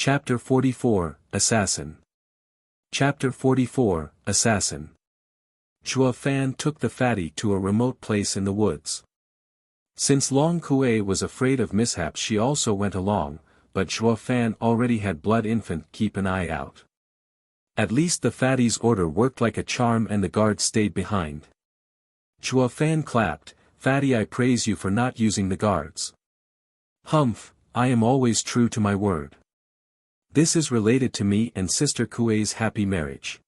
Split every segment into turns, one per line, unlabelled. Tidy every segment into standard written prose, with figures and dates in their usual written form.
Chapter 44, Assassin. Chapter 44, Assassin. Zhuo Fan took the fatty to a remote place in the woods. Since Long Kuei was afraid of mishaps, she also went along, but Zhuo Fan already had Blood Infant keep an eye out. At least the fatty's order worked like a charm and the guards stayed behind. Zhuo Fan clapped, "Fatty, I praise you for not using the guards." "Humph, I am always true to my word. This is related to me and Sister Kuei's happy marriage.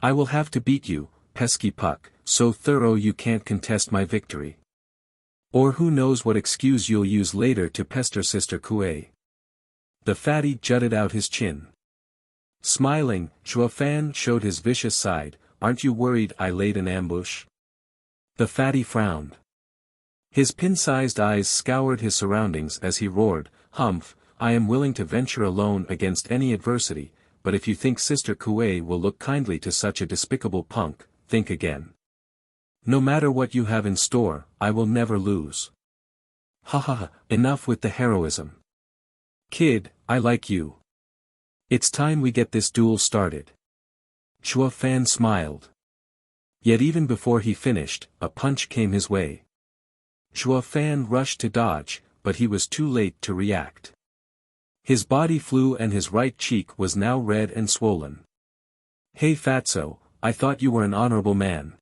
I will have to beat you, pesky puck, so thorough you can't contest my victory. Or who knows what excuse you'll use later to pester Sister Kuei." The fatty jutted out his chin. Smiling, Zhuo Fan showed his vicious side. "Aren't you worried I laid an ambush?" The fatty frowned. His pin-sized eyes scoured his surroundings as he roared, "Humph, I am willing to venture alone against any adversity, but if you think Sister Kuei will look kindly to such a despicable punk, think again. No matter what you have in store, I will never lose. Ha ha ha, enough with the heroism. Kid, I like you. It's time we get this duel started." Zhuo Fan smiled. Yet even before he finished, a punch came his way. Zhuo Fan rushed to dodge, but he was too late to react. His body flew and his right cheek was now red and swollen. "Hey Fatso, I thought you were an honorable man."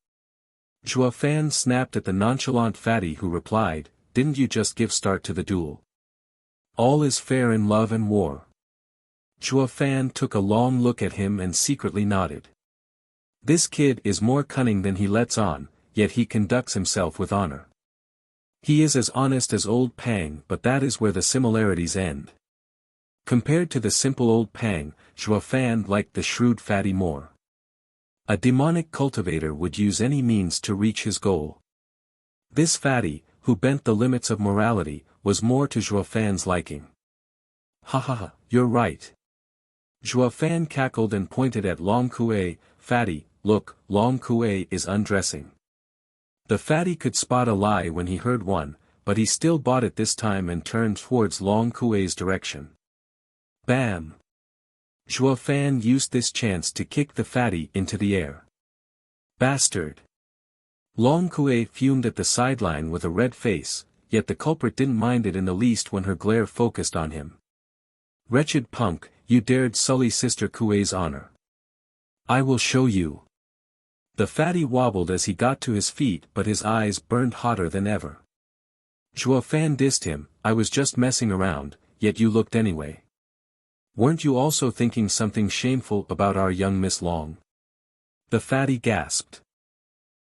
Zhuo Fan snapped at the nonchalant fatty who replied, "Didn't you just give start to the duel? All is fair in love and war." Zhuo Fan took a long look at him and secretly nodded. This kid is more cunning than he lets on, yet he conducts himself with honor. He is as honest as old Pang, but that is where the similarities end. Compared to the simple old Pang, Zhuo Fan liked the shrewd fatty more. A demonic cultivator would use any means to reach his goal. This fatty, who bent the limits of morality, was more to Zhuo Fan's liking. "Ha ha ha, you're right." Zhuo Fan cackled and pointed at Long Kuei, "Fatty, look, Long Kuei is undressing." The fatty could spot a lie when he heard one, but he still bought it this time and turned towards Long Kuei's direction. Bam! Zhuo Fan used this chance to kick the fatty into the air. Bastard! Long Kuei fumed at the sideline with a red face, yet the culprit didn't mind it in the least when her glare focused on him. "Wretched punk, you dared sully Sister Kuei's honor. I will show you." The fatty wobbled as he got to his feet, but his eyes burned hotter than ever. Zhuo Fan dissed him, "I was just messing around, yet you looked anyway. Weren't you also thinking something shameful about our young Miss Long?" The fatty gasped.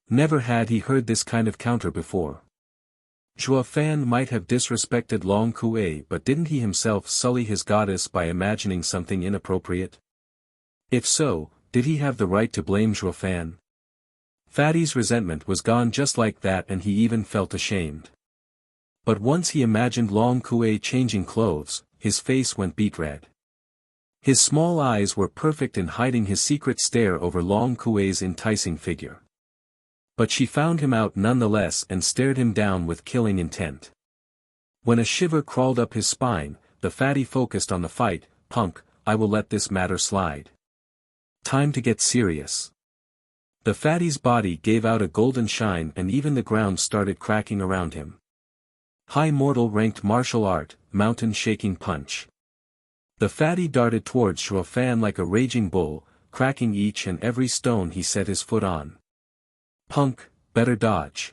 Never had he heard this kind of counter before. Zhuo Fan might have disrespected Long Kuei, but didn't he himself sully his goddess by imagining something inappropriate? If so, did he have the right to blame Zhuo Fan? Fatty's resentment was gone just like that, and he even felt ashamed. But once he imagined Long Kuei changing clothes, his face went beet red. His small eyes were perfect in hiding his secret stare over Long Kuei's enticing figure. But she found him out nonetheless and stared him down with killing intent. When a shiver crawled up his spine, the fatty focused on the fight. "Punk, I will let this matter slide. Time to get serious." The fatty's body gave out a golden shine and even the ground started cracking around him. High mortal ranked martial art, mountain shaking punch. The fatty darted towards Zhuo Fan like a raging bull, cracking each and every stone he set his foot on. "Punk, better dodge.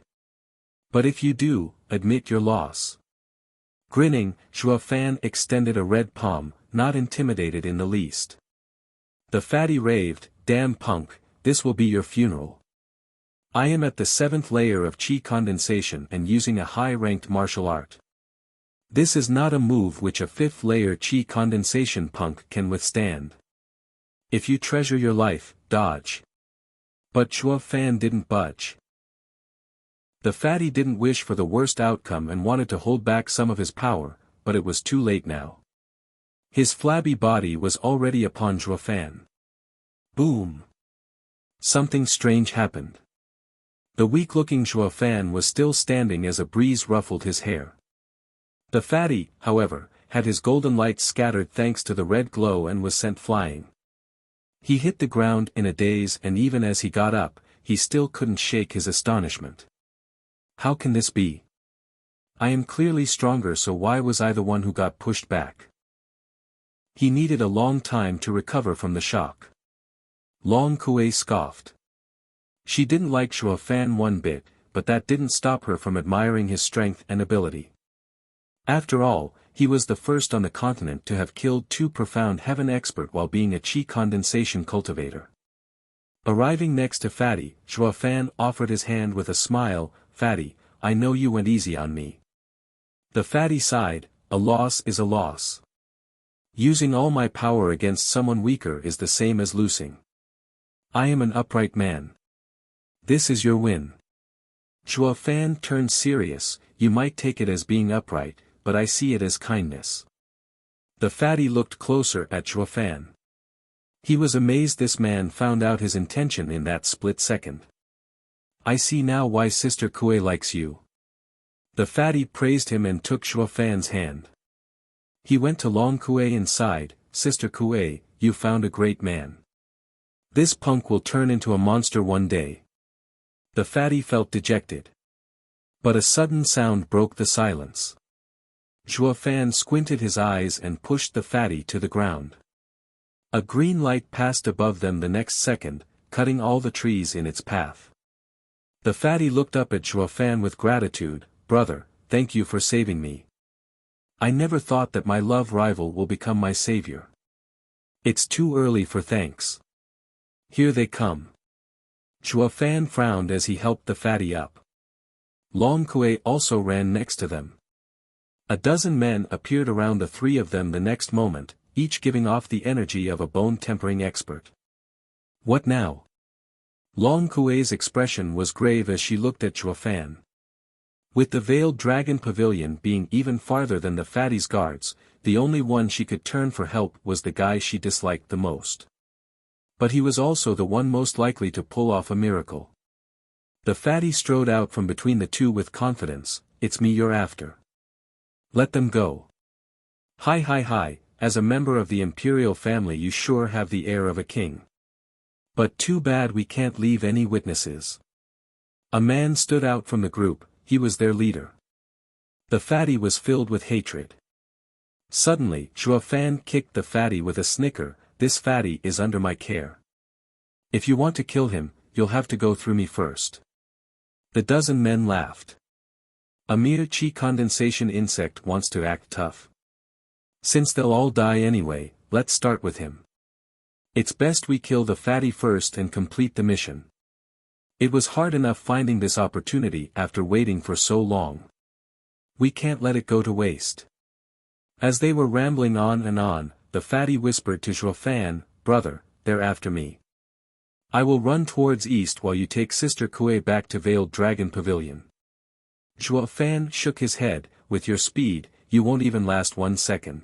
But if you do, admit your loss." Grinning, Zhuo Fan extended a red palm, not intimidated in the least. The fatty raved, "Damn punk, this will be your funeral. I am at the 7th layer of chi condensation and using a high-ranked martial art. This is not a move which a 5th layer chi condensation punk can withstand. If you treasure your life, dodge." But Zhuo Fan didn't budge. The fatty didn't wish for the worst outcome and wanted to hold back some of his power, but it was too late now. His flabby body was already upon Zhuo Fan. Boom! Something strange happened. The weak-looking Zhuo Fan was still standing as a breeze ruffled his hair. The fatty, however, had his golden light scattered thanks to the red glow and was sent flying. He hit the ground in a daze, and even as he got up, he still couldn't shake his astonishment. How can this be? I am clearly stronger, so why was I the one who got pushed back? He needed a long time to recover from the shock. Long Kuei scoffed. She didn't like Shuo Fan one bit, but that didn't stop her from admiring his strength and ability. After all, he was the first on the continent to have killed 2 profound heaven expert while being a chi condensation cultivator. Arriving next to Fatty, Shuo Fan offered his hand with a smile. Fatty, I know you went easy on me. The Fatty sighed, a loss is a loss. Using all my power against someone weaker is the same as losing. I am an upright man. This is your win. Shuo Fan turned serious. You might take it as being upright, but I see it as kindness. The Fatty looked closer at Shuo Fan. He was amazed this man found out his intention in that split second. I see now why Sister Kuei likes you. The Fatty praised him and took Shuo Fan's hand. He went to Long Kuei and sighed, Sister Kuei, you found a great man. This punk will turn into a monster one day. The Fatty felt dejected. But a sudden sound broke the silence. Shuo Fan squinted his eyes and pushed the Fatty to the ground. A green light passed above them the next second, cutting all the trees in its path. The Fatty looked up at Shuo Fan with gratitude. Brother, thank you for saving me. I never thought that my love rival will become my savior. It's too early for thanks. Here they come. Shuo Fan frowned as he helped the Fatty up. Long Kuei also ran next to them. A dozen men appeared around the 3 of them the next moment, each giving off the energy of a bone-tempering expert. What now? Long Kuei's expression was grave as she looked at Shuo Fan. With the veiled dragon pavilion being even farther than the Fatty's guards, the only one she could turn for help was the guy she disliked the most. But he was also the one most likely to pull off a miracle. The Fatty strode out from between the 2 with confidence. It's me you're after. Let them go. Hi, as a member of the imperial family you sure have the air of a king. But too bad we can't leave any witnesses. A man stood out from the group. He was their leader. The Fatty was filled with hatred. Suddenly, Shuo Fan kicked the Fatty with a snicker. This Fatty is under my care. If you want to kill him, you'll have to go through me first. The dozen men laughed. A mere chi condensation insect wants to act tough. Since they'll all die anyway, let's start with him. It's best we kill the Fatty first and complete the mission. It was hard enough finding this opportunity after waiting for so long. We can't let it go to waste. As they were rambling on and on, the Fatty whispered to Shuo Fan, Brother, they're after me. I will run towards east while you take Sister Kuei back to Veiled Dragon Pavilion. Shuo Fan shook his head. With your speed, you won't even last 1 second.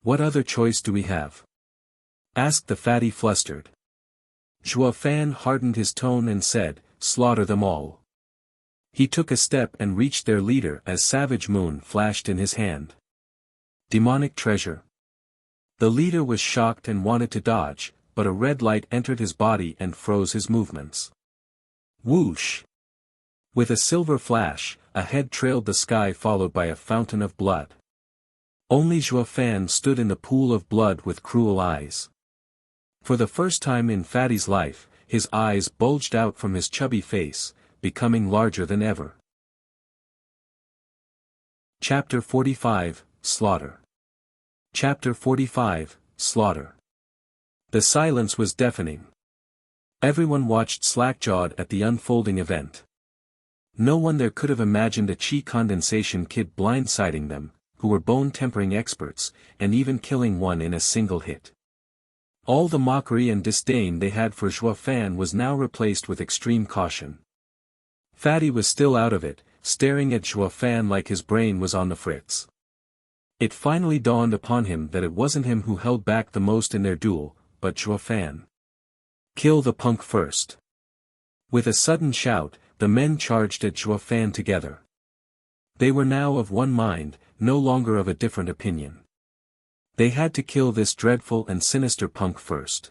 What other choice do we have? Asked the Fatty flustered. Shuo Fan hardened his tone and said, Slaughter them all. He took a step and reached their leader as Savage Moon flashed in his hand. Demonic treasure. The leader was shocked and wanted to dodge, but a red light entered his body and froze his movements. Whoosh! With a silver flash, a head trailed the sky followed by a fountain of blood. Only Shuo Fan stood in the pool of blood with cruel eyes. For the first time in Fatty's life, his eyes bulged out from his chubby face, becoming larger than ever. Chapter 45, Slaughter. Chapter 45, Slaughter. The silence was deafening. Everyone watched slack-jawed at the unfolding event. No one there could have imagined a chi condensation kid blindsiding them, who were bone-tempering experts, and even killing one in a single hit. All the mockery and disdain they had for Shuo Fan was now replaced with extreme caution. Fatty was still out of it, staring at Shuo Fan like his brain was on the fritz. It finally dawned upon him that it wasn't him who held back the most in their duel, but Shuo Fan. Kill the punk first. With a sudden shout, the men charged at Shuo Fan together. They were now of one mind. no longer of a different opinion. They had to kill this dreadful and sinister punk first.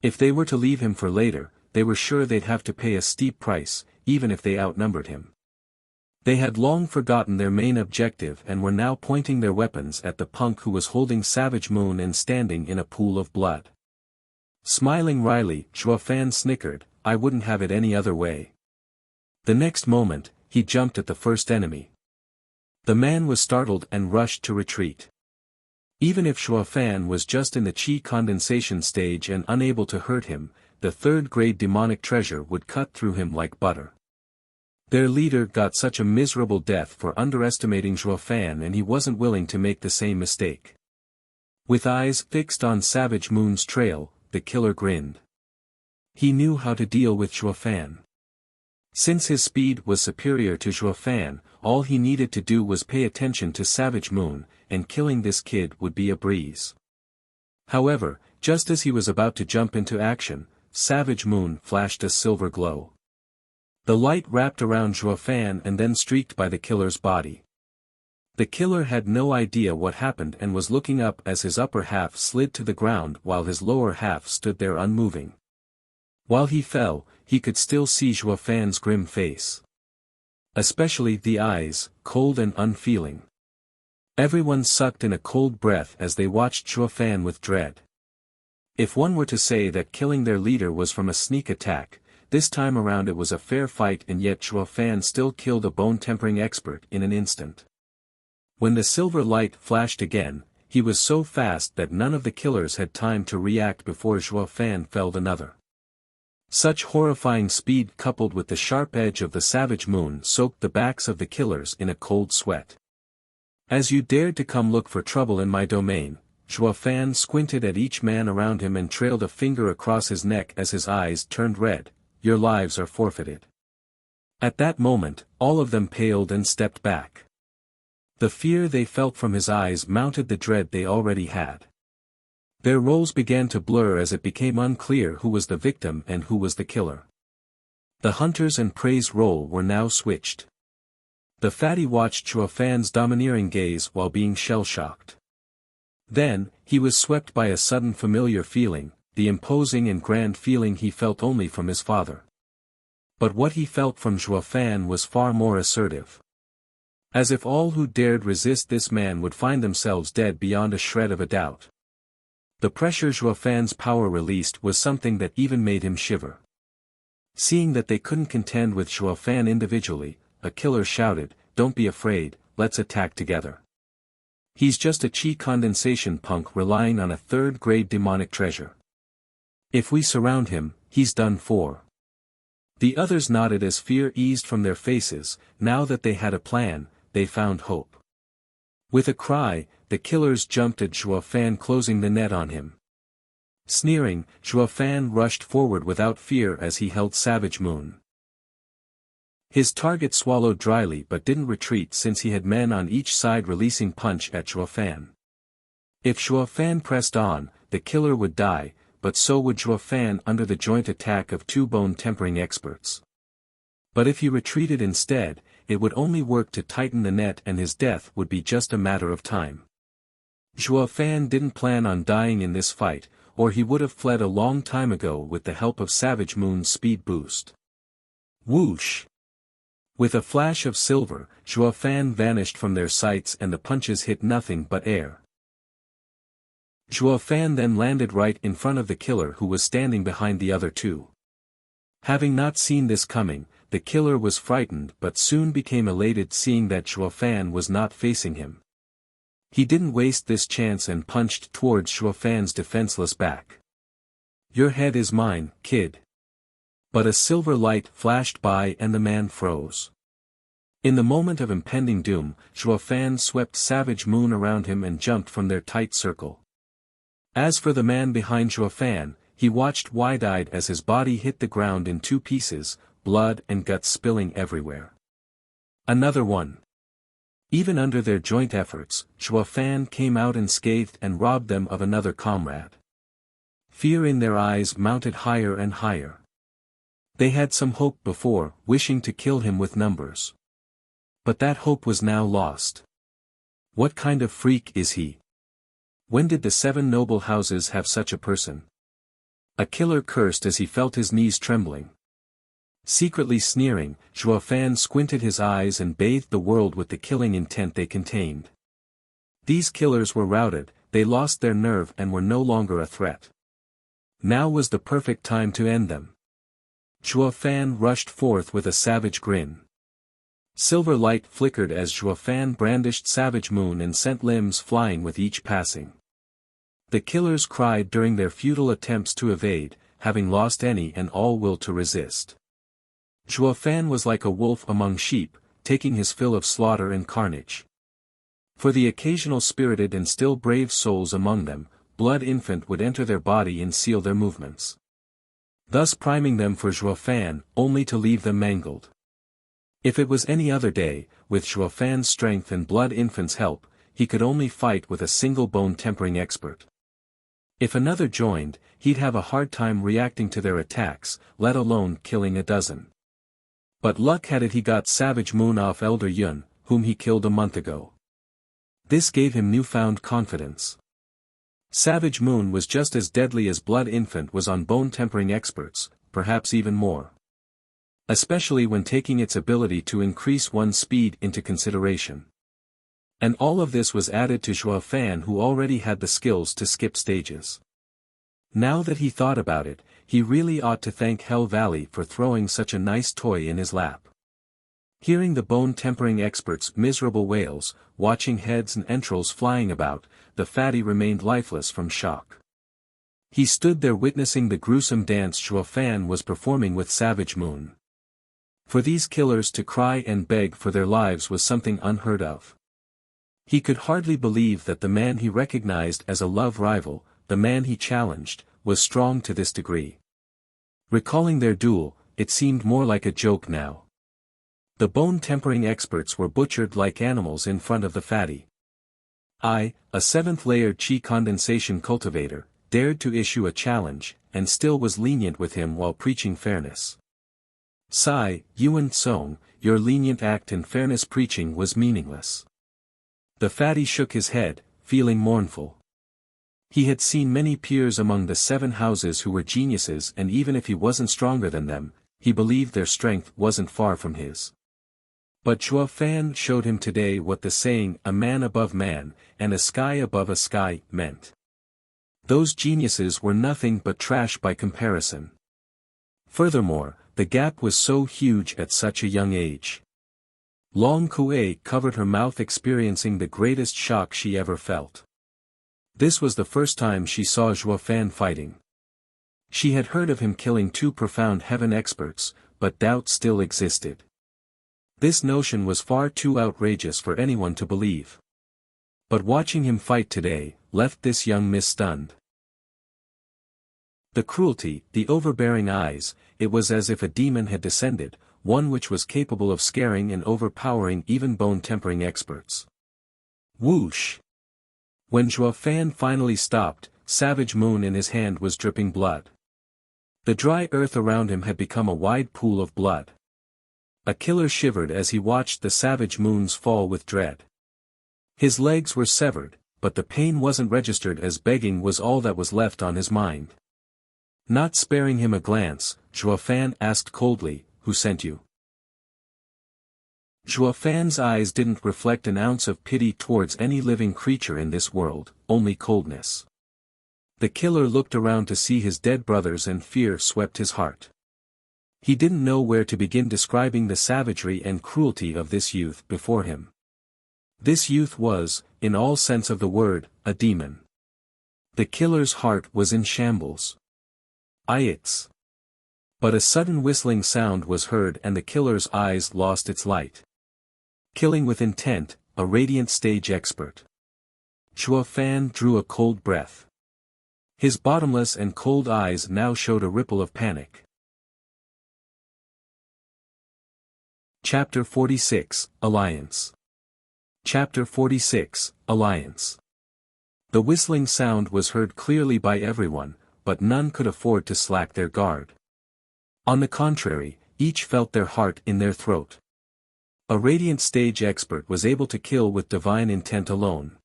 If they were to leave him for later, they were sure they'd have to pay a steep price, even if they outnumbered him. They had long forgotten their main objective and were now pointing their weapons at the punk who was holding Savage Moon and standing in a pool of blood. Smiling wryly, Zhuo Fan snickered, "I wouldn't have it any other way." The next moment, he jumped at the first enemy. The man was startled and rushed to retreat. Even if Zhuo Fan was just in the qi condensation stage and unable to hurt him, the third-grade demonic treasure would cut through him like butter. Their leader got such a miserable death for underestimating Zhuo Fan, and he wasn't willing to make the same mistake. With eyes fixed on Savage Moon's trail, the killer grinned. He knew how to deal with Zhuo Fan. Since his speed was superior to Zhuo Fan, all he needed to do was pay attention to Savage Moon, and killing this kid would be a breeze. However, just as he was about to jump into action, Savage Moon flashed a silver glow. The light wrapped around Zhuo Fan and then streaked by the killer's body. The killer had no idea what happened and was looking up as his upper half slid to the ground while his lower half stood there unmoving. While he fell, he could still see Zhuo Fan's grim face. Especially the eyes, cold and unfeeling. Everyone sucked in a cold breath as they watched Zhuo Fan with dread. If one were to say that killing their leader was from a sneak attack, this time around it was a fair fight, and yet Zhuo Fan still killed a bone-tempering expert in an instant. When the silver light flashed again, he was so fast that none of the killers had time to react before Zhuo Fan felled another. Such horrifying speed coupled with the sharp edge of the Savage Moon soaked the backs of the killers in a cold sweat. "As you dared to come look for trouble in my domain," Zhuo Fan squinted at each man around him and trailed a finger across his neck as his eyes turned red, "Your lives are forfeited." At that moment, all of them paled and stepped back. The fear they felt from his eyes mounted the dread they already had. Their roles began to blur as it became unclear who was the victim and who was the killer. The hunters and prey's role were now switched. The fatty watched Zhuo Fan's domineering gaze while being shell-shocked. Then, he was swept by a sudden familiar feeling, the imposing and grand feeling he felt only from his father. But what he felt from Zhuo Fan was far more assertive. As if all who dared resist this man would find themselves dead beyond a shred of a doubt. The pressure Zhuo Fan's power released was something that even made him shiver. Seeing that they couldn't contend with Zhuo Fan individually, a killer shouted, "Don't be afraid, let's attack together. He's just a qi condensation punk relying on a third-grade demonic treasure. If we surround him, he's done for." The others nodded as fear eased from their faces. Now that they had a plan, they found hope. With a cry, the killers jumped at Zhuo Fan, closing the net on him. Sneering, Zhuo Fan rushed forward without fear as he held Savage Moon. His target swallowed dryly but didn't retreat since he had men on each side releasing punch at Zhuo Fan. If Zhuo Fan pressed on, the killer would die, but so would Zhuo Fan under the joint attack of two bone-tempering experts. But if he retreated instead, it would only work to tighten the net and his death would be just a matter of time. Zhuo Fan didn't plan on dying in this fight, or he would have fled a long time ago with the help of Savage Moon's speed boost. Whoosh! With a flash of silver, Zhuo Fan vanished from their sights and the punches hit nothing but air. Zhuo Fan then landed right in front of the killer who was standing behind the other two. Having not seen this coming, the killer was frightened but soon became elated seeing that Zhuo Fan was not facing him. He didn't waste this chance and punched towards Zhuo Fan's defenseless back. "Your head is mine, kid." But a silver light flashed by and the man froze. In the moment of impending doom, Zhuo Fan swept Savage Moon around him and jumped from their tight circle. As for the man behind Zhuo Fan, he watched wide-eyed as his body hit the ground in two pieces, blood and guts spilling everywhere. Another one. Even under their joint efforts, Zhuo Fan came out unscathed and robbed them of another comrade. Fear in their eyes mounted higher and higher. They had some hope before, wishing to kill him with numbers. But that hope was now lost. What kind of freak is he? When did the 7 noble houses have such a person? A killer cursed as he felt his knees trembling. Secretly sneering, Zhuo Fan squinted his eyes and bathed the world with the killing intent they contained. These killers were routed, they lost their nerve and were no longer a threat. Now was the perfect time to end them. Zhuo Fan rushed forth with a savage grin. Silver light flickered as Zhuo Fan brandished Savage Moon and sent limbs flying with each passing. The killers cried during their futile attempts to evade, having lost any and all will to resist. Zhuo Fan was like a wolf among sheep, taking his fill of slaughter and carnage. For the occasional spirited and still brave souls among them, Blood Infant would enter their body and seal their movements. Thus priming them for Zhuo Fan, only to leave them mangled. If it was any other day, with Zhuo Fan's strength and Blood Infant's help, he could only fight with a single bone-tempering expert. If another joined, he'd have a hard time reacting to their attacks, let alone killing a dozen. But luck had it he got Savage Moon off Elder Yun, whom he killed a month ago. This gave him newfound confidence. Savage Moon was just as deadly as Blood Infant was on bone-tempering experts, perhaps even more. Especially when taking its ability to increase one's speed into consideration. And all of this was added to Zhuo Fan, who already had the skills to skip stages. Now that he thought about it, he really ought to thank Hell Valley for throwing such a nice toy in his lap. Hearing the bone-tempering expert's miserable wails, watching heads and entrails flying about, the fatty remained lifeless from shock. He stood there witnessing the gruesome dance Zhuo Fan was performing with Savage Moon. For these killers to cry and beg for their lives was something unheard of. He could hardly believe that the man he recognized as a love rival, the man he challenged, was strong to this degree. Recalling their duel, it seemed more like a joke now. The bone-tempering experts were butchered like animals in front of the fatty. I, a 7th-layered Qi condensation cultivator, dared to issue a challenge, and still was lenient with him while preaching fairness. Sigh, Yuan Song, your lenient act in fairness preaching was meaningless. The fatty shook his head, feeling mournful. He had seen many peers among the 7 houses who were geniuses, and even if he wasn't stronger than them, he believed their strength wasn't far from his. But Zhuo Fan showed him today what the saying, a man above man, and a sky above a sky, meant. Those geniuses were nothing but trash by comparison. Furthermore, the gap was so huge at such a young age. Long Kuei covered her mouth, experiencing the greatest shock she ever felt. This was the first time she saw Zhuo Fan fighting. She had heard of him killing 2 profound heaven experts, but doubt still existed. This notion was far too outrageous for anyone to believe. But watching him fight today, left this young miss stunned. The cruelty, the overbearing eyes, it was as if a demon had descended, one which was capable of scaring and overpowering even bone-tempering experts. Whoosh! When Zhuo Fan finally stopped, Savage Moon in his hand was dripping blood. The dry earth around him had become a wide pool of blood. A killer shivered as he watched the Savage Moons fall with dread. His legs were severed, but the pain wasn't registered, as begging was all that was left on his mind. Not sparing him a glance, Zhuo Fan asked coldly, "Who sent you?" Zhuo Fan's eyes didn't reflect an ounce of pity towards any living creature in this world, only coldness. The killer looked around to see his dead brothers and fear swept his heart. He didn't know where to begin describing the savagery and cruelty of this youth before him. This youth was, in all sense of the word, a demon. The killer's heart was in shambles. It's. But a sudden whistling sound was heard and the killer's eyes lost its light. Killing with intent, a radiant stage expert. Zhuo Fan drew a cold breath. His bottomless and cold eyes now showed a ripple of panic. Chapter 46, Alliance. Chapter 46, Alliance. The whistling sound was heard clearly by everyone, but none could afford to slack their guard. On the contrary, each felt their heart in their throat. A radiant stage expert was able to kill with divine intent alone.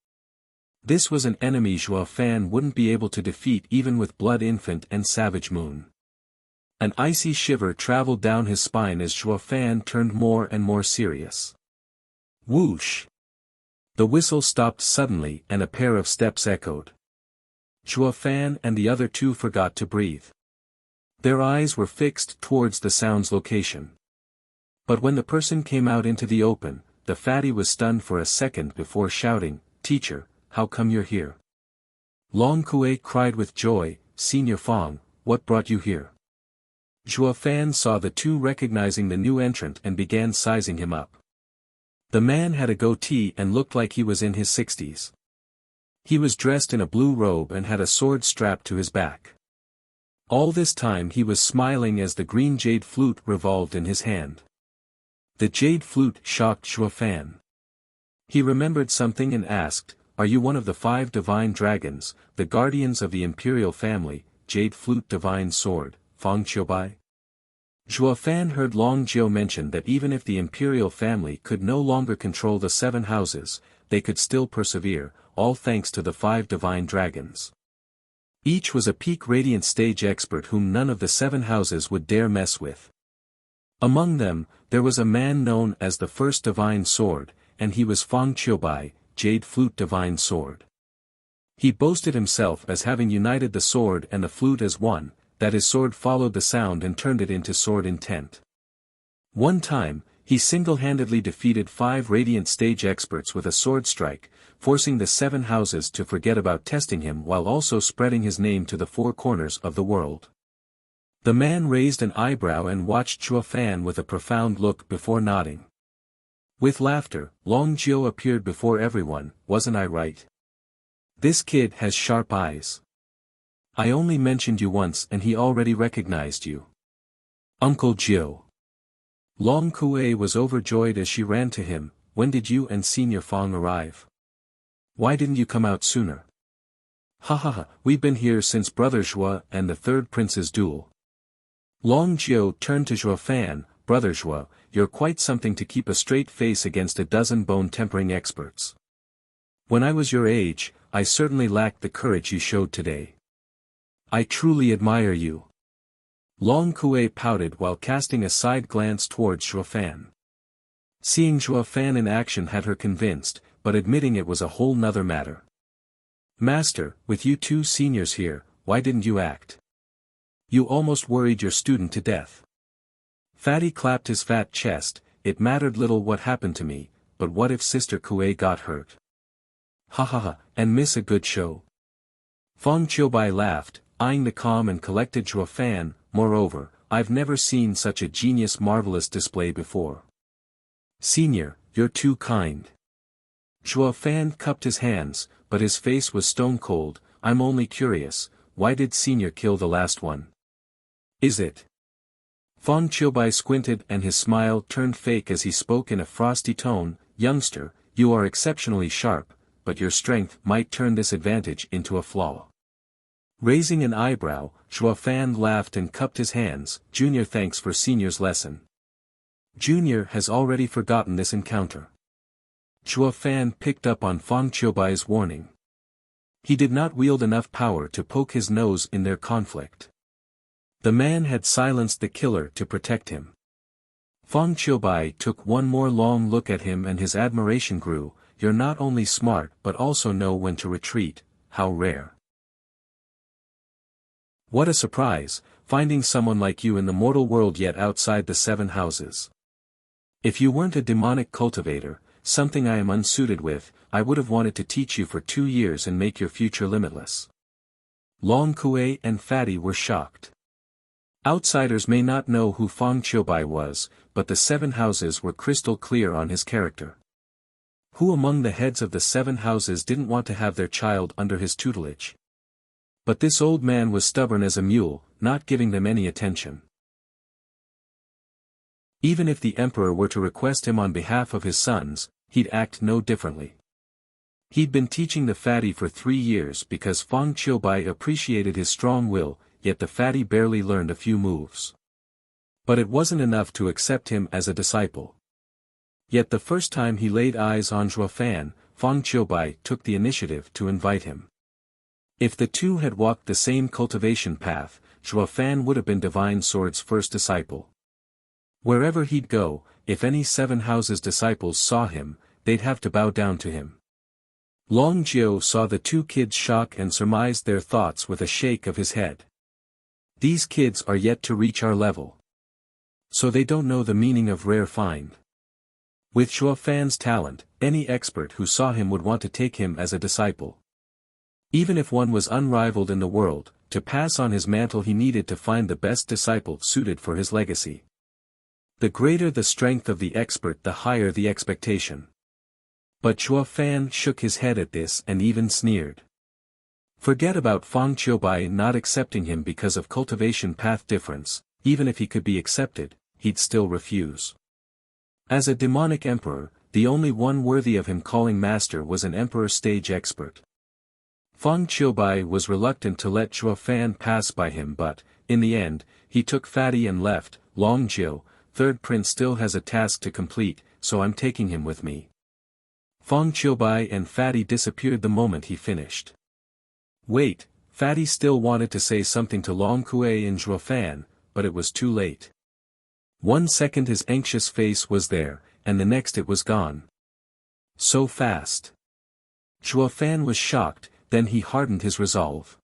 This was an enemy Zhuo Fan wouldn't be able to defeat even with Blood Infant and Savage Moon. An icy shiver traveled down his spine as Zhuo Fan turned more and more serious. Whoosh! The whistle stopped suddenly and a pair of steps echoed. Zhuo Fan and the other two forgot to breathe. Their eyes were fixed towards the sound's location. But when the person came out into the open, the fatty was stunned for a second before shouting, "Teacher, how come you're here?" Long Kuei cried with joy, "Senior Fong, what brought you here?" Zhuo Fan saw the two recognizing the new entrant and began sizing him up. The man had a goatee and looked like he was in his 60s. He was dressed in a blue robe and had a sword strapped to his back. All this time he was smiling as the green jade flute revolved in his hand. The jade flute shocked Zhuo Fan. He remembered something and asked, "Are you one of the 5 divine dragons, the guardians of the imperial family, jade flute divine sword, Fong Qiubai?" Zhuo Fan heard Long Jiu mention that even if the imperial family could no longer control the 7 houses, they could still persevere, all thanks to the 5 divine dragons. Each was a peak radiant stage expert whom none of the 7 houses would dare mess with. Among them, there was a man known as the First Divine Sword, and he was Fong Qiubai, Jade Flute Divine Sword. He boasted himself as having united the sword and the flute as one, that his sword followed the sound and turned it into sword intent. One time, he single-handedly defeated 5 radiant stage experts with a sword strike, forcing the 7 houses to forget about testing him while also spreading his name to the 4 corners of the world. The man raised an eyebrow and watched Zhuo Fan with a profound look before nodding. With laughter, Long Jiu appeared before everyone, "Wasn't I right? This kid has sharp eyes. I only mentioned you once and he already recognized you. Uncle Jiu." Long Kuei was overjoyed as she ran to him, "When did you and Senior Fong arrive? Why didn't you come out sooner?" "Ha ha ha, we've been here since Brother Zhuo and the 3rd Prince's duel." Long Jiu turned to Zhuo Fan, "Brother Zhuo, you're quite something to keep a straight face against a dozen bone-tempering experts. When I was your age, I certainly lacked the courage you showed today. I truly admire you." Long Kuei pouted while casting a side glance towards Zhuo Fan. Seeing Zhuo Fan in action had her convinced, but admitting it was a whole nother matter. "Master, with you 2 seniors here, why didn't you act? You almost worried your student to death." Fatty clapped his fat chest, "It mattered little what happened to me, but what if Sister Kuei got hurt? Ha ha ha, and miss a good show." Fong Qiubai laughed, eyeing the calm and collected Zhuo Fan, "Moreover, I've never seen such a genius marvelous display before. Senior, you're too kind." Zhuo Fan cupped his hands, but his face was stone cold. "I'm only curious, why did Senior kill the last one? Is it?" Fong Qiubai squinted and his smile turned fake as he spoke in a frosty tone, "Youngster, you are exceptionally sharp, but your strength might turn this advantage into a flaw." Raising an eyebrow, Zhuo Fan laughed and cupped his hands, "Junior thanks for Senior's lesson. Junior has already forgotten this encounter." Zhuo Fan picked up on Fong Qiubai's warning. He did not wield enough power to poke his nose in their conflict. The man had silenced the killer to protect him. Fong Qiubai took one more long look at him and his admiration grew, "You're not only smart but also know when to retreat, how rare. What a surprise, finding someone like you in the mortal world yet outside the 7 houses. If you weren't a demonic cultivator, something I am unsuited with, I would have wanted to teach you for 2 years and make your future limitless." Long Kuei and Fatty were shocked. Outsiders may not know who Fong Qiubai was, but the 7 houses were crystal clear on his character. Who among the heads of the 7 houses didn't want to have their child under his tutelage? But this old man was stubborn as a mule, not giving them any attention. Even if the emperor were to request him on behalf of his sons, he'd act no differently. He'd been teaching the fatty for 3 years because Fong Qiubai appreciated his strong will, yet the fatty barely learned a few moves. But it wasn't enough to accept him as a disciple. Yet the first time he laid eyes on Zhuo Fan, Fang Qiubai took the initiative to invite him. If the two had walked the same cultivation path, Zhuo Fan would have been Divine Sword's first disciple. Wherever he'd go, if any 7 houses disciples saw him, they'd have to bow down to him. Long Jiu saw the 2 kids' shock and surmised their thoughts with a shake of his head. These kids are yet to reach our level. So they don't know the meaning of rare find. With Zhuo Fan's talent, any expert who saw him would want to take him as a disciple. Even if one was unrivaled in the world, to pass on his mantle he needed to find the best disciple suited for his legacy. The greater the strength of the expert, the higher the expectation. But Zhuo Fan shook his head at this and even sneered. Forget about Fang Qiubai not accepting him because of cultivation path difference, even if he could be accepted, he'd still refuse. As a demonic emperor, the only one worthy of him calling master was an emperor stage expert. Fang Qiubai was reluctant to let Zhuo Fan pass by him, but, in the end, he took Fatty and left. Long Jiu, 3rd prince, still has a task to complete, so I'm taking him with me. Fang Qiubai and Fatty disappeared the moment he finished. Wait, Fatty still wanted to say something to Long Kuei and Zhuo Fan, but it was too late. 1 second his anxious face was there, and the next it was gone. So fast. Zhuo Fan was shocked, then he hardened his resolve.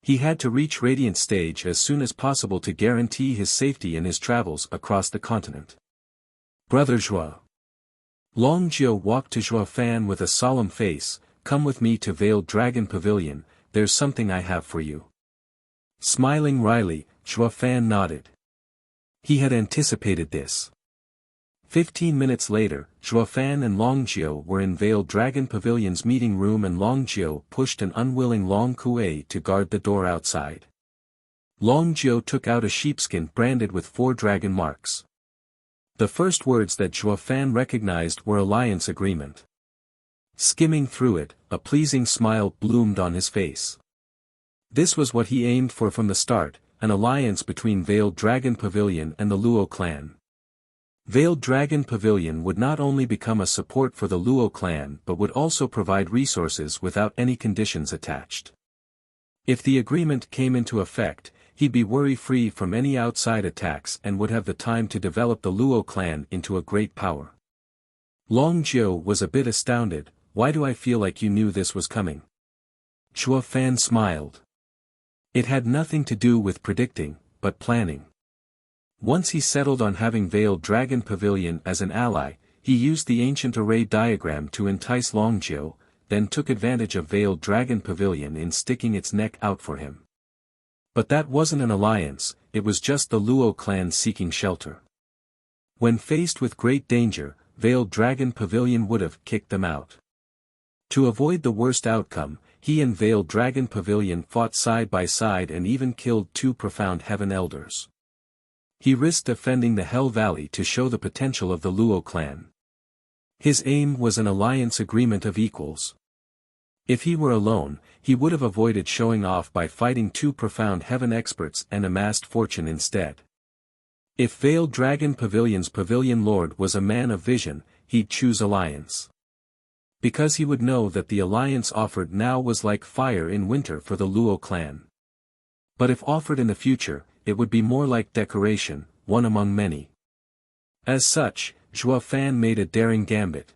He had to reach Radiant Stage as soon as possible to guarantee his safety in his travels across the continent. Brother Zhuo. Long Jiu walked to Zhuo Fan with a solemn face. Come with me to Veiled Dragon Pavilion, there's something I have for you. Smiling wryly, Zhuo Fan nodded. He had anticipated this. 15 minutes later, Zhuo Fan and Long Jiu were in Veiled Dragon Pavilion's meeting room, and Long Jiu pushed an unwilling Long Kuei to guard the door outside. Long Jiu took out a sheepskin branded with 4 dragon marks. The first words that Zhuo Fan recognized were alliance agreement. Skimming through it, a pleasing smile bloomed on his face. This was what he aimed for from the start, an alliance between Veiled Dragon Pavilion and the Luo clan. Veiled Dragon Pavilion would not only become a support for the Luo clan but would also provide resources without any conditions attached. If the agreement came into effect, he'd be worry-free from any outside attacks and would have the time to develop the Luo clan into a great power. Long Jiu was a bit astounded. Why do I feel like you knew this was coming? Zhuo Fan smiled. It had nothing to do with predicting, but planning. Once he settled on having Veiled Dragon Pavilion as an ally, he used the ancient array diagram to entice Long Jiu, then took advantage of Veiled Dragon Pavilion in sticking its neck out for him. But that wasn't an alliance, it was just the Luo clan seeking shelter. When faced with great danger, Veiled Dragon Pavilion would have kicked them out. To avoid the worst outcome, he and Veiled Dragon Pavilion fought side by side and even killed 2 profound heaven elders. He risked defending the Hell Valley to show the potential of the Luo clan. His aim was an alliance agreement of equals. If he were alone, he would have avoided showing off by fighting 2 profound heaven experts and amassed fortune instead. If Veiled Dragon Pavilion's Pavilion Lord was a man of vision, he'd choose alliance. Because he would know that the alliance offered now was like fire in winter for the Luo clan. But if offered in the future, it would be more like decoration, one among many. As such, Zhuo Fan made a daring gambit.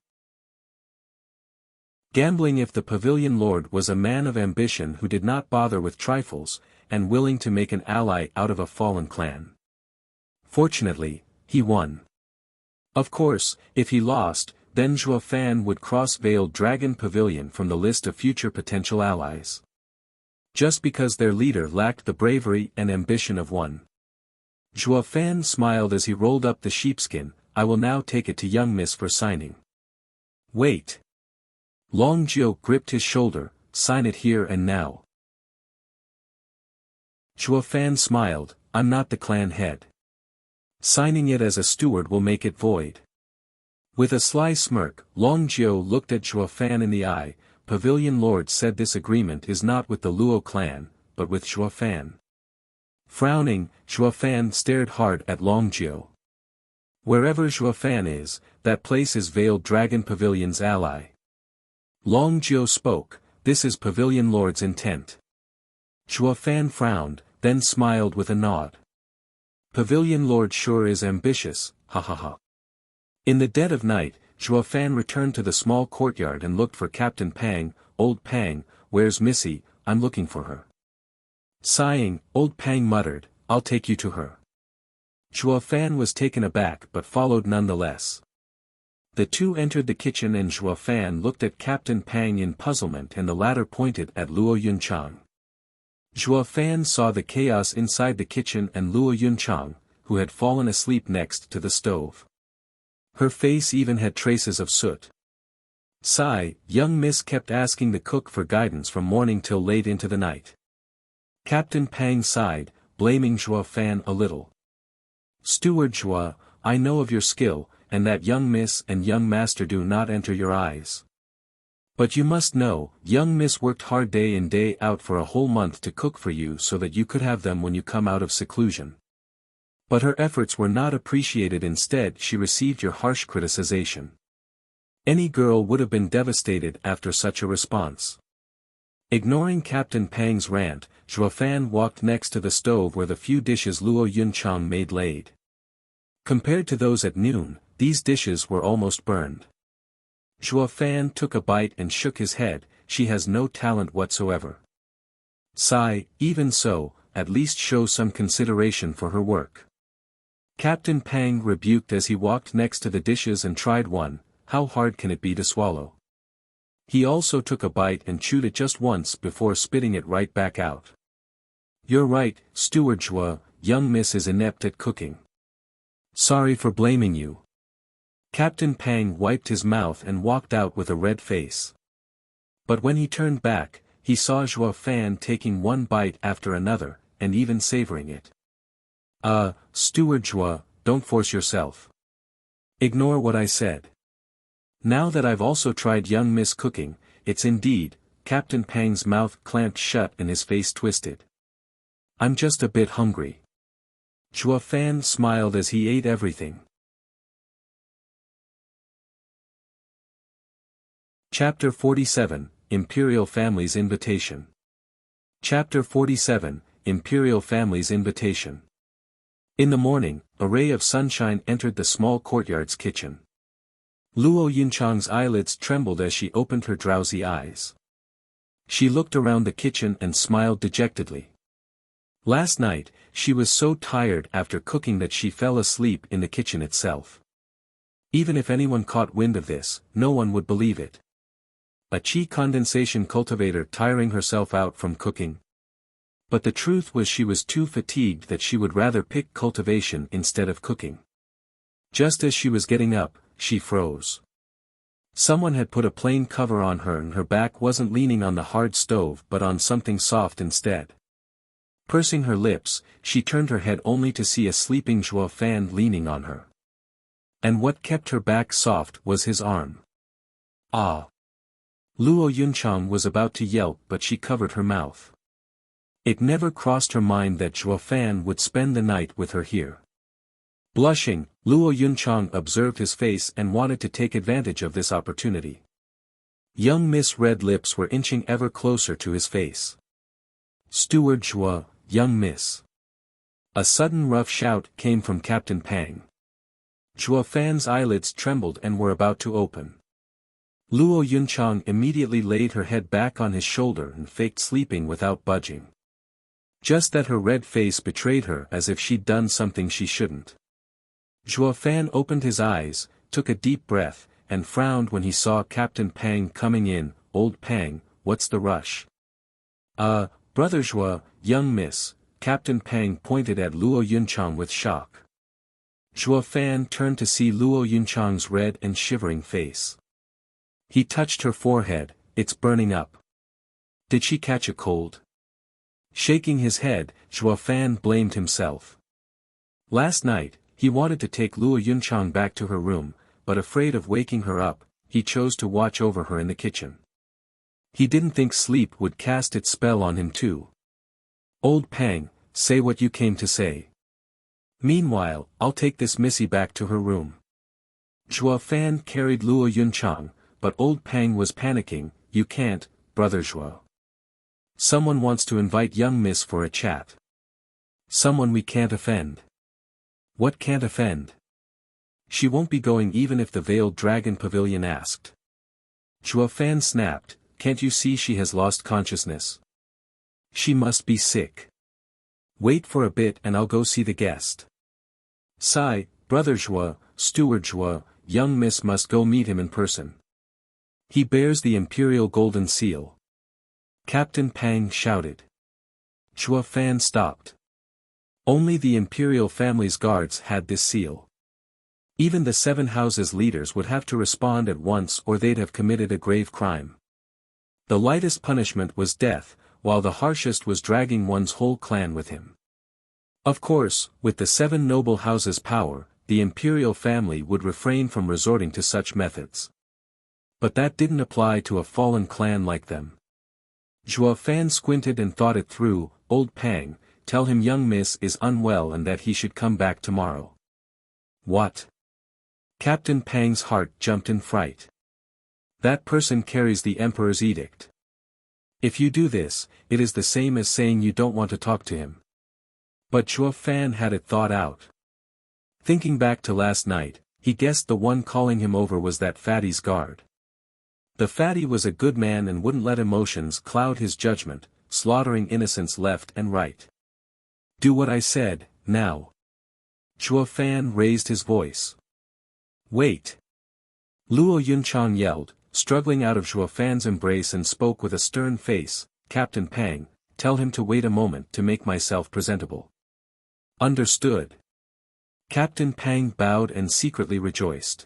Gambling if the Pavilion Lord was a man of ambition who did not bother with trifles, and willing to make an ally out of a fallen clan. Fortunately, he won. Of course, if he lost, then Zhuo Fan would cross Veiled Dragon Pavilion from the list of future potential allies. Just because their leader lacked the bravery and ambition of one. Zhuo Fan smiled as he rolled up the sheepskin. I will now take it to young miss for signing. Wait. Long Jiu gripped his shoulder. Sign it here and now. Zhuo Fan smiled. I'm not the clan head. Signing it as a steward will make it void. With a sly smirk, Long Jiu looked at Zhuo Fan in the eye. Pavilion Lord said this agreement is not with the Luo clan, but with Zhuo Fan. Frowning, Zhuo Fan stared hard at Long Jiu. Wherever Zhuo Fan is, that place is Veiled Dragon Pavilion's ally. Long Jiu spoke, this is Pavilion Lord's intent. Zhuo Fan frowned, then smiled with a nod. Pavilion Lord sure is ambitious, ha ha ha. In the dead of night, Zhuo Fan returned to the small courtyard and looked for Captain Pang. Old Pang, where's Missy? I'm looking for her. Sighing, Old Pang muttered, I'll take you to her. Zhuo Fan was taken aback but followed nonetheless. The two entered the kitchen and Zhuo Fan looked at Captain Pang in puzzlement and the latter pointed at Luo Yunchang. Zhuo Fan saw the chaos inside the kitchen and Luo Yunchang, who had fallen asleep next to the stove. Her face even had traces of soot. Sigh, young miss kept asking the cook for guidance from morning till late into the night. Captain Pang sighed, blaming Zhuo Fan a little. Steward Zhuo, I know of your skill, and that young miss and young master do not enter your eyes. But you must know, young miss worked hard day in day out for a whole month to cook for you so that you could have them when you come out of seclusion. But her efforts were not appreciated, instead she received your harsh criticization. Any girl would have been devastated after such a response. Ignoring Captain Pang's rant, Zhuo Fan walked next to the stove where the few dishes Luo Yunchang made laid. Compared to those at noon, these dishes were almost burned. Zhuo Fan took a bite and shook his head, she has no talent whatsoever. Sigh, even so, at least show some consideration for her work. Captain Pang rebuked as he walked next to the dishes and tried one, how hard can it be to swallow? He also took a bite and chewed it just once before spitting it right back out. You're right, Steward Zhuo, young miss is inept at cooking. Sorry for blaming you. Captain Pang wiped his mouth and walked out with a red face. But when he turned back, he saw Zhuo Fan taking one bite after another, and even savoring it. Steward Zhuo, don't force yourself. Ignore what I said. Now that I've also tried young miss cooking, it's indeed, Captain Pang's mouth clamped shut and his face twisted. I'm just a bit hungry. Zhuo Fan smiled as he ate everything. Chapter 47, Imperial Family's Invitation. Chapter 47, Imperial Family's Invitation. In the morning, a ray of sunshine entered the small courtyard's kitchen. Luo Yunchang's eyelids trembled as she opened her drowsy eyes. She looked around the kitchen and smiled dejectedly. Last night, she was so tired after cooking that she fell asleep in the kitchen itself. Even if anyone caught wind of this, no one would believe it. A chi condensation cultivator tiring herself out from cooking? But the truth was she was too fatigued that she would rather pick cultivation instead of cooking. Just as she was getting up, she froze. Someone had put a plain cover on her and her back wasn't leaning on the hard stove but on something soft instead. Pursing her lips, she turned her head only to see a sleeping Zhuo Fan leaning on her. And what kept her back soft was his arm. Ah! Luo Yunchang was about to yelp but she covered her mouth. It never crossed her mind that Zhuo Fan would spend the night with her here. Blushing, Luo Yunchang observed his face and wanted to take advantage of this opportunity. Young Miss' red lips were inching ever closer to his face. Steward Zhuo, young miss. A sudden rough shout came from Captain Pang. Zhuo Fan's eyelids trembled and were about to open. Luo Yunchang immediately laid her head back on his shoulder and faked sleeping without budging. Just that her red face betrayed her as if she'd done something she shouldn't. Zhuo Fan opened his eyes, took a deep breath, and frowned when he saw Captain Pang coming in. Old Pang, what's the rush? Brother Zhuo, young miss, Captain Pang pointed at Luo Yunchang with shock. Zhuo Fan turned to see Luo Yunchang's red and shivering face. He touched her forehead, it's burning up. Did she catch a cold? Shaking his head, Zhuo Fan blamed himself. Last night, he wanted to take Luo Yunchang back to her room, but afraid of waking her up, he chose to watch over her in the kitchen. He didn't think sleep would cast its spell on him too. Old Pang, say what you came to say. Meanwhile, I'll take this missy back to her room. Zhuo Fan carried Luo Yunchang, but old Pang was panicking. You can't, brother Zhuo. Someone wants to invite young miss for a chat. Someone we can't offend. What can't offend? She won't be going even if the Veiled Dragon Pavilion asked. Zhuo Fan snapped, can't you see she has lost consciousness? She must be sick. Wait for a bit and I'll go see the guest. Sigh, brother Zhuo, Steward Zhuo, young miss must go meet him in person. He bears the Imperial Golden Seal. Captain Pang shouted. Zhuo Fan stopped. Only the Imperial family's guards had this seal. Even the 7 houses' leaders would have to respond at once or they'd have committed a grave crime. The lightest punishment was death, while the harshest was dragging one's whole clan with him. Of course, with the 7 noble houses' power, the Imperial family would refrain from resorting to such methods. But that didn't apply to a fallen clan like them. Zhuo Fan squinted and thought it through. Old Pang, tell him young miss is unwell and that he should come back tomorrow. What? Captain Pang's heart jumped in fright. That person carries the Emperor's edict. If you do this, it is the same as saying you don't want to talk to him. But Zhuo Fan had it thought out. Thinking back to last night, he guessed the one calling him over was that fatty's guard. The fatty was a good man and wouldn't let emotions cloud his judgment, slaughtering innocents left and right. Do what I said, now. Zhuo Fan raised his voice. Wait. Luo Yunchang yelled, struggling out of Zhuo Fan's embrace and spoke with a stern face, Captain Pang, tell him to wait a moment to make myself presentable. Understood. Captain Pang bowed and secretly rejoiced.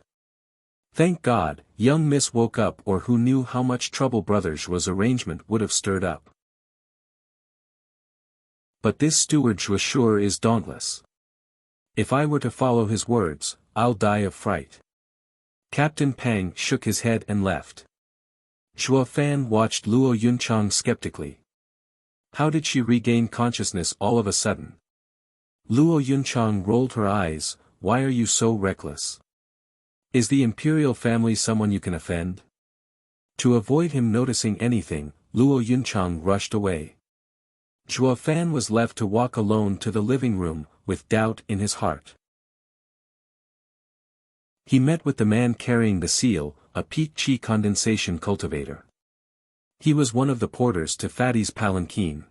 Thank God, young miss woke up, or who knew how much trouble brother Zhuo's arrangement would have stirred up. But this steward Zhuo sure is dauntless. If I were to follow his words, I'll die of fright. Captain Pang shook his head and left. Zhuo Fan watched Luo Yunchang skeptically. How did she regain consciousness all of a sudden? Luo Yunchang rolled her eyes. Why are you so reckless? Is the Imperial family someone you can offend? To avoid him noticing anything, Luo Yunchang rushed away. Zhuo Fan was left to walk alone to the living room, with doubt in his heart. He met with the man carrying the seal, a peak chi condensation cultivator. He was one of the porters to Fatty's palanquin.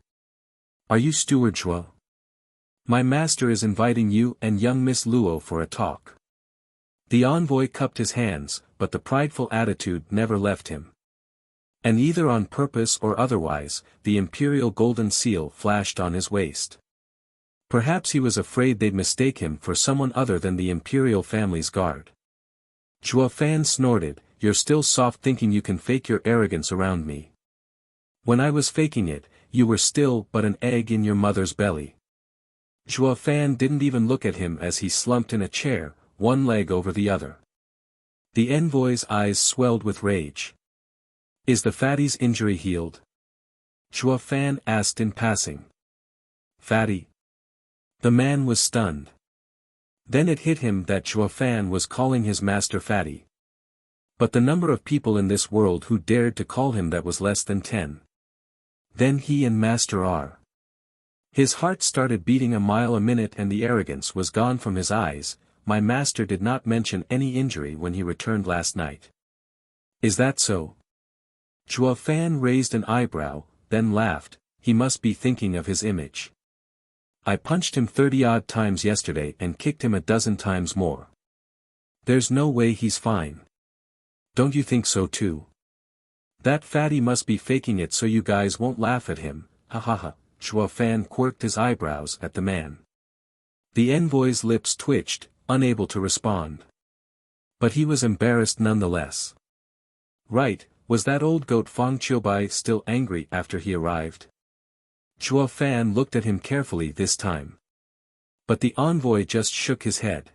Are you Steward Zhuo? My master is inviting you and young Miss Luo for a talk. The envoy cupped his hands, but the prideful attitude never left him. And either on purpose or otherwise, the Imperial Golden Seal flashed on his waist. Perhaps he was afraid they'd mistake him for someone other than the Imperial family's guard. Zhuo Fan snorted, you're still soft thinking you can fake your arrogance around me. When I was faking it, you were still but an egg in your mother's belly. Zhuo Fan didn't even look at him as he slumped in a chair, one leg over the other. The envoy's eyes swelled with rage. Is the fatty's injury healed? Zhuo Fan asked in passing. Fatty? The man was stunned. Then it hit him that Zhuo Fan was calling his master fatty. But the number of people in this world who dared to call him that was less than 10. Then he and master are. His heart started beating a mile a minute and the arrogance was gone from his eyes. My master did not mention any injury when he returned last night. Is that so? Zhuo Fan raised an eyebrow, then laughed. He must be thinking of his image. I punched him 30-odd times yesterday and kicked him a dozen times more. There's no way he's fine. Don't you think so too? That fatty must be faking it so you guys won't laugh at him, ha ha ha. Zhuo Fan quirked his eyebrows at the man. The envoy's lips twitched, unable to respond. But he was embarrassed nonetheless. Right, was that old goat Fang Qiubai still angry after he arrived? Zhuo Fan looked at him carefully this time. But the envoy just shook his head.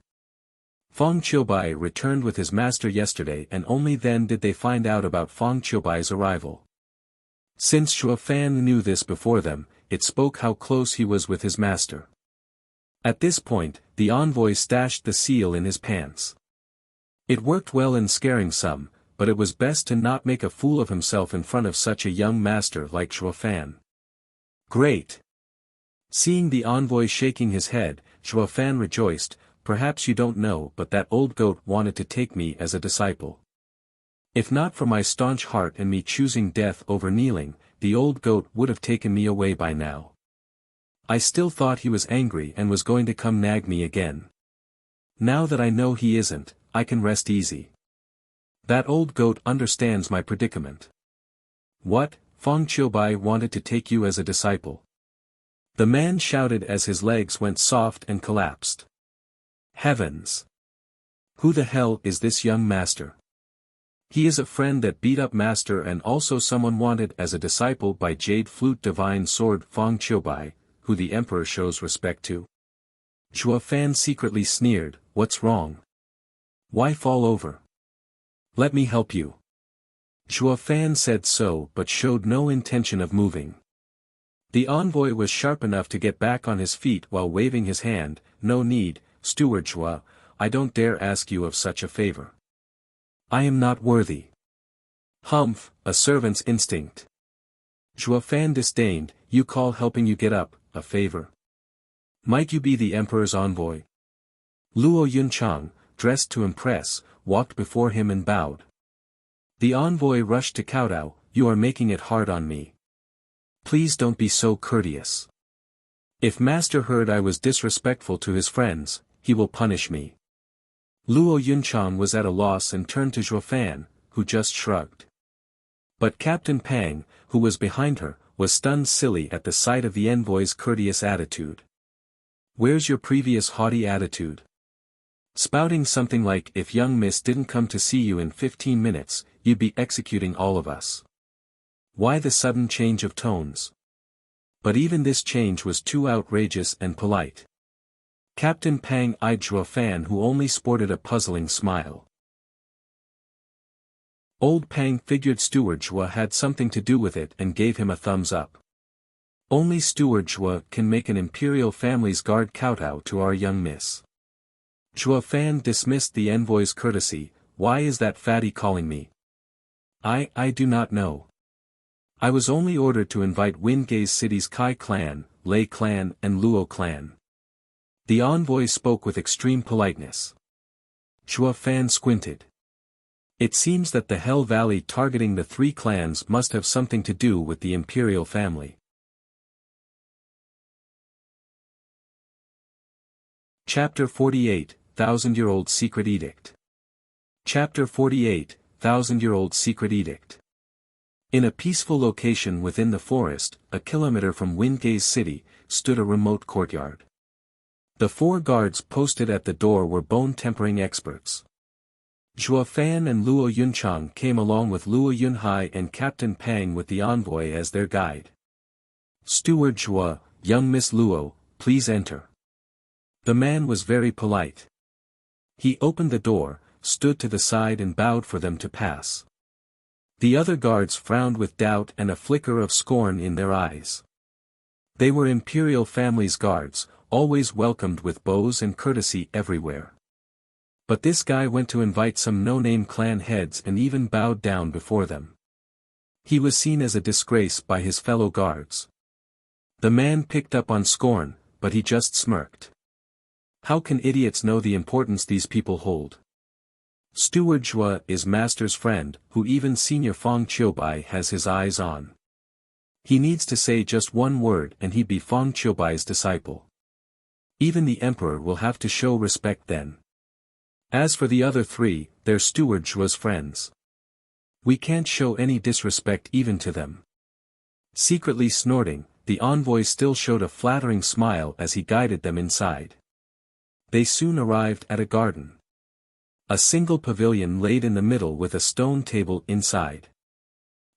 Fang Qiubai returned with his master yesterday and only then did they find out about Fang Qiubai's arrival. Since Zhuo Fan knew this before them, it spoke how close he was with his master. At this point, the envoy stashed the seal in his pants. It worked well in scaring some, but it was best to not make a fool of himself in front of such a young master like Shuo Fan. Great! Seeing the envoy shaking his head, Shuo Fan rejoiced, perhaps you don't know but that old goat wanted to take me as a disciple. If not for my staunch heart and me choosing death over kneeling, the old goat would have taken me away by now. I still thought he was angry and was going to come nag me again. Now that I know he isn't, I can rest easy. That old goat understands my predicament. What, Feng Qiubai wanted to take you as a disciple? The man shouted as his legs went soft and collapsed. Heavens! Who the hell is this young master? He is a friend that beat up master and also someone wanted as a disciple by Jade Flute Divine Sword Feng Qiubai, who the emperor shows respect to. Shuo Fan secretly sneered, what's wrong? Why fall over? Let me help you. Shuo Fan said so but showed no intention of moving. The envoy was sharp enough to get back on his feet while waving his hand, no need, Steward Shuo, I don't dare ask you of such a favor. I am not worthy. Humph, a servant's instinct. Shuo Fan disdained, you call helping you get up, a favor? Might you be the emperor's envoy? Luo Yunchang, dressed to impress, walked before him and bowed. The envoy rushed to kowtow, you are making it hard on me. Please don't be so courteous. If master heard I was disrespectful to his friends, he will punish me. Luo Yunchang was at a loss and turned to Shuo Fan, who just shrugged. But Captain Pang, who was behind her, was stunned silly at the sight of the envoy's courteous attitude. Where's your previous haughty attitude? Spouting something like if young miss didn't come to see you in 15 minutes, you'd be executing all of us. Why the sudden change of tones? But even this change was too outrageous and polite. Captain Pang eyed Shuo Fan who only sported a puzzling smile. Old Pang figured Steward Shuo had something to do with it and gave him a thumbs up. Only Steward Shuo can make an imperial family's guard kowtow to our young miss. Shuo Fan dismissed the envoy's courtesy, why is that fatty calling me? I do not know. I was only ordered to invite Wingate City's Kai clan, Lei clan and Luo clan. The envoy spoke with extreme politeness. Shuo Fan squinted. It seems that the Hell Valley targeting the three clans must have something to do with the imperial family. Chapter 48, Thousand-Year-Old Secret Edict. Chapter 48, Thousand-Year-Old Secret Edict. In a peaceful location within the forest, a kilometer from Wingate City, stood a remote courtyard. The 4 guards posted at the door were bone-tempering experts. Shuo Fan and Luo Yunchang came along with Luo Yunhai and Captain Pang with the envoy as their guide. Steward Shuo, young Miss Luo, please enter. The man was very polite. He opened the door, stood to the side and bowed for them to pass. The other guards frowned with doubt and a flicker of scorn in their eyes. They were imperial family's guards, always welcomed with bows and courtesy everywhere. But this guy went to invite some no-name clan heads and even bowed down before them. He was seen as a disgrace by his fellow guards. The man picked up on scorn, but he just smirked. How can idiots know the importance these people hold? Steward Shuo is master's friend, who even Senior Feng Qiubai has his eyes on. He needs to say just one word and he'd be Feng Qiubai's disciple. Even the emperor will have to show respect then. As for the other 3, they're Steward Shuo's friends. We can't show any disrespect even to them. Secretly snorting, the envoy still showed a flattering smile as he guided them inside. They soon arrived at a garden. A single pavilion laid in the middle with a stone table inside.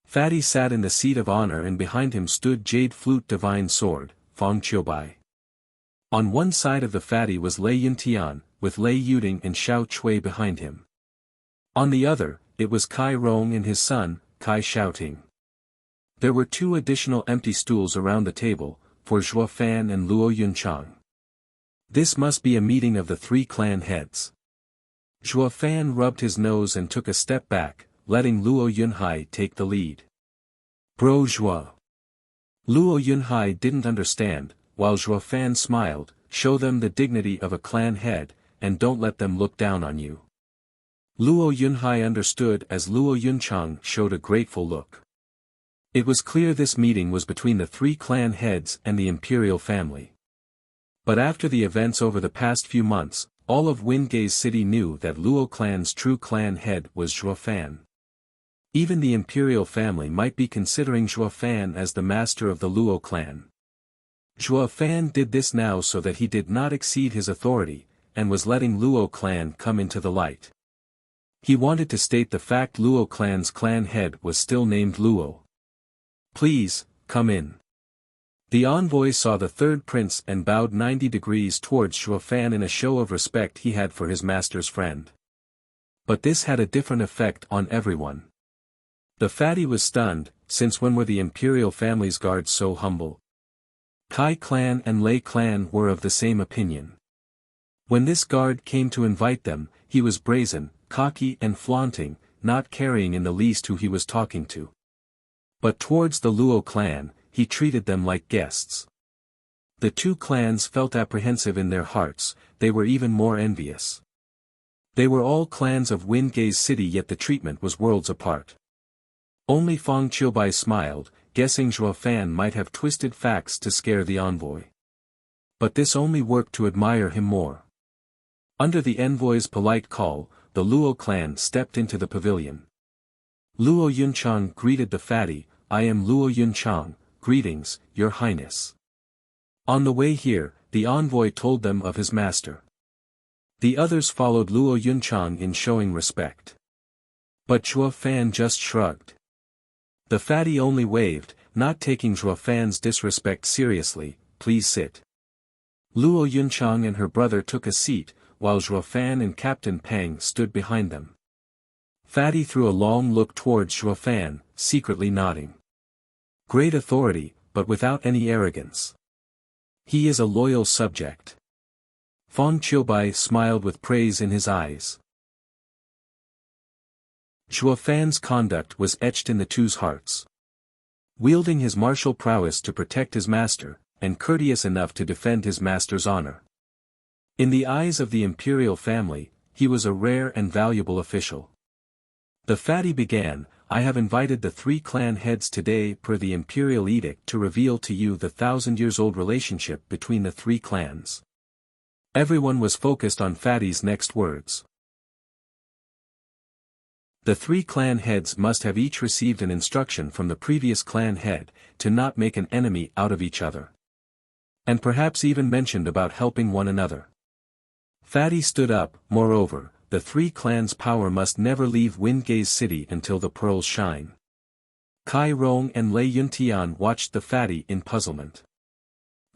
Fatty sat in the seat of honor and behind him stood Jade Flute Divine Sword, Feng Qiubai. On one side of the fatty was Lei Yuntian, with Lei Yuding and Xiao Chui behind him. On the other, it was Kai Rong and his son, Kai Xiaoting. There were 2 additional empty stools around the table, for Shuo Fan and Luo Yunchang. This must be a meeting of the three clan heads. Zhuo Fan rubbed his nose and took a step back, letting Luo Yunhai take the lead. Bro Zhuo. Luo Yunhai didn't understand, while Zhuo Fan smiled, show them the dignity of a clan head, and don't let them look down on you. Luo Yunhai understood as Luo Yunchang showed a grateful look. It was clear this meeting was between the three clan heads and the imperial family. But after the events over the past few months, all of Wingei's city knew that Luo clan's true clan head was Zhuo Fan. Even the imperial family might be considering Zhuo Fan as the master of the Luo clan. Zhuo Fan did this now so that he did not exceed his authority, and was letting Luo clan come into the light. He wanted to state the fact Luo clan's clan head was still named Luo. Please, come in. The envoy saw the third prince and bowed 90 degrees towards Zhuo Fan in a show of respect he had for his master's friend. But this had a different effect on everyone. The fatty was stunned, since when were the imperial family's guards so humble? Kai clan and Lei clan were of the same opinion. When this guard came to invite them, he was brazen, cocky and flaunting, not caring in the least who he was talking to. But towards the Luo clan, he treated them like guests. The two clans felt apprehensive in their hearts, they were even more envious. They were all clans of Wingei's city, yet the treatment was worlds apart. Only Fang Qiubai smiled, guessing Zhuo Fan might have twisted facts to scare the envoy. But this only worked to admire him more. Under the envoy's polite call, the Luo clan stepped into the pavilion. Luo Yunchang greeted the fatty, I am Luo Yunchang, greetings, your highness. On the way here, the envoy told them of his master. The others followed Luo Yunchang in showing respect. But Zhuo Fan just shrugged. The fatty only waved, not taking Zhuo Fan's disrespect seriously, please sit. Luo Yunchang and her brother took a seat, while Zhuo Fan and Captain Peng stood behind them. Fatty threw a long look towards Zhuo Fan, secretly nodding. Great authority, but without any arrogance. He is a loyal subject. Fang Qiubai smiled with praise in his eyes. Zhuo Fan's conduct was etched in the two's hearts. Wielding his martial prowess to protect his master, and courteous enough to defend his master's honor. In the eyes of the imperial family, he was a rare and valuable official. The fatty began, I have invited the three clan heads today per the imperial edict to reveal to you the 1,000-years-old relationship between the three clans. Everyone was focused on Fatty's next words. The three clan heads must have each received an instruction from the previous clan head, to not make an enemy out of each other. And perhaps even mentioned about helping one another. Fatty stood up, moreover, the three clans' power must never leave Wingei's city until the pearls shine. Kai Rong and Lei Yuntian watched the fatty in puzzlement.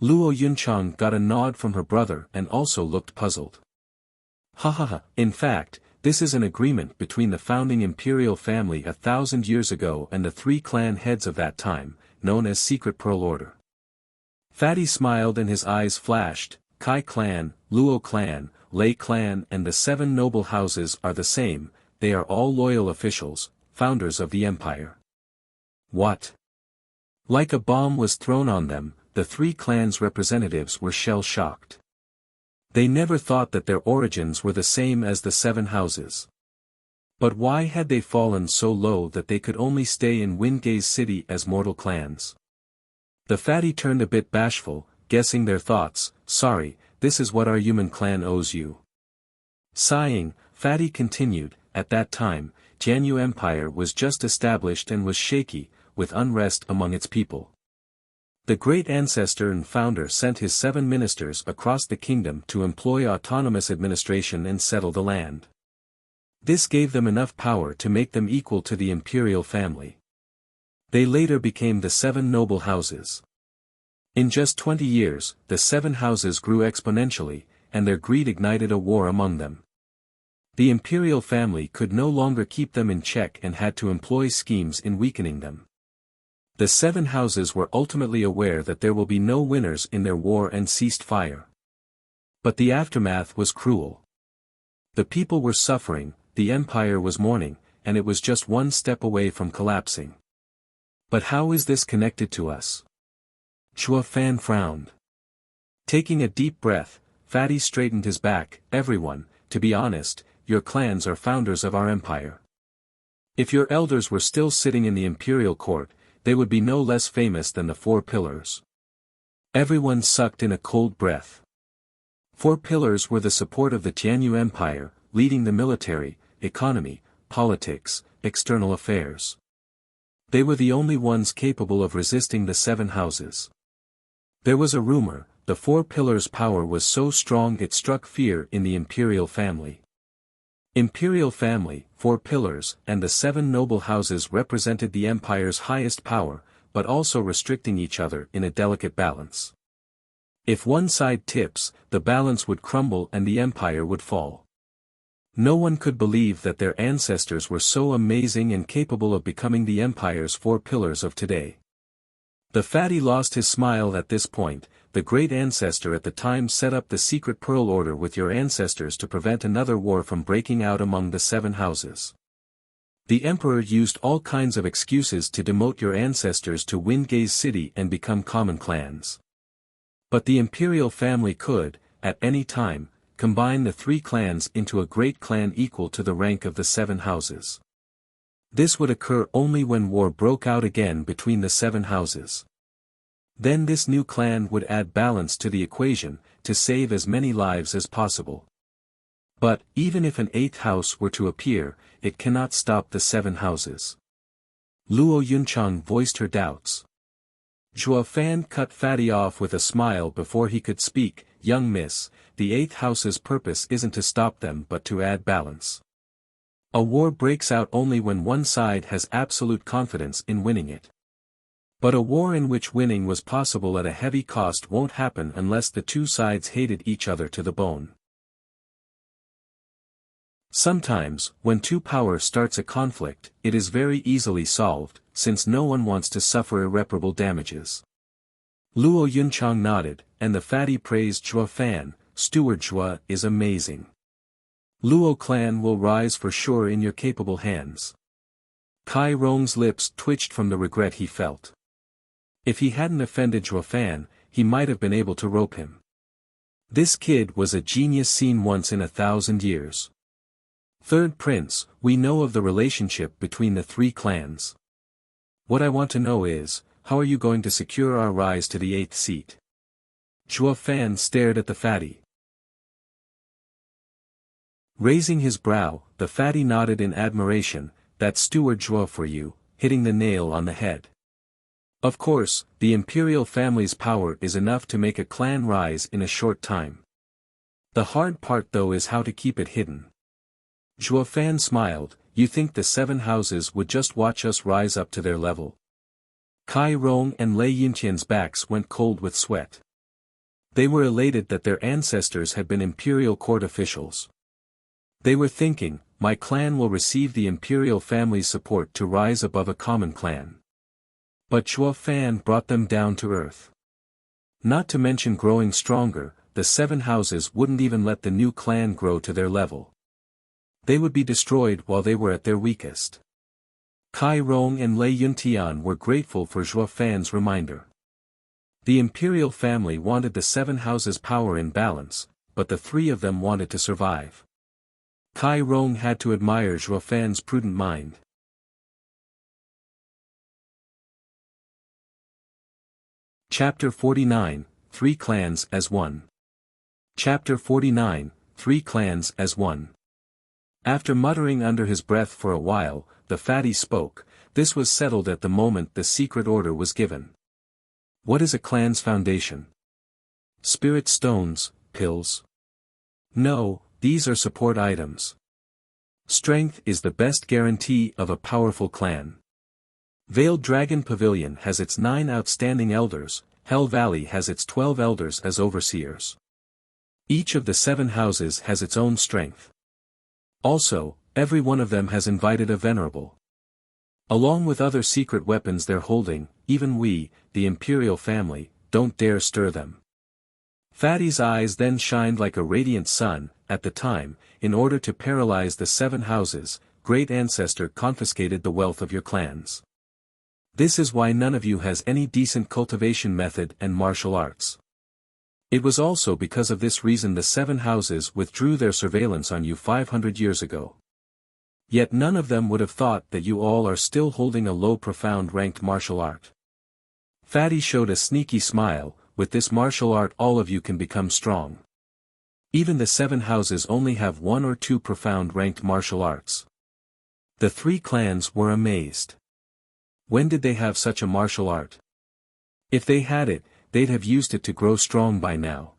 Luo Yunchang got a nod from her brother and also looked puzzled. Ha ha ha, in fact, this is an agreement between the founding imperial family 1,000 years ago and the three clan heads of that time, known as Secret Pearl Order. Fatty smiled and his eyes flashed, Kai clan, Luo clan, Lei clan and the 7 noble houses are the same, they are all loyal officials, founders of the empire. What? Like a bomb was thrown on them, the three clans' representatives were shell-shocked. They never thought that their origins were the same as the 7 houses. But why had they fallen so low that they could only stay in Wingei's city as mortal clans? The fatty turned a bit bashful, guessing their thoughts, sorry, this is what our human clan owes you. Sighing, Fatty continued, at that time, Jianyu Empire was just established and was shaky, with unrest among its people. The great ancestor and founder sent his 7 ministers across the kingdom to employ autonomous administration and settle the land. This gave them enough power to make them equal to the imperial family. They later became the 7 noble houses. In just 20 years, the 7 houses grew exponentially, and their greed ignited a war among them. The imperial family could no longer keep them in check and had to employ schemes in weakening them. The 7 houses were ultimately aware that there will be no winners in their war and ceased fire. But the aftermath was cruel. The people were suffering, the empire was mourning, and it was just one step away from collapsing. But how is this connected to us? Chua Fan frowned. Taking a deep breath, Fatty straightened his back. Everyone, to be honest, your clans are founders of our empire. If your elders were still sitting in the imperial court, they would be no less famous than the Four Pillars. Everyone sucked in a cold breath. Four Pillars were the support of the Tianyu Empire, leading the military, economy, politics, external affairs. They were the only ones capable of resisting the Seven Houses. There was a rumor, the Four Pillars' power was so strong it struck fear in the imperial family. Imperial family, Four Pillars, and the seven noble houses represented the empire's highest power, but also restricting each other in a delicate balance. If one side tips, the balance would crumble and the empire would fall. No one could believe that their ancestors were so amazing and capable of becoming the empire's Four Pillars of today. The fatty lost his smile at this point. The great ancestor at the time set up the secret pearl order with your ancestors to prevent another war from breaking out among the seven houses. The emperor used all kinds of excuses to demote your ancestors to Windgaze City and become common clans. But the imperial family could, at any time, combine the three clans into a great clan equal to the rank of the seven houses. This would occur only when war broke out again between the seven houses. Then this new clan would add balance to the equation, to save as many lives as possible. But, even if an eighth house were to appear, it cannot stop the seven houses. Luo Yunchang voiced her doubts. Zhuo Fan cut Fatty off with a smile before he could speak. Young miss, the eighth house's purpose isn't to stop them but to add balance. A war breaks out only when one side has absolute confidence in winning it. But a war in which winning was possible at a heavy cost won't happen unless the two sides hated each other to the bone. Sometimes, when two powers starts a conflict, it is very easily solved, since no one wants to suffer irreparable damages. Luo Yunchang nodded, and the fatty praised Zhuo Fan. Steward Zhuo is amazing. Luo clan will rise for sure in your capable hands. Kai Rong's lips twitched from the regret he felt. If he hadn't offended Zhuo Fan, he might have been able to rope him. This kid was a genius seen once in 1,000 years. Third Prince, we know of the relationship between the three clans. What I want to know is, how are you going to secure our rise to the 8th seat? Zhuo Fan stared at the fatty. Raising his brow, the fatty nodded in admiration. That's Steward Zhuo for you, hitting the nail on the head. Of course, the imperial family's power is enough to make a clan rise in a short time. The hard part though is how to keep it hidden. Zhuo Fan smiled. You think the seven houses would just watch us rise up to their level? Kai Rong and Lei Yintian's backs went cold with sweat. They were elated that their ancestors had been imperial court officials. They were thinking, my clan will receive the imperial family's support to rise above a common clan. But Zhuo Fan brought them down to earth. Not to mention growing stronger, the seven houses wouldn't even let the new clan grow to their level. They would be destroyed while they were at their weakest. Kai Rong and Lei Yuntian were grateful for Zhuo Fan's reminder. The imperial family wanted the seven houses' power in balance, but the three of them wanted to survive. Kai Rong had to admire Zhuo Fan's prudent mind. Chapter 49, Three Clans as One. Chapter 49, Three Clans as One. After muttering under his breath for a while, the fatty spoke. This was settled at the moment the secret order was given. What is a clan's foundation? Spirit stones, pills? No, these are support items. Strength is the best guarantee of a powerful clan. Veiled Dragon Pavilion has its 9 outstanding elders, Hell Valley has its 12 elders as overseers. Each of the 7 houses has its own strength. Also, every one of them has invited a venerable. Along with other secret weapons they're holding, even we, the imperial family, don't dare stir them. Fatty's eyes then shined like a radiant sun. At the time, in order to paralyze the 7 houses, great ancestor confiscated the wealth of your clans. This is why none of you has any decent cultivation method and martial arts. It was also because of this reason the 7 houses withdrew their surveillance on you 500 years ago. Yet none of them would have thought that you all are still holding a low profound ranked martial art. Fatty showed a sneaky smile. With this martial art all of you can become strong. Even the 7 houses only have 1 or 2 profound ranked martial arts. The 3 clans were amazed. When did they have such a martial art? If they had it, they'd have used it to grow strong by now.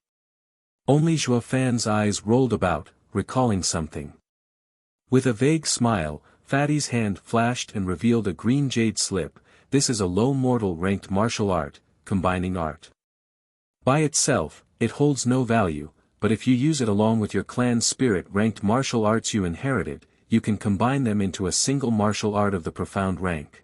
Only Zhuo Fan's eyes rolled about, recalling something. With a vague smile, Fatty's hand flashed and revealed a green jade slip. This is a low mortal ranked martial art, combining art. By itself, it holds no value, but if you use it along with your clan's spirit ranked martial arts you inherited, you can combine them into a single martial art of the profound rank.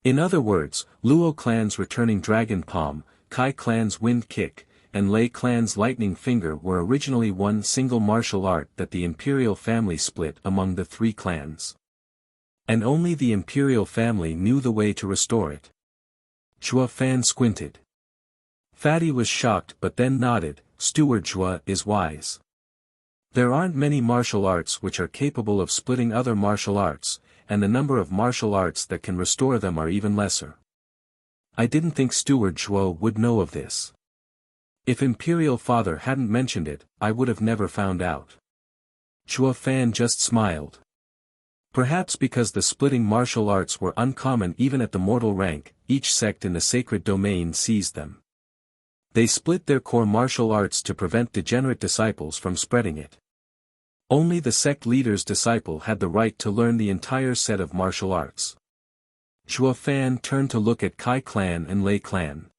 In other words, Luo clan's returning dragon palm, Kai clan's wind kick, and Lei clan's lightning finger were originally one single martial art that the imperial family split among the 3 clans. And only the imperial family knew the way to restore it. Zhuo Fan squinted. Fatty was shocked but then nodded. Steward Zhuo is wise. There aren't many martial arts which are capable of splitting other martial arts, and the number of martial arts that can restore them are even lesser. I didn't think Steward Zhuo would know of this. If Imperial Father hadn't mentioned it, I would have never found out. Zhuo Fan just smiled. Perhaps because the splitting martial arts were uncommon even at the mortal rank, each sect in the sacred domain seized them. They split their core martial arts to prevent degenerate disciples from spreading it. Only the sect leader's disciple had the right to learn the entire set of martial arts. Zhuo Fan turned to look at Kai clan and Lei clan.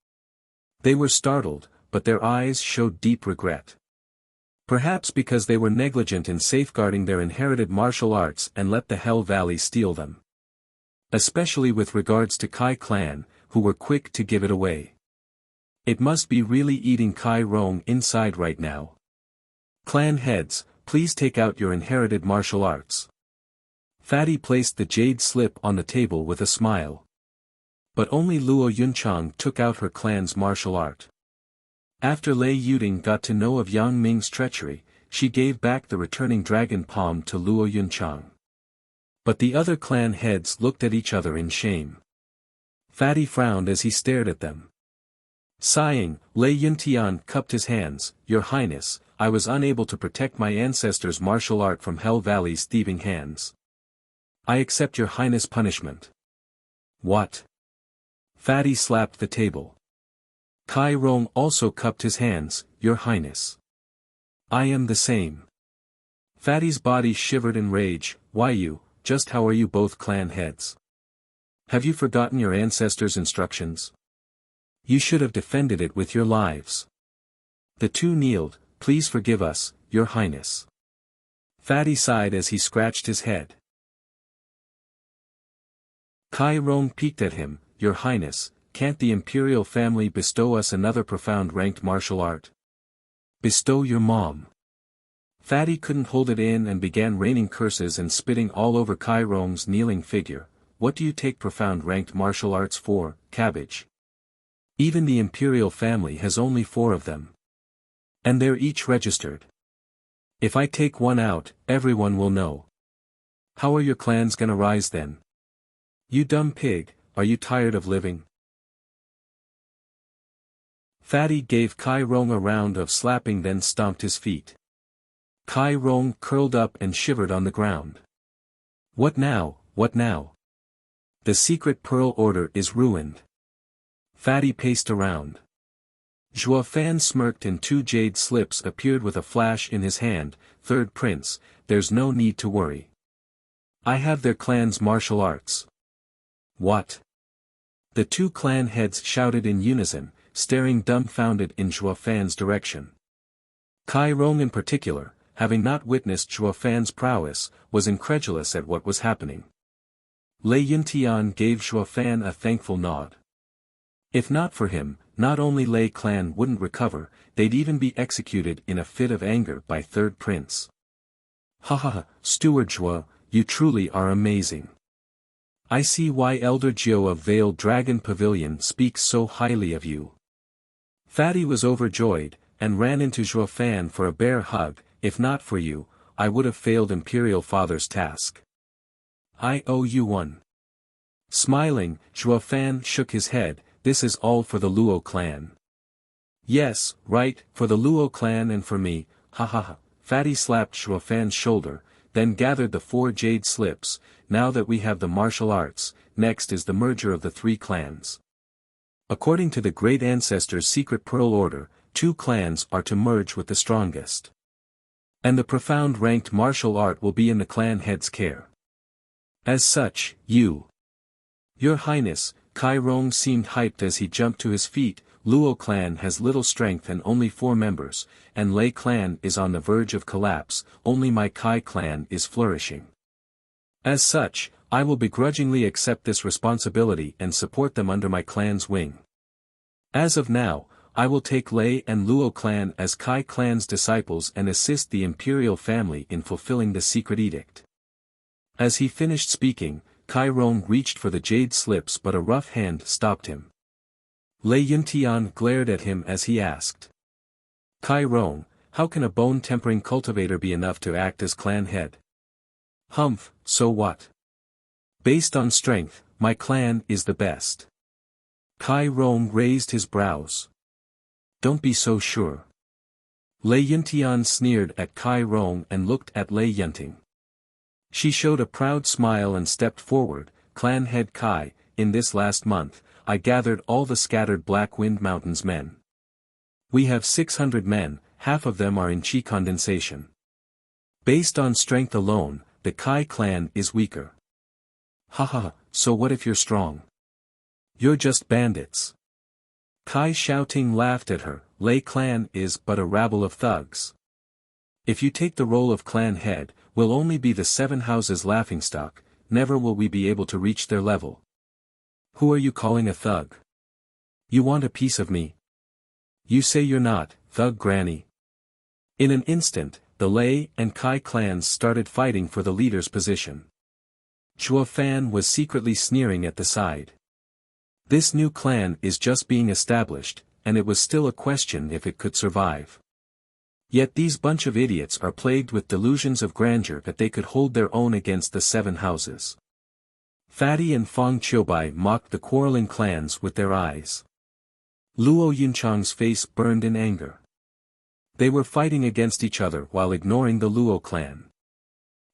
They were startled, but their eyes showed deep regret. Perhaps because they were negligent in safeguarding their inherited martial arts and let the Hell Valley steal them. Especially with regards to Kai clan, who were quick to give it away. It must be really eating Kai Rong inside right now. Clan heads, please take out your inherited martial arts. Fatty placed the jade slip on the table with a smile. But only Luo Yunchang took out her clan's martial art. After Lei Yuding got to know of Yang Ming's treachery, she gave back the returning dragon palm to Luo Yunchang. But the other clan heads looked at each other in shame. Fatty frowned as he stared at them. Sighing, Lei Yuntian cupped his hands. Your Highness, I was unable to protect my ancestors' martial art from Hell Valley's thieving hands. I accept your Highness' punishment. What? Fatty slapped the table. Kai Rong also cupped his hands. Your Highness. I am the same. Fatty's body shivered in rage. Why you, just how are you both clan heads? Have you forgotten your ancestors' instructions? You should have defended it with your lives. The 2 kneeled. Please forgive us, Your Highness. Fatty sighed as he scratched his head. Kai Rong peeked at him. Your Highness, can't the imperial family bestow us another profound ranked martial art? Bestow your mom. Fatty couldn't hold it in and began raining curses and spitting all over Kai Rong's kneeling figure. What do you take profound ranked martial arts for, cabbage? Even the imperial family has only 4 of them. And they're each registered. If I take one out, everyone will know. How are your clans gonna rise then? You dumb pig, are you tired of living? Fatty gave Kai Rong a round of slapping then stomped his feet. Kai Rong curled up and shivered on the ground. What now, what now? The secret pearl order is ruined. Fatty paced around. Zhuo Fan smirked and 2 jade slips appeared with a flash in his hand. Third Prince, there's no need to worry. I have their clan's martial arts. What? The 2 clan heads shouted in unison, staring dumbfounded in Zhuo Fan's direction. Kai Rong in particular, having not witnessed Zhuo Fan's prowess, was incredulous at what was happening. Lei Yuntian gave Zhuo Fan a thankful nod. If not for him, not only Lei clan wouldn't recover, they'd even be executed in a fit of anger by third prince. Ha ha ha, Steward Zhuo, you truly are amazing. I see why Elder Jiu of Veiled Dragon Pavilion speaks so highly of you. Fatty was overjoyed, and ran into Zhuo Fan for a bear hug. If not for you, I would have failed Imperial Father's task. I owe you one. Smiling, Zhuo Fan shook his head. This is all for the Luo clan. Yes, right, for the Luo clan and for me, ha ha ha. Fatty slapped Zhuo Fan's shoulder, then gathered the 4 jade slips. Now that we have the martial arts, next is the merger of the 3 clans. According to the Great Ancestor's secret pearl order, 2 clans are to merge with the strongest. And the profound ranked martial art will be in the clan head's care. As such, Your Highness, Kai Rong seemed hyped as he jumped to his feet. Luo clan has little strength and only 4 members, and Lei clan is on the verge of collapse. Only my Kai clan is flourishing. As such, I will begrudgingly accept this responsibility and support them under my clan's wing. As of now, I will take Lei and Luo clan as Kai clan's disciples and assist the imperial family in fulfilling the secret edict. As he finished speaking, Kai Rong reached for the jade slips, but a rough hand stopped him. Lei Yuntian glared at him as he asked. Kai Rong, how can a bone-tempering cultivator be enough to act as clan head? Humph, so what? Based on strength, my clan is the best. Kai Rong raised his brows. Don't be so sure. Lei Yuntian sneered at Kai Rong and looked at Lei Yunting. She showed a proud smile and stepped forward. Clan head Kai, in this last month, I gathered all the scattered Black Wind Mountains men. We have 600 men, half of them are in chi condensation. Based on strength alone, the Kai clan is weaker. Ha ha, so what if you're strong? You're just bandits. Kai Xiaoting laughed at her. Lei clan is but a rabble of thugs. If you take the role of clan head, we'll only be the 7 houses laughingstock, never will we be able to reach their level. Who are you calling a thug? You want a piece of me? You say you're not, thug granny. In an instant, the Lei and Kai clans started fighting for the leader's position. Zhuo Fan was secretly sneering at the side. This new clan is just being established, and it was still a question if it could survive. Yet these bunch of idiots are plagued with delusions of grandeur that they could hold their own against the 7 houses. Fatty and Fong Qiubai mocked the quarreling clans with their eyes. Luo Yunchang's face burned in anger. They were fighting against each other while ignoring the Luo clan.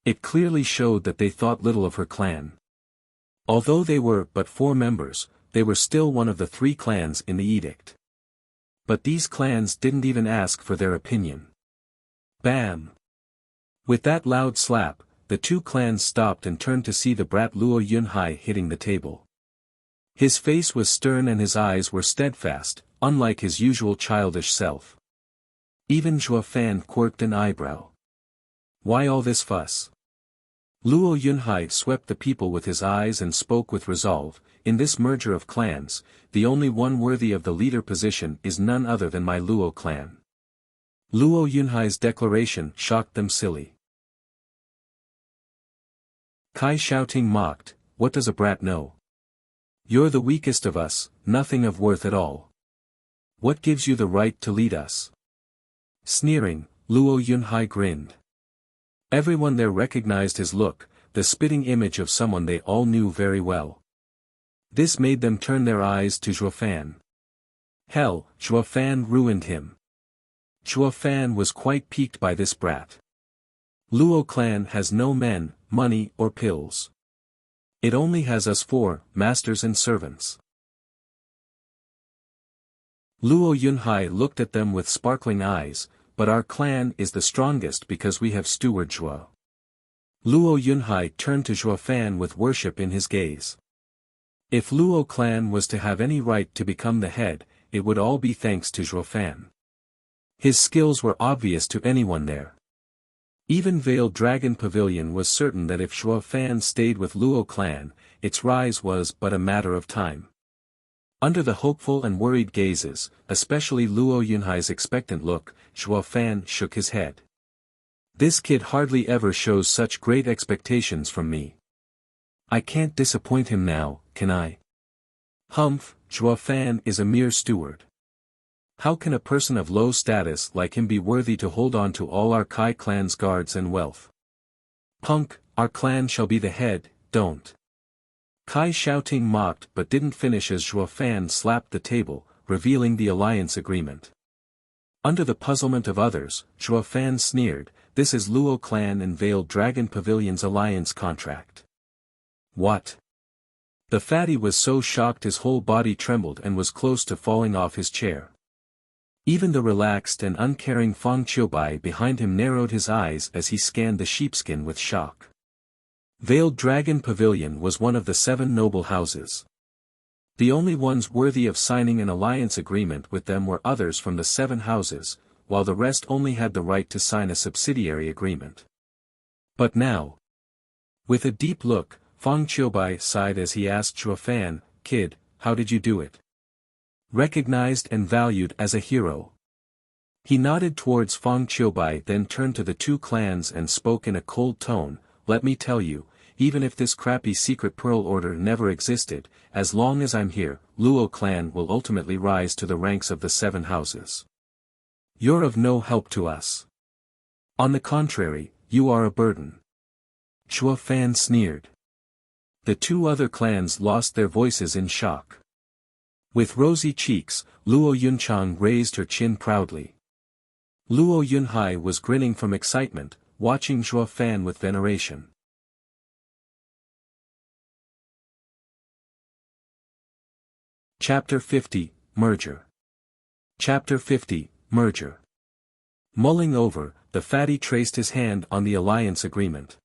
It clearly showed that they thought little of her clan. Although they were but 4 members, they were still one of the 3 clans in the edict. But these clans didn't even ask for their opinion. Bam! With that loud slap, the 2 clans stopped and turned to see the brat Luo Yunhai hitting the table. His face was stern and his eyes were steadfast, unlike his usual childish self. Even Zhuo Fan quirked an eyebrow. Why all this fuss? Luo Yunhai swept the people with his eyes and spoke with resolve. In this merger of clans, the only one worthy of the leader position is none other than my Luo clan. Luo Yunhai's declaration shocked them silly. Kai Xiaoting mocked, what does a brat know? You're the weakest of us, nothing of worth at all. What gives you the right to lead us? Sneering, Luo Yunhai grinned. Everyone there recognized his look, the spitting image of someone they all knew very well. This made them turn their eyes to Zhuo Fan. Hell, Zhuo Fan ruined him. Zhuo Fan was quite piqued by this brat. Luo clan has no men, money or pills. It only has us 4, masters and servants. Luo Yunhai looked at them with sparkling eyes, but our clan is the strongest because we have Steward Zhuo. Luo Yunhai turned to Zhuo Fan with worship in his gaze. If Luo clan was to have any right to become the head, it would all be thanks to Zhuo Fan. His skills were obvious to anyone there. Even Veiled Dragon Pavilion was certain that if Zhuo Fan stayed with Luo clan, its rise was but a matter of time. Under the hopeful and worried gazes, especially Luo Yunhai's expectant look, Zhuo Fan shook his head. This kid hardly ever shows such great expectations from me. I can't disappoint him now, can I? Humph, Zhuo Fan is a mere steward. How can a person of low status like him be worthy to hold on to all our Kai clan's guards and wealth? Punk, our clan shall be the head, don't. Kai Xiaoting mocked but didn't finish as Zhuo Fan slapped the table, revealing the alliance agreement. Under the puzzlement of others, Zhuo Fan sneered, this is Luo Clan and Veiled Dragon Pavilion's alliance contract. What? The fatty was so shocked his whole body trembled and was close to falling off his chair. Even the relaxed and uncaring Fang Qiubai behind him narrowed his eyes as he scanned the sheepskin with shock. Veiled Dragon Pavilion was one of the 7 noble houses. The only ones worthy of signing an alliance agreement with them were others from the 7 houses, while the rest only had the right to sign a subsidiary agreement. But now, with a deep look, Fang Qiubai sighed as he asked Zhuo Fan, "Kid, how did you do it? Recognized and valued as a hero." He nodded towards Fang Qiubai, then turned to the 2 clans and spoke in a cold tone, "Let me tell you, even if this crappy secret pearl order never existed, as long as I'm here, Luo clan will ultimately rise to the ranks of the 7 houses. You're of no help to us. On the contrary, you are a burden." Zhuo Fan sneered. The 2 other clans lost their voices in shock. With rosy cheeks, Luo Yunchang raised her chin proudly. Luo Yunhai was grinning from excitement, watching Zhuo Fan with veneration. Chapter 50, Merger. Chapter 50, Merger. Mulling over, the fatty traced his hand on the alliance agreement.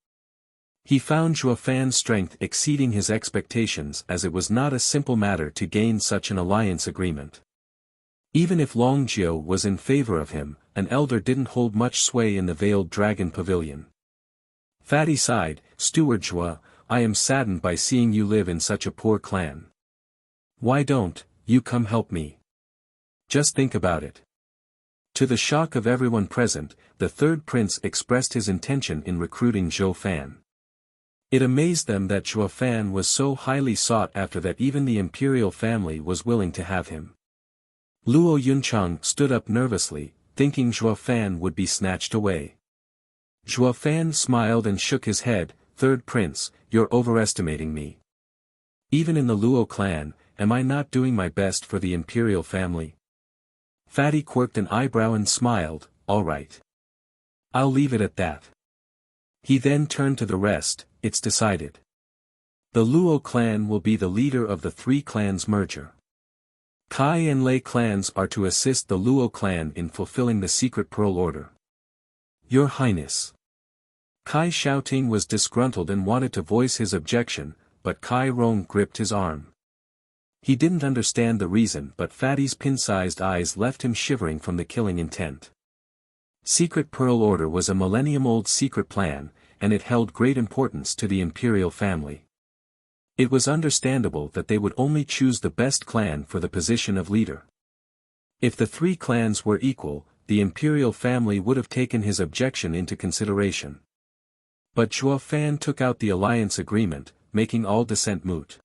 He found Zhuo Fan's strength exceeding his expectations, as it was not a simple matter to gain such an alliance agreement. Even if Long Jiu was in favor of him, an elder didn't hold much sway in the Veiled Dragon Pavilion. Fatty sighed, "Steward Zhuo, I am saddened by seeing you live in such a poor clan. Why don't you come help me? Just think about it." To the shock of everyone present, the 3rd prince expressed his intention in recruiting Zhuo Fan. It amazed them that Zhuo Fan was so highly sought after that even the imperial family was willing to have him. Luo Yunchang stood up nervously, thinking Zhuo Fan would be snatched away. Zhuo Fan smiled and shook his head, "3rd prince, you're overestimating me. Even in the Luo clan, am I not doing my best for the imperial family?" Fatty quirked an eyebrow and smiled, "All right. I'll leave it at that." He then turned to the rest, "It's decided. The Luo clan will be the leader of the 3 clans merger. Kai and Lei clans are to assist the Luo clan in fulfilling the secret pearl order." "Your Highness." Kai Xiaoting was disgruntled and wanted to voice his objection, but Kai Rong gripped his arm. He didn't understand the reason, but Fatty's pin-sized eyes left him shivering from the killing intent. Secret Pearl Order was a millennium-old secret plan, and it held great importance to the imperial family. It was understandable that they would only choose the best clan for the position of leader. If the 3 clans were equal, the imperial family would have taken his objection into consideration. But Zhuo Fan took out the alliance agreement, making all dissent moot.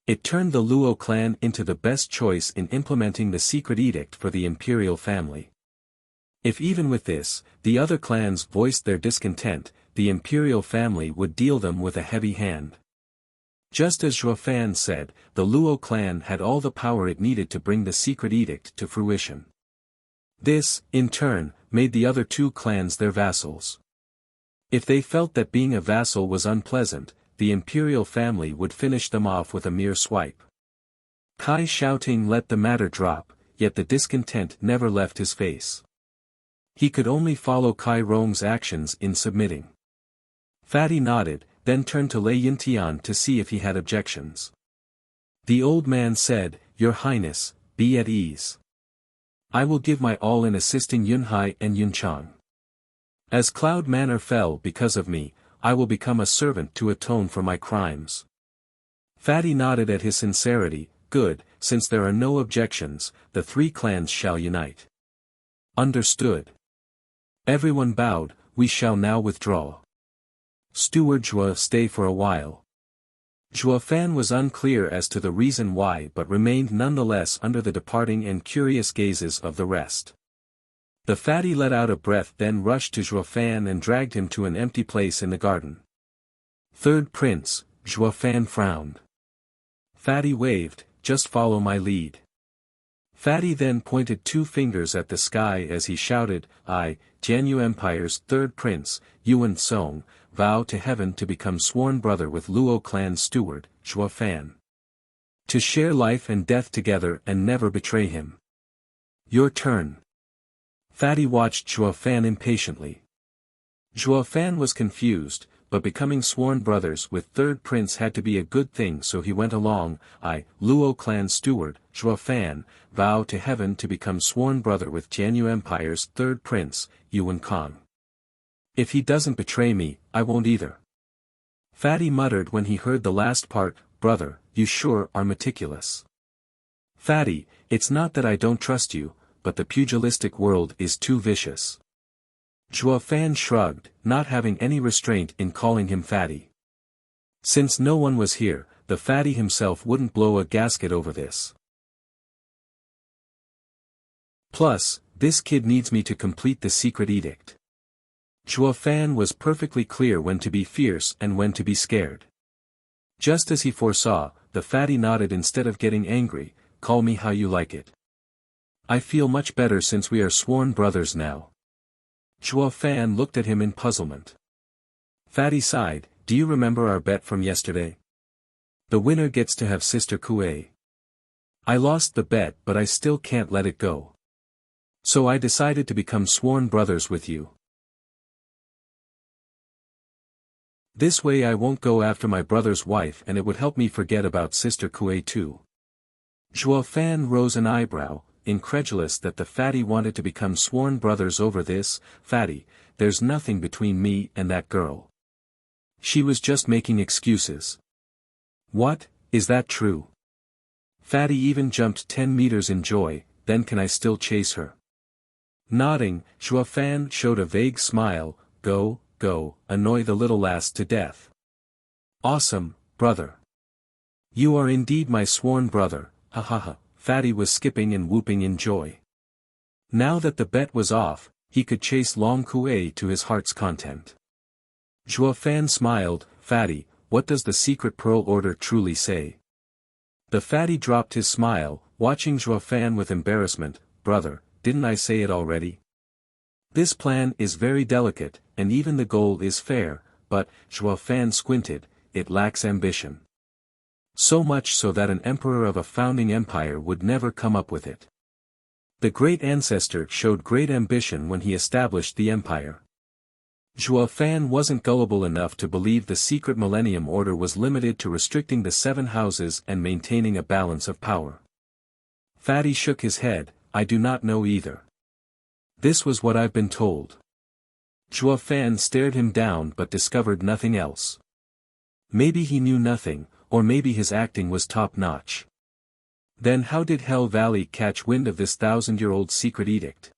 It turned the Luo clan into the best choice in implementing the secret edict for the imperial family. If even with this, the other clans voiced their discontent, the imperial family would deal them with a heavy hand. Just as Zhuo Fan said, the Luo clan had all the power it needed to bring the secret edict to fruition. This, in turn, made the other 2 clans their vassals. If they felt that being a vassal was unpleasant, the imperial family would finish them off with a mere swipe. Kai Xiaoting let the matter drop, yet the discontent never left his face. He could only follow Kai Rong's actions in submitting. Fatty nodded, then turned to Lei Yintian to see if he had objections. The old man said, "Your Highness, be at ease. I will give my all in assisting Yunhai and Yunchang. As Cloud Manor fell because of me, I will become a servant to atone for my crimes." Fatty nodded at his sincerity, good, since there are no objections, the 3 clans shall unite. Understood. Everyone bowed. We shall now withdraw. Steward Zhuo, stay for a while. Zhuo Fan was unclear as to the reason why but remained nonetheless under the departing and curious gazes of the rest. The fatty let out a breath, then rushed to Zhuo Fan and dragged him to an empty place in the garden. Third Prince, Zhuo Fan frowned. Fatty waved, just follow my lead. Fatty then pointed 2 fingers at the sky as he shouted, I, Jianyu Empire's 3rd Prince, Yuan Song, vow to heaven to become sworn brother with Luo clan steward, Zhuo Fan. To share life and death together and never betray him. Your turn. Fatty watched Zhuo Fan impatiently. Zhuo Fan was confused, but becoming sworn brothers with 3rd Prince had to be a good thing, so he went along, I, Luo clan steward, Zhuo Fan, vow to heaven to become sworn brother with Jianyu Empire's 3rd Prince, Yuan Kong. If he doesn't betray me, I won't either. Fatty muttered when he heard the last part, brother, you sure are meticulous. Fatty, it's not that I don't trust you, but the pugilistic world is too vicious. Zhuo Fan shrugged, not having any restraint in calling him fatty. Since no one was here, the fatty himself wouldn't blow a gasket over this. Plus, this kid needs me to complete the secret edict. Zhuo Fan was perfectly clear when to be fierce and when to be scared. Just as he foresaw, the fatty nodded instead of getting angry, call me how you like it. I feel much better since we are sworn brothers now. Zhuo Fan looked at him in puzzlement. Fatty sighed, do you remember our bet from yesterday? The winner gets to have Sister Kuei. I lost the bet but I still can't let it go. So I decided to become sworn brothers with you. This way I won't go after my brother's wife and it would help me forget about Sister Kuei too. Zhuo Fan rose an eyebrow, incredulous that the fatty wanted to become sworn brothers over this. Fatty, there's nothing between me and that girl. She was just making excuses. What, is that true? Fatty even jumped 10 meters in joy, then can I still chase her? Nodding, Zhuo Fan showed a vague smile, go, annoy the little lass to death. Awesome, brother. You are indeed my sworn brother, ha ha ha. Fatty was skipping and whooping in joy. Now that the bet was off, he could chase Long Kuei to his heart's content. Zhuo Fan smiled, Fatty, what does the secret pearl order truly say? The fatty dropped his smile, watching Zhuo Fan with embarrassment, brother, didn't I say it already? This plan is very delicate, and even the goal is fair, but, Zhuo Fan squinted, it lacks ambition. So much so that an emperor of a founding empire would never come up with it. The great ancestor showed great ambition when he established the empire. Zhuo Fan wasn't gullible enough to believe the secret millennium order was limited to restricting the 7 houses and maintaining a balance of power. Fatty shook his head, I do not know either. This was what I've been told. Zhuo Fan stared him down but discovered nothing else. Maybe he knew nothing, or maybe his acting was top-notch. Then how did Hell Valley catch wind of this 1,000-year-old secret edict?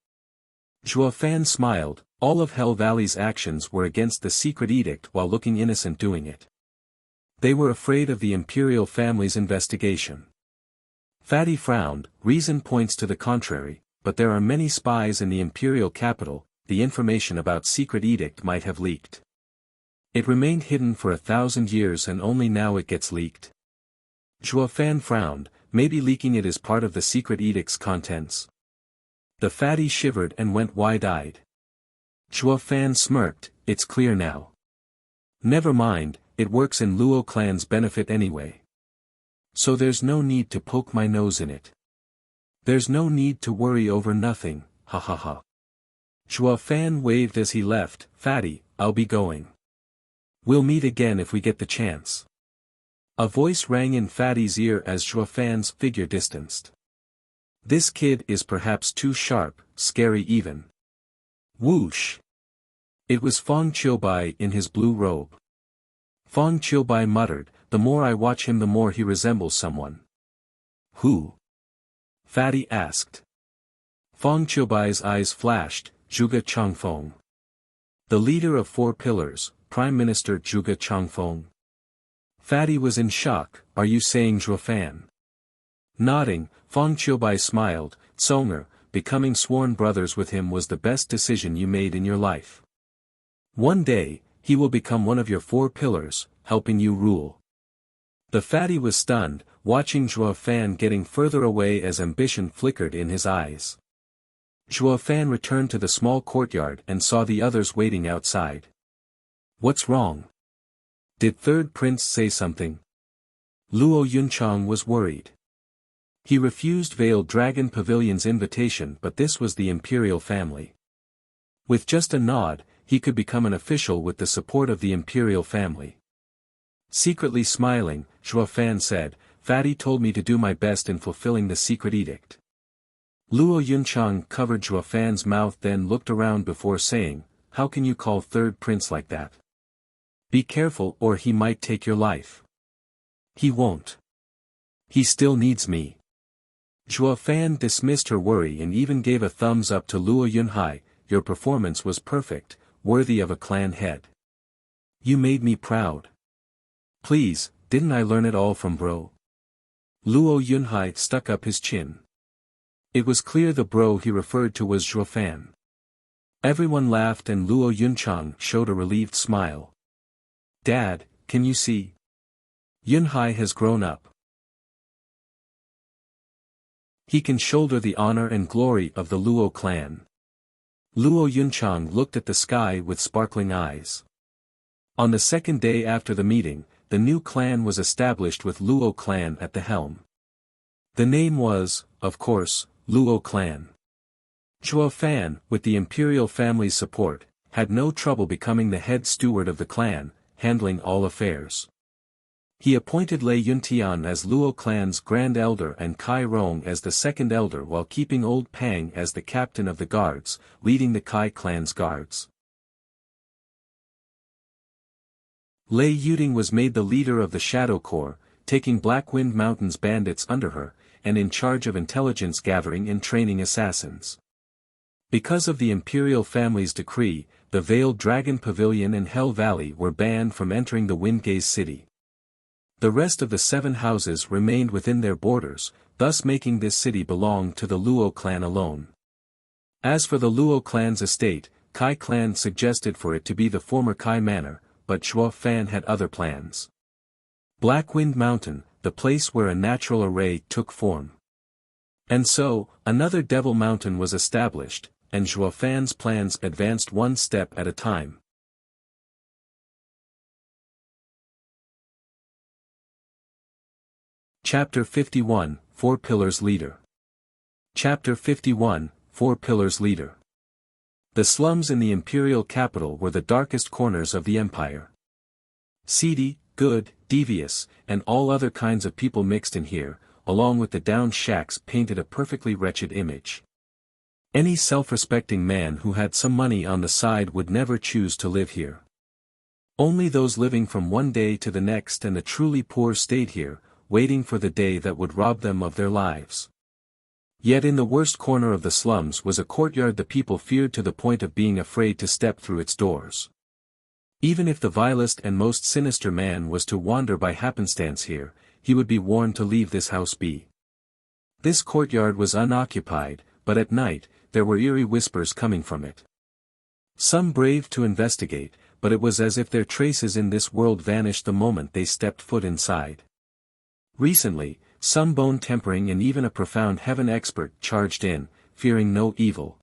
Zhuo Fan smiled, all of Hell Valley's actions were against the secret edict while looking innocent doing it. They were afraid of the imperial family's investigation. Fatty frowned, reason points to the contrary, but there are many spies in the imperial capital, the information about secret edict might have leaked. It remained hidden for 1,000 years and only now it gets leaked. Zhuo Fan frowned, maybe leaking it is part of the secret edict's contents. The fatty shivered and went wide-eyed. Zhuo Fan smirked, it's clear now. Never mind, it works in Luo clan's benefit anyway. So there's no need to poke my nose in it. There's no need to worry over nothing, ha ha ha. Zhuo Fan waved as he left, Fatty, I'll be going. We'll meet again if we get the chance. A voice rang in Fatty's ear as Zhuo Fan's figure distanced. This kid is perhaps too sharp, scary even. Whoosh! It was Feng Qiubai in his blue robe. Feng Qiubai muttered, the more I watch him the more he resembles someone. Who? Fatty asked. Fong Qiubai's eyes flashed, Zhuge Changfeng. The leader of 4 pillars, Prime Minister Zhuge Changfeng. Fatty was in shock. Are you saying Zhuo Fan? Nodding, Fong Qiubai smiled. Tsonger, becoming sworn brothers with him was the best decision you made in your life. One day, he will become one of your 4 pillars, helping you rule. The fatty was stunned, watching Zhuo Fan getting further away as ambition flickered in his eyes. Zhuo Fan returned to the small courtyard and saw the others waiting outside. What's wrong? Did third prince say something? Luo Yunchang was worried. He refused Veiled Dragon Pavilion's invitation, but this was the imperial family. With just a nod, he could become an official with the support of the imperial family. Secretly smiling, Zhuo Fan said, Fatty told me to do my best in fulfilling the secret edict. Luo Yunchang covered Zhuo Fan's mouth, then looked around before saying, how can you call third prince like that? Be careful or he might take your life. He won't. He still needs me. Zhuo Fan dismissed her worry and even gave a thumbs up to Luo Yunhai. Your performance was perfect, worthy of a clan head. You made me proud. Please, didn't I learn it all from bro? Luo Yunhai stuck up his chin. It was clear the bro he referred to was Zhuo Fan. Everyone laughed and Luo Yunchang showed a relieved smile. Dad, can you see? Yunhai has grown up. He can shoulder the honor and glory of the Luo clan. Luo Yunchang looked at the sky with sparkling eyes. On the second day after the meeting, the new clan was established with Luo clan at the helm. The name was, of course, Luo clan. Zhuo Fan, with the imperial family's support, had no trouble becoming the head steward of the clan, handling all affairs. He appointed Lei Yuntian as Luo clan's grand elder and Kai Rong as the second elder, while keeping Old Pang as the captain of the guards, leading the Kai clan's guards. Lei Yuting was made the leader of the Shadow Corps, taking Blackwind Mountain's bandits under her, and in charge of intelligence gathering and training assassins. Because of the imperial family's decree, the Veiled Dragon Pavilion and Hell Valley were banned from entering the Windgaze city. The rest of the 7 houses remained within their borders, thus making this city belong to the Luo clan alone. As for the Luo clan's estate, Kai clan suggested for it to be the former Kai Manor, but Zhuo Fan had other plans. Blackwind Mountain, the place where a natural array took form. And so, another Devil Mountain was established, and Zhuo Fan's plans advanced one step at a time. Chapter 51, 4 Pillars Leader. Chapter 51, 4 Pillars Leader. The slums in the imperial capital were the darkest corners of the empire. Seedy, good, devious, and all other kinds of people mixed in here, along with the down shacks painted a perfectly wretched image. Any self-respecting man who had some money on the side would never choose to live here. Only those living from one day to the next and the truly poor stayed here, waiting for the day that would rob them of their lives. Yet in the worst corner of the slums was a courtyard the people feared to the point of being afraid to step through its doors. Even if the vilest and most sinister man was to wander by happenstance here, he would be warned to leave this house be. This courtyard was unoccupied, but at night, there were eerie whispers coming from it. Some braved to investigate, but it was as if their traces in this world vanished the moment they stepped foot inside. Recently, some bone tempering and even a profound heaven expert charged in, fearing no evil.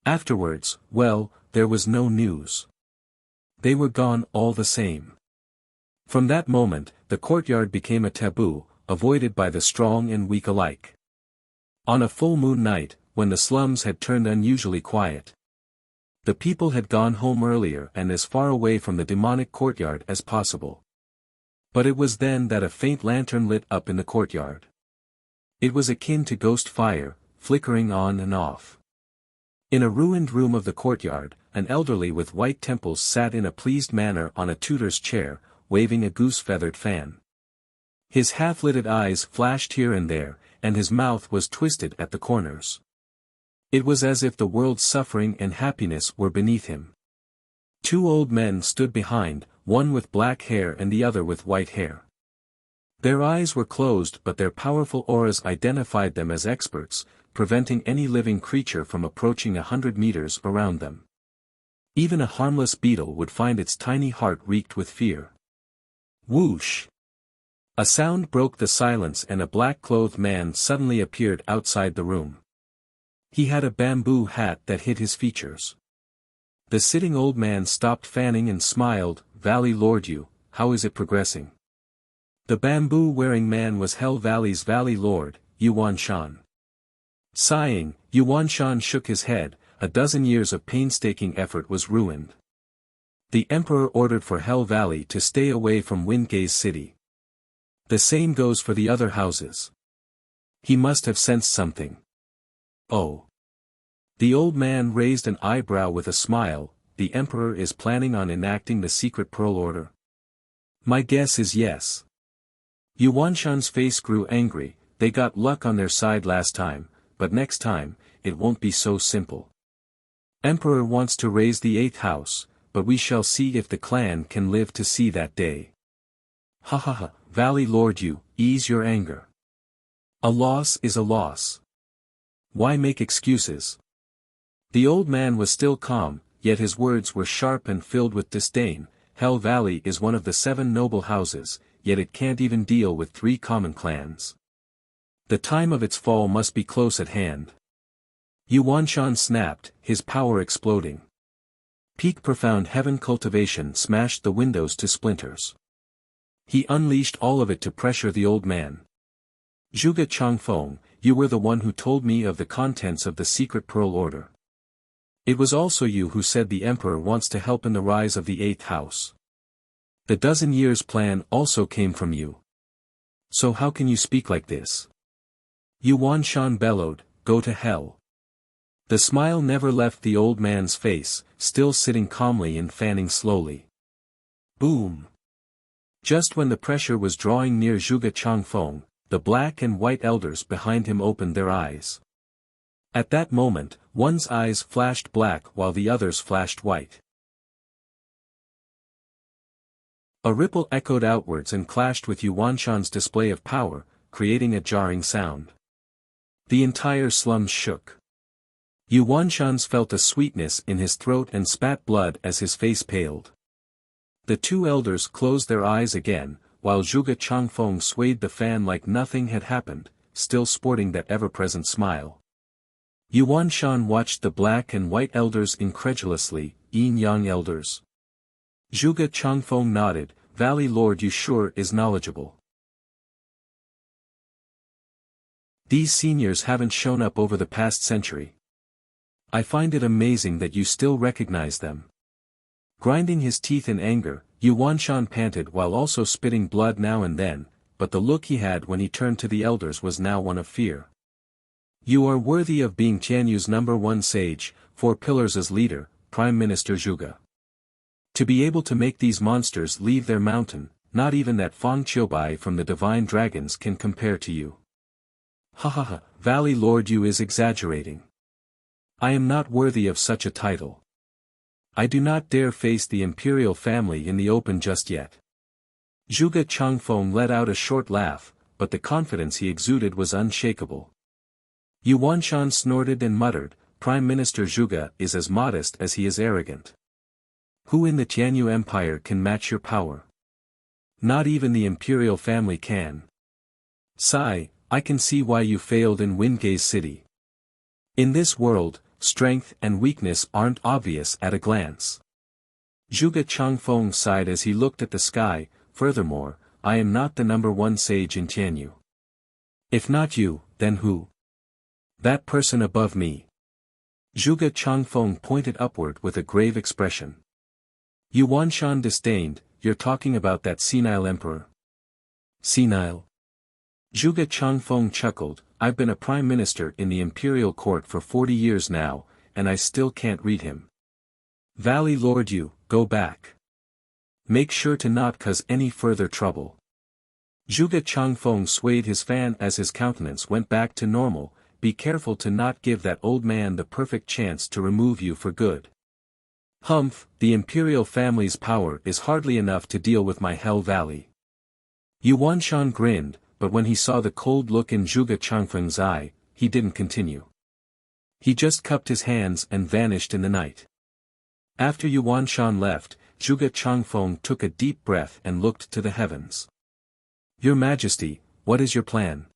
Afterwards, well, there was no news. They were gone all the same. From that moment, the courtyard became a taboo, avoided by the strong and weak alike. On a full moon night, when the slums had turned unusually quiet, the people had gone home earlier and as far away from the demonic courtyard as possible. But it was then that a faint lantern lit up in the courtyard. It was akin to ghost fire, flickering on and off. In a ruined room of the courtyard, an elderly with white temples sat in a pleased manner on a tutor's chair, waving a goose-feathered fan. His half-lidded eyes flashed here and there, and his mouth was twisted at the corners. It was as if the world's suffering and happiness were beneath him. Two old men stood behind, one with black hair and the other with white hair. Their eyes were closed, but their powerful auras identified them as experts, preventing any living creature from approaching 100 meters around them. Even a harmless beetle would find its tiny heart reeked with fear. Whoosh! A sound broke the silence and a black-clothed man suddenly appeared outside the room. He had a bamboo hat that hid his features. The sitting old man stopped fanning and smiled. "Valley Lord Yu, how is it progressing?" The bamboo-wearing man was Hell Valley's Valley Lord, Yuan Shan. Sighing, Yuan Shan shook his head. A dozen years of painstaking effort was ruined. The Emperor ordered for Hell Valley to stay away from Windgaze City. The same goes for the other houses. He must have sensed something. Oh. The old man raised an eyebrow with a smile. The Emperor is planning on enacting the secret pearl order? My guess is yes. Yuan Shan's face grew angry. They got luck on their side last time, but next time, it won't be so simple. Emperor wants to raise the 8th house, but we shall see if the clan can live to see that day. Ha ha ha, Valley Lord Yu, ease your anger. A loss is a loss. Why make excuses? The old man was still calm, yet his words were sharp and filled with disdain. Hell Valley is one of the 7 noble houses, yet it can't even deal with 3 common clans. The time of its fall must be close at hand. Yuan Shan snapped, his power exploding. Peak Profound Heaven cultivation smashed the windows to splinters. He unleashed all of it to pressure the old man. Zhuge Changfeng, you were the one who told me of the contents of the secret pearl order. It was also you who said the Emperor wants to help in the rise of the 8th house. The dozen years plan also came from you. So how can you speak like this? Yuan Shan bellowed, go to hell. The smile never left the old man's face, still sitting calmly and fanning slowly. Boom! Just when the pressure was drawing near Zhuge Changfeng, the black and white elders behind him opened their eyes. At that moment, one's eyes flashed black while the others flashed white. A ripple echoed outwards and clashed with Yuan Shan's display of power, creating a jarring sound. The entire slum shook. Yuan Shan felt a sweetness in his throat and spat blood as his face paled. The 2 elders closed their eyes again, while Zhuge Changfeng swayed the fan like nothing had happened, still sporting that ever-present smile. Yuan Shan watched the black and white elders incredulously. Yin-yang elders. Zhuge Changfeng nodded. Valley Lord Yu sure is knowledgeable. These seniors haven't shown up over the past century. I find it amazing that you still recognize them. Grinding his teeth in anger, Yuan Shan panted while also spitting blood now and then, but the look he had when he turned to the elders was now one of fear. You are worthy of being Tianyu's #1 sage, 4 pillars as leader, Prime Minister Zhuge. To be able to make these monsters leave their mountain, not even that Fang Qiubai from the Divine Dragons can compare to you. Ha ha ha, Valley Lord Yu is exaggerating. I am not worthy of such a title. I do not dare face the imperial family in the open just yet. Zhuge Changfeng let out a short laugh, but the confidence he exuded was unshakable. Yuan Shan snorted and muttered, Prime Minister Zhuge is as modest as he is arrogant. Who in the Tianyu Empire can match your power? Not even the imperial family can. Sigh, I can see why you failed in Windgaze City. In this world, strength and weakness aren't obvious at a glance. Zhuge Changfeng sighed as he looked at the sky. Furthermore, I am not the #1 sage in Tianyu. If not you, then who? That person above me. Zhuge Changfeng pointed upward with a grave expression. Yuan Shan disdained, you're talking about that senile emperor. Senile? Zhuge Changfeng chuckled, I've been a prime minister in the imperial court for 40 years now, and I still can't read him. Valley Lord Yu, go back. Make sure to not cause any further trouble. Zhuge Changfeng swayed his fan as his countenance went back to normal. Be careful to not give that old man the perfect chance to remove you for good. Humph, the imperial family's power is hardly enough to deal with my Hell Valley. Yuanshan grinned, but when he saw the cold look in Zhuge Changfeng's eye, he didn't continue. He just cupped his hands and vanished in the night. After Yuanshan left, Zhuge Changfeng took a deep breath and looked to the heavens. Your Majesty, what is your plan?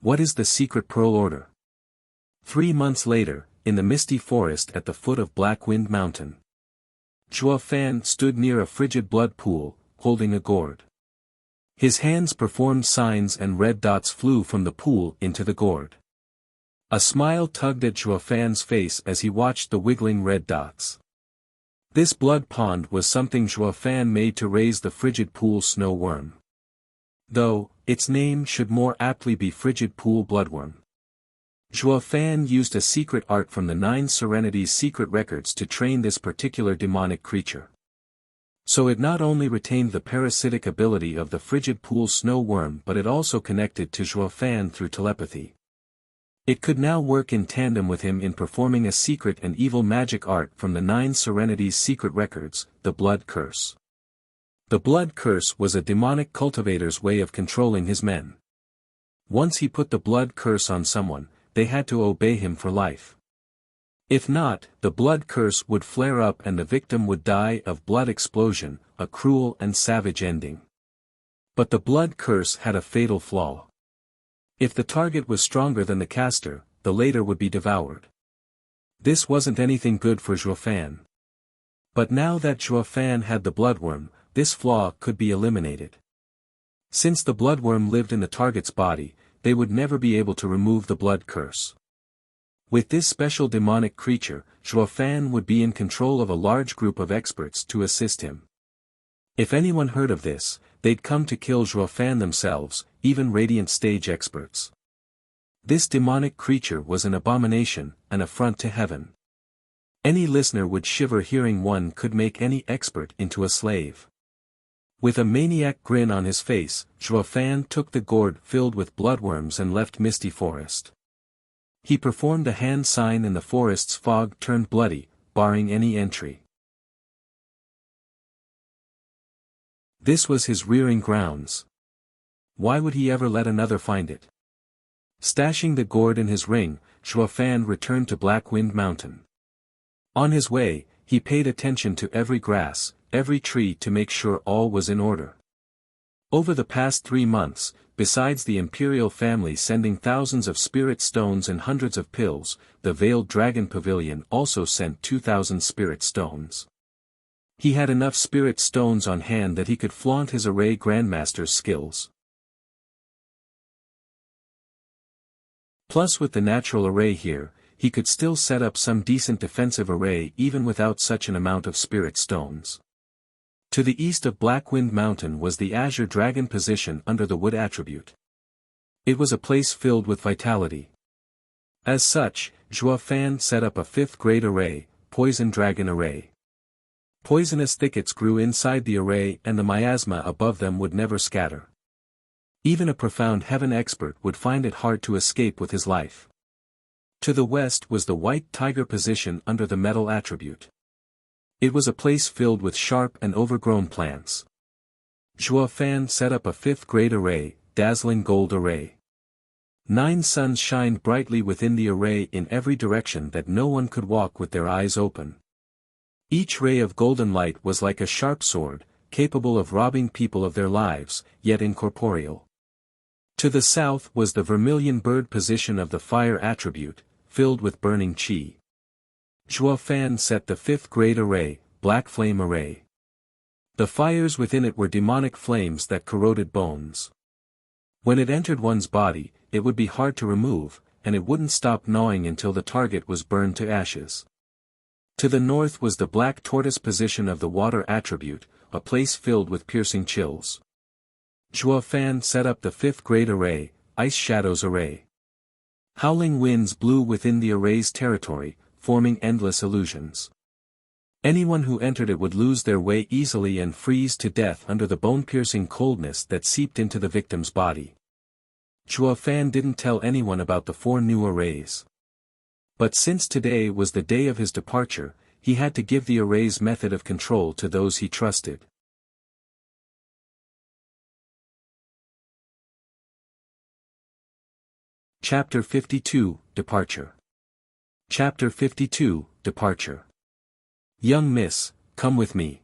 What is the secret pearl order? 3 months later, in the misty forest at the foot of Black Wind Mountain, Zhuo Fan stood near a frigid blood pool, holding a gourd. His hands performed signs and red dots flew from the pool into the gourd. A smile tugged at Zhuo Fan's face as he watched the wiggling red dots. This blood pond was something Zhuo Fan made to raise the frigid pool snow worm. Though, its name should more aptly be frigid pool bloodworm. Zhuo Fan used a secret art from the 9 Serenities secret records to train this particular demonic creature. So it not only retained the parasitic ability of the frigid pool snow worm but it also connected to Zhuo Fan through telepathy. It could now work in tandem with him in performing a secret and evil magic art from the 9 Serenities secret records, the blood curse. The blood curse was a demonic cultivator's way of controlling his men. Once he put the blood curse on someone, they had to obey him for life. If not, the blood curse would flare up and the victim would die of blood explosion, a cruel and savage ending. But the blood curse had a fatal flaw. If the target was stronger than the caster, the later would be devoured. This wasn't anything good for Zhuo Fan. But now that Zhuo Fan had the bloodworm, this flaw could be eliminated. Since the bloodworm lived in the target's body, they would never be able to remove the blood curse. With this special demonic creature, Zhuo Fan would be in control of a large group of experts to assist him. If anyone heard of this, they'd come to kill Zhuo Fan themselves, even radiant stage experts. This demonic creature was an abomination, an affront to heaven. Any listener would shiver hearing one could make any expert into a slave. With a maniac grin on his face, Zhuo Fan took the gourd filled with bloodworms and left Misty Forest. He performed a hand sign and the forest's fog turned bloody, barring any entry. This was his rearing grounds. Why would he ever let another find it? Stashing the gourd in his ring, Zhuo Fan returned to Black Wind Mountain. On his way, he paid attention to every grass, every tree to make sure all was in order. Over the past 3 months, besides the imperial family sending thousands of spirit stones and hundreds of pills, the Veiled Dragon Pavilion also sent 2,000 spirit stones. He had enough spirit stones on hand that he could flaunt his array grandmaster's skills. Plus with the natural array here, he could still set up some decent defensive array even without such an amount of spirit stones. To the east of Blackwind Mountain was the Azure Dragon position under the Wood attribute. It was a place filled with vitality. As such, Zhuo Fan set up a 5th grade array, Poison Dragon Array. Poisonous thickets grew inside the array and the miasma above them would never scatter. Even a profound heaven expert would find it hard to escape with his life. To the west was the White Tiger position under the Metal attribute. It was a place filled with sharp and overgrown plants. Zhuo Fan set up a 5th grade array, Dazzling Gold Array. 9 suns shined brightly within the array in every direction that no one could walk with their eyes open. Each ray of golden light was like a sharp sword, capable of robbing people of their lives, yet incorporeal. To the south was the Vermilion Bird position of the Fire attribute, filled with burning chi. Zhuo Fan set the 5th grade array, Black Flame Array. The fires within it were demonic flames that corroded bones. When it entered one's body, it would be hard to remove, and it wouldn't stop gnawing until the target was burned to ashes. To the north was the Black Tortoise position of the Water attribute, a place filled with piercing chills. Zhuo Fan set up the 5th grade array, Ice Shadows Array. Howling winds blew within the array's territory, forming endless illusions. Anyone who entered it would lose their way easily and freeze to death under the bone-piercing coldness that seeped into the victim's body. Chua Fan didn't tell anyone about the 4 new arrays. But since today was the day of his departure, he had to give the array's method of control to those he trusted. Chapter 52, Departure. Chapter 52, Departure. Young miss, come with me.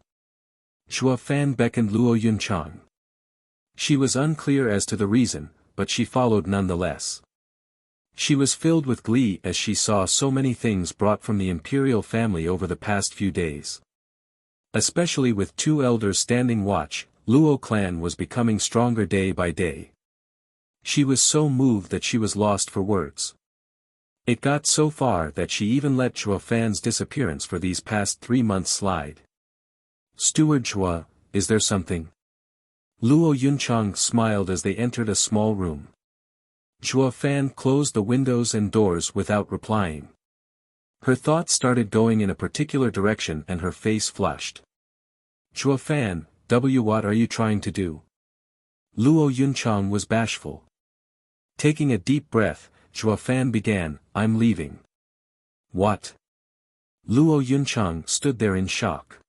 Chua Fan beckoned Luo Yunchang. She was unclear as to the reason, but she followed nonetheless. She was filled with glee as she saw so many things brought from the imperial family over the past few days. Especially with 2 elders standing watch, Luo clan was becoming stronger day by day. She was so moved that she was lost for words. It got so far that she even let Chua Fan's disappearance for these past 3 months slide. Steward Chua, is there something? Luo Yunchang smiled as they entered a small room. Chua Fan closed the windows and doors without replying. Her thoughts started going in a particular direction and her face flushed. Chua Fan, what are you trying to do? Luo Yunchang was bashful. Taking a deep breath, Chua Fan began, I'm leaving. What? Luo Yunchang stood there in shock.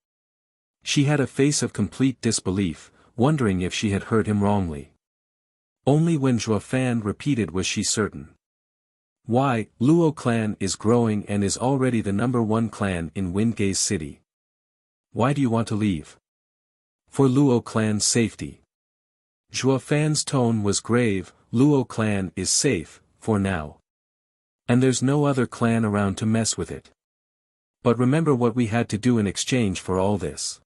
She had a face of complete disbelief, wondering if she had heard him wrongly. Only when Chua Fan repeated was she certain. Why, Luo clan is growing and is already the #1 clan in Windgaze City. Why do you want to leave? For Luo clan's safety. Chua Fan's tone was grave, Luo clan is safe, for now. And there's no other clan around to mess with it. But remember what we had to do in exchange for all this.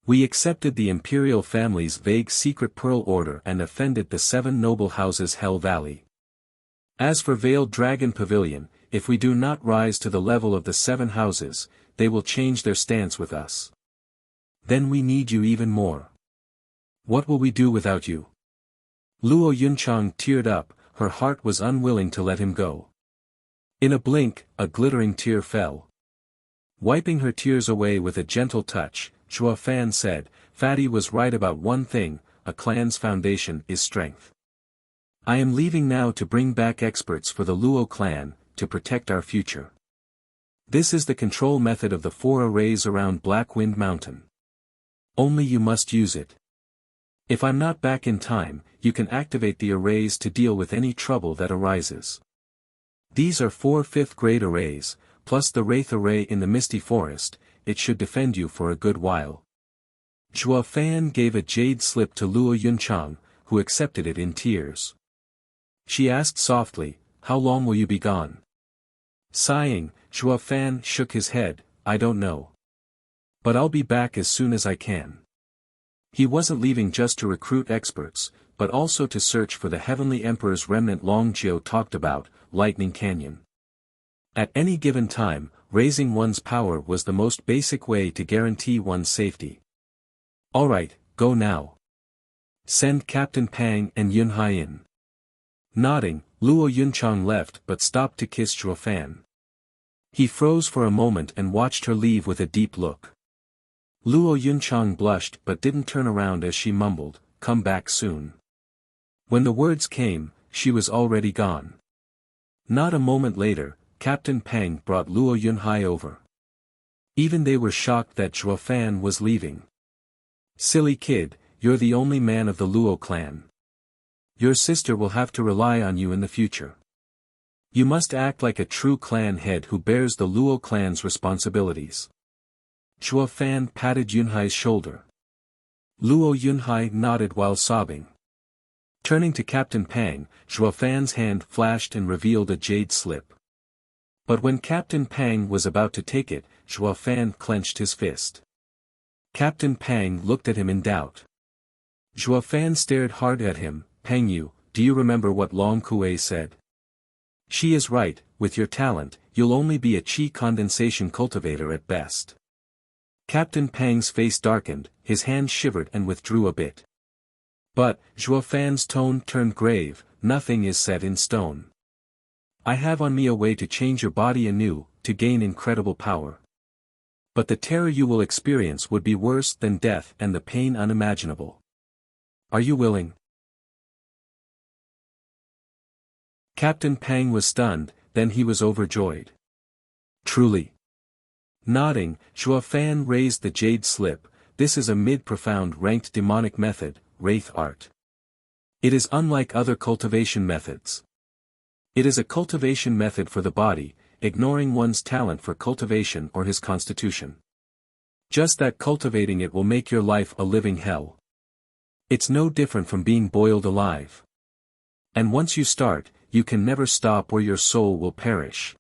We accepted the imperial family's vague secret pearl order and offended the 7 noble houses Hell Valley. As for Veiled Dragon Pavilion, if we do not rise to the level of the 7 houses, they will change their stance with us. Then we need you even more. What will we do without you? Luo Yunchang teared up, her heart was unwilling to let him go. In a blink, a glittering tear fell. Wiping her tears away with a gentle touch, Chua Fan said, Fatty was right about one thing, a clan's foundation is strength. I am leaving now to bring back experts for the Luo clan, to protect our future. This is the control method of the 4 arrays around Black Wind Mountain. Only you must use it. If I'm not back in time, you can activate the arrays to deal with any trouble that arises. These are 4 5th-grade arrays, plus the Wraith array in the Misty Forest, it should defend you for a good while. Chua Fan gave a jade slip to Luo Yunchang, who accepted it in tears. She asked softly, how long will you be gone? Sighing, Chua Fan shook his head, I don't know. But I'll be back as soon as I can. He wasn't leaving just to recruit experts, but also to search for the Heavenly Emperor's remnant Long Jiao talked about, Lightning Canyon. At any given time, raising one's power was the most basic way to guarantee one's safety. Alright, go now. Send Captain Pang and Yunhai in. Nodding, Luo Yunchang left but stopped to kiss Chua Fan. He froze for a moment and watched her leave with a deep look. Luo Yunchang blushed but didn't turn around as she mumbled, come back soon. When the words came, she was already gone. Not a moment later, Captain Pang brought Luo Yunhai over. Even they were shocked that Chua Fan was leaving. Silly kid, you're the only man of the Luo clan. Your sister will have to rely on you in the future. You must act like a true clan head who bears the Luo clan's responsibilities. Chua Fan patted Yunhai's shoulder. Luo Yunhai nodded while sobbing. Turning to Captain Pang, Chua Fan's hand flashed and revealed a jade slip. But when Captain Pang was about to take it, Chua Fan clenched his fist. Captain Pang looked at him in doubt. Chua Fan stared hard at him, Pang Yu, do you remember what Long Kuei said? She is right, with your talent, you'll only be a chi condensation cultivator at best. Captain Pang's face darkened, his hand shivered and withdrew a bit. But, Chua Fan's tone turned grave, nothing is set in stone. I have on me a way to change your body anew, to gain incredible power. But the terror you will experience would be worse than death and the pain unimaginable. Are you willing? Captain Pang was stunned, then he was overjoyed. Truly. Nodding, Zhuo Fan raised the jade slip. This is a mid-profound ranked demonic method, wraith art. It is unlike other cultivation methods. It is a cultivation method for the body, ignoring one's talent for cultivation or his constitution. Just that cultivating it will make your life a living hell. It's no different from being boiled alive. And once you start, you can never stop or your soul will perish.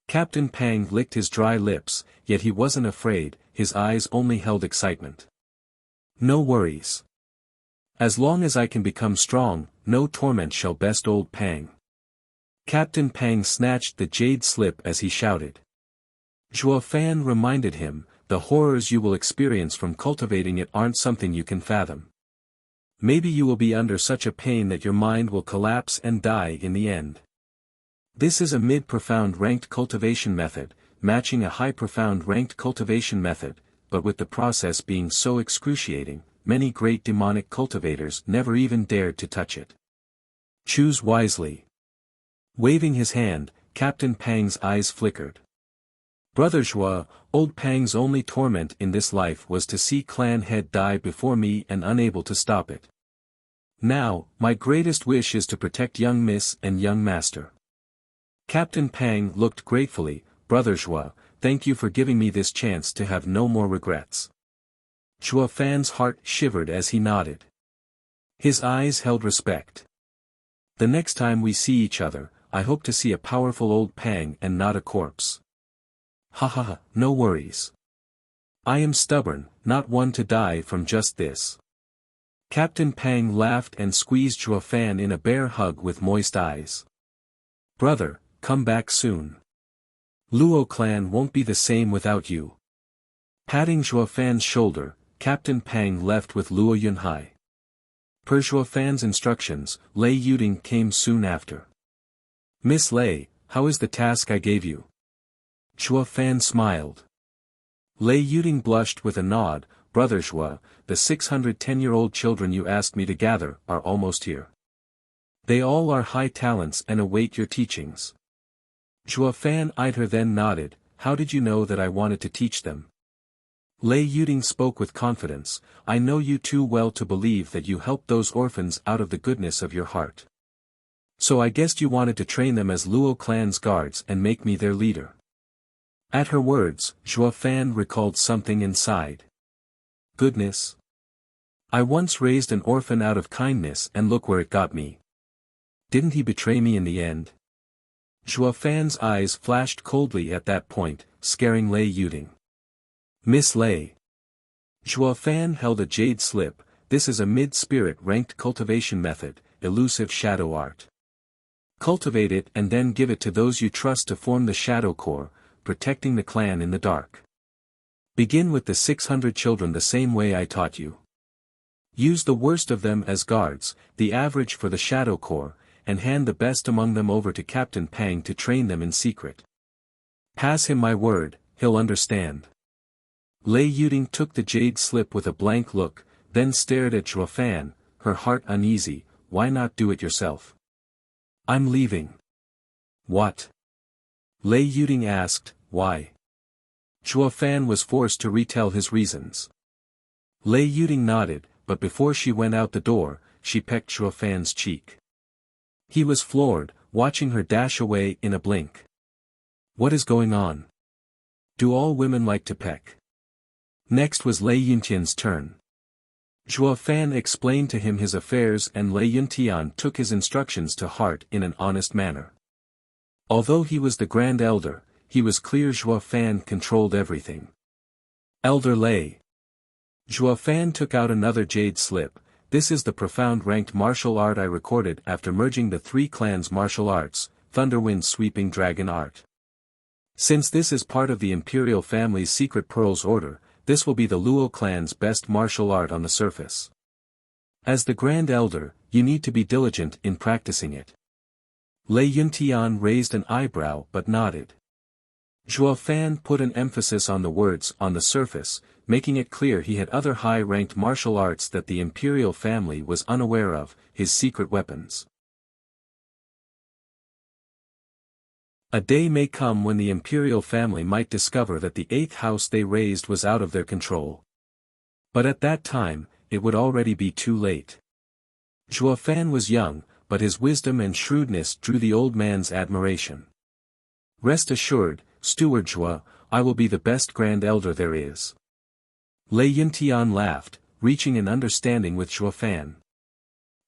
Captain Pang licked his dry lips, yet he wasn't afraid, his eyes only held excitement. No worries. As long as I can become strong, no torment shall best old Pang. Captain Pang snatched the jade slip as he shouted. Zhuo Fan reminded him, the horrors you will experience from cultivating it aren't something you can fathom. Maybe you will be under such a pain that your mind will collapse and die in the end. This is a mid-profound ranked cultivation method, matching a high-profound ranked cultivation method, but with the process being so excruciating, many great demonic cultivators never even dared to touch it. Choose wisely. Waving his hand, Captain Pang's eyes flickered. Brother Zhuo, old Pang's only torment in this life was to see clan head die before me and unable to stop it. Now, my greatest wish is to protect young miss and young master. Captain Pang looked gratefully, Brother Zhuo, thank you for giving me this chance to have no more regrets. Zhuo Fan's heart shivered as he nodded. His eyes held respect. The next time we see each other, I hope to see a powerful old Pang and not a corpse. Ha ha ha, no worries. I am stubborn, not one to die from just this. Captain Pang laughed and squeezed Zhuo Fan in a bear hug with moist eyes. Brother, come back soon. Luo clan won't be the same without you. Patting Zhuo Fan's shoulder, Captain Pang left with Luo Yunhai. Per Zhuo Fan's instructions, Lei Yuding came soon after. Miss Lei, how is the task I gave you? Zhuo Fan smiled. Lei Yuding blushed with a nod, Brother Zhuo, the 610-year-old children you asked me to gather are almost here. They all are high talents and await your teachings. Zhuo Fan eyed her then nodded, how did you know that I wanted to teach them? Lei Yuding spoke with confidence, I know you too well to believe that you helped those orphans out of the goodness of your heart. So I guessed you wanted to train them as Luo clan's guards and make me their leader. At her words, Zhuo Fan recalled something inside. Goodness. I once raised an orphan out of kindness and look where it got me. Didn't he betray me in the end? Zhuo Fan's eyes flashed coldly at that point, scaring Lei Yuding. Miss Lei. Zhuo Fan held a jade slip, this is a mid-spirit ranked cultivation method, elusive shadow art. Cultivate it and then give it to those you trust to form the shadow core, protecting the clan in the dark. Begin with the 600 children the same way I taught you. Use the worst of them as guards, the average for the shadow core, and hand the best among them over to Captain Pang to train them in secret. Pass him my word, he'll understand. Lei Yuding took the jade slip with a blank look, then stared at Zhuo Fan, her heart uneasy, why not do it yourself? I'm leaving. What? Lei Yuding asked, why? Zhuo Fan was forced to retell his reasons. Lei Yuding nodded, but before she went out the door, she pecked Zhuo Fan's cheek. He was floored, watching her dash away in a blink. What is going on? Do all women like to peck? Next was Lei Yuntian's turn. Zhuo Fan explained to him his affairs and Lei Yuntian took his instructions to heart in an honest manner. Although he was the Grand Elder, he was clear Zhuo Fan controlled everything. Elder Lei. Zhuo Fan took out another jade slip, this is the profound ranked martial art I recorded after merging the 3 clans' martial arts, Thunderwind Sweeping Dragon Art. Since this is part of the Imperial family's secret pearls order, this will be the Luo clan's best martial art on the surface. As the Grand Elder, you need to be diligent in practicing it. Lei Yuntian raised an eyebrow but nodded. Zhuo Fan put an emphasis on the words on the surface, making it clear he had other high-ranked martial arts that the imperial family was unaware of, his secret weapons. A day may come when the imperial family might discover that the 8th house they raised was out of their control. But at that time, it would already be too late. Zhuo Fan was young, but his wisdom and shrewdness drew the old man's admiration. Rest assured, Steward Zhuo, I will be the best grand elder there is. Lei Yuntian laughed, reaching an understanding with Zhuo Fan.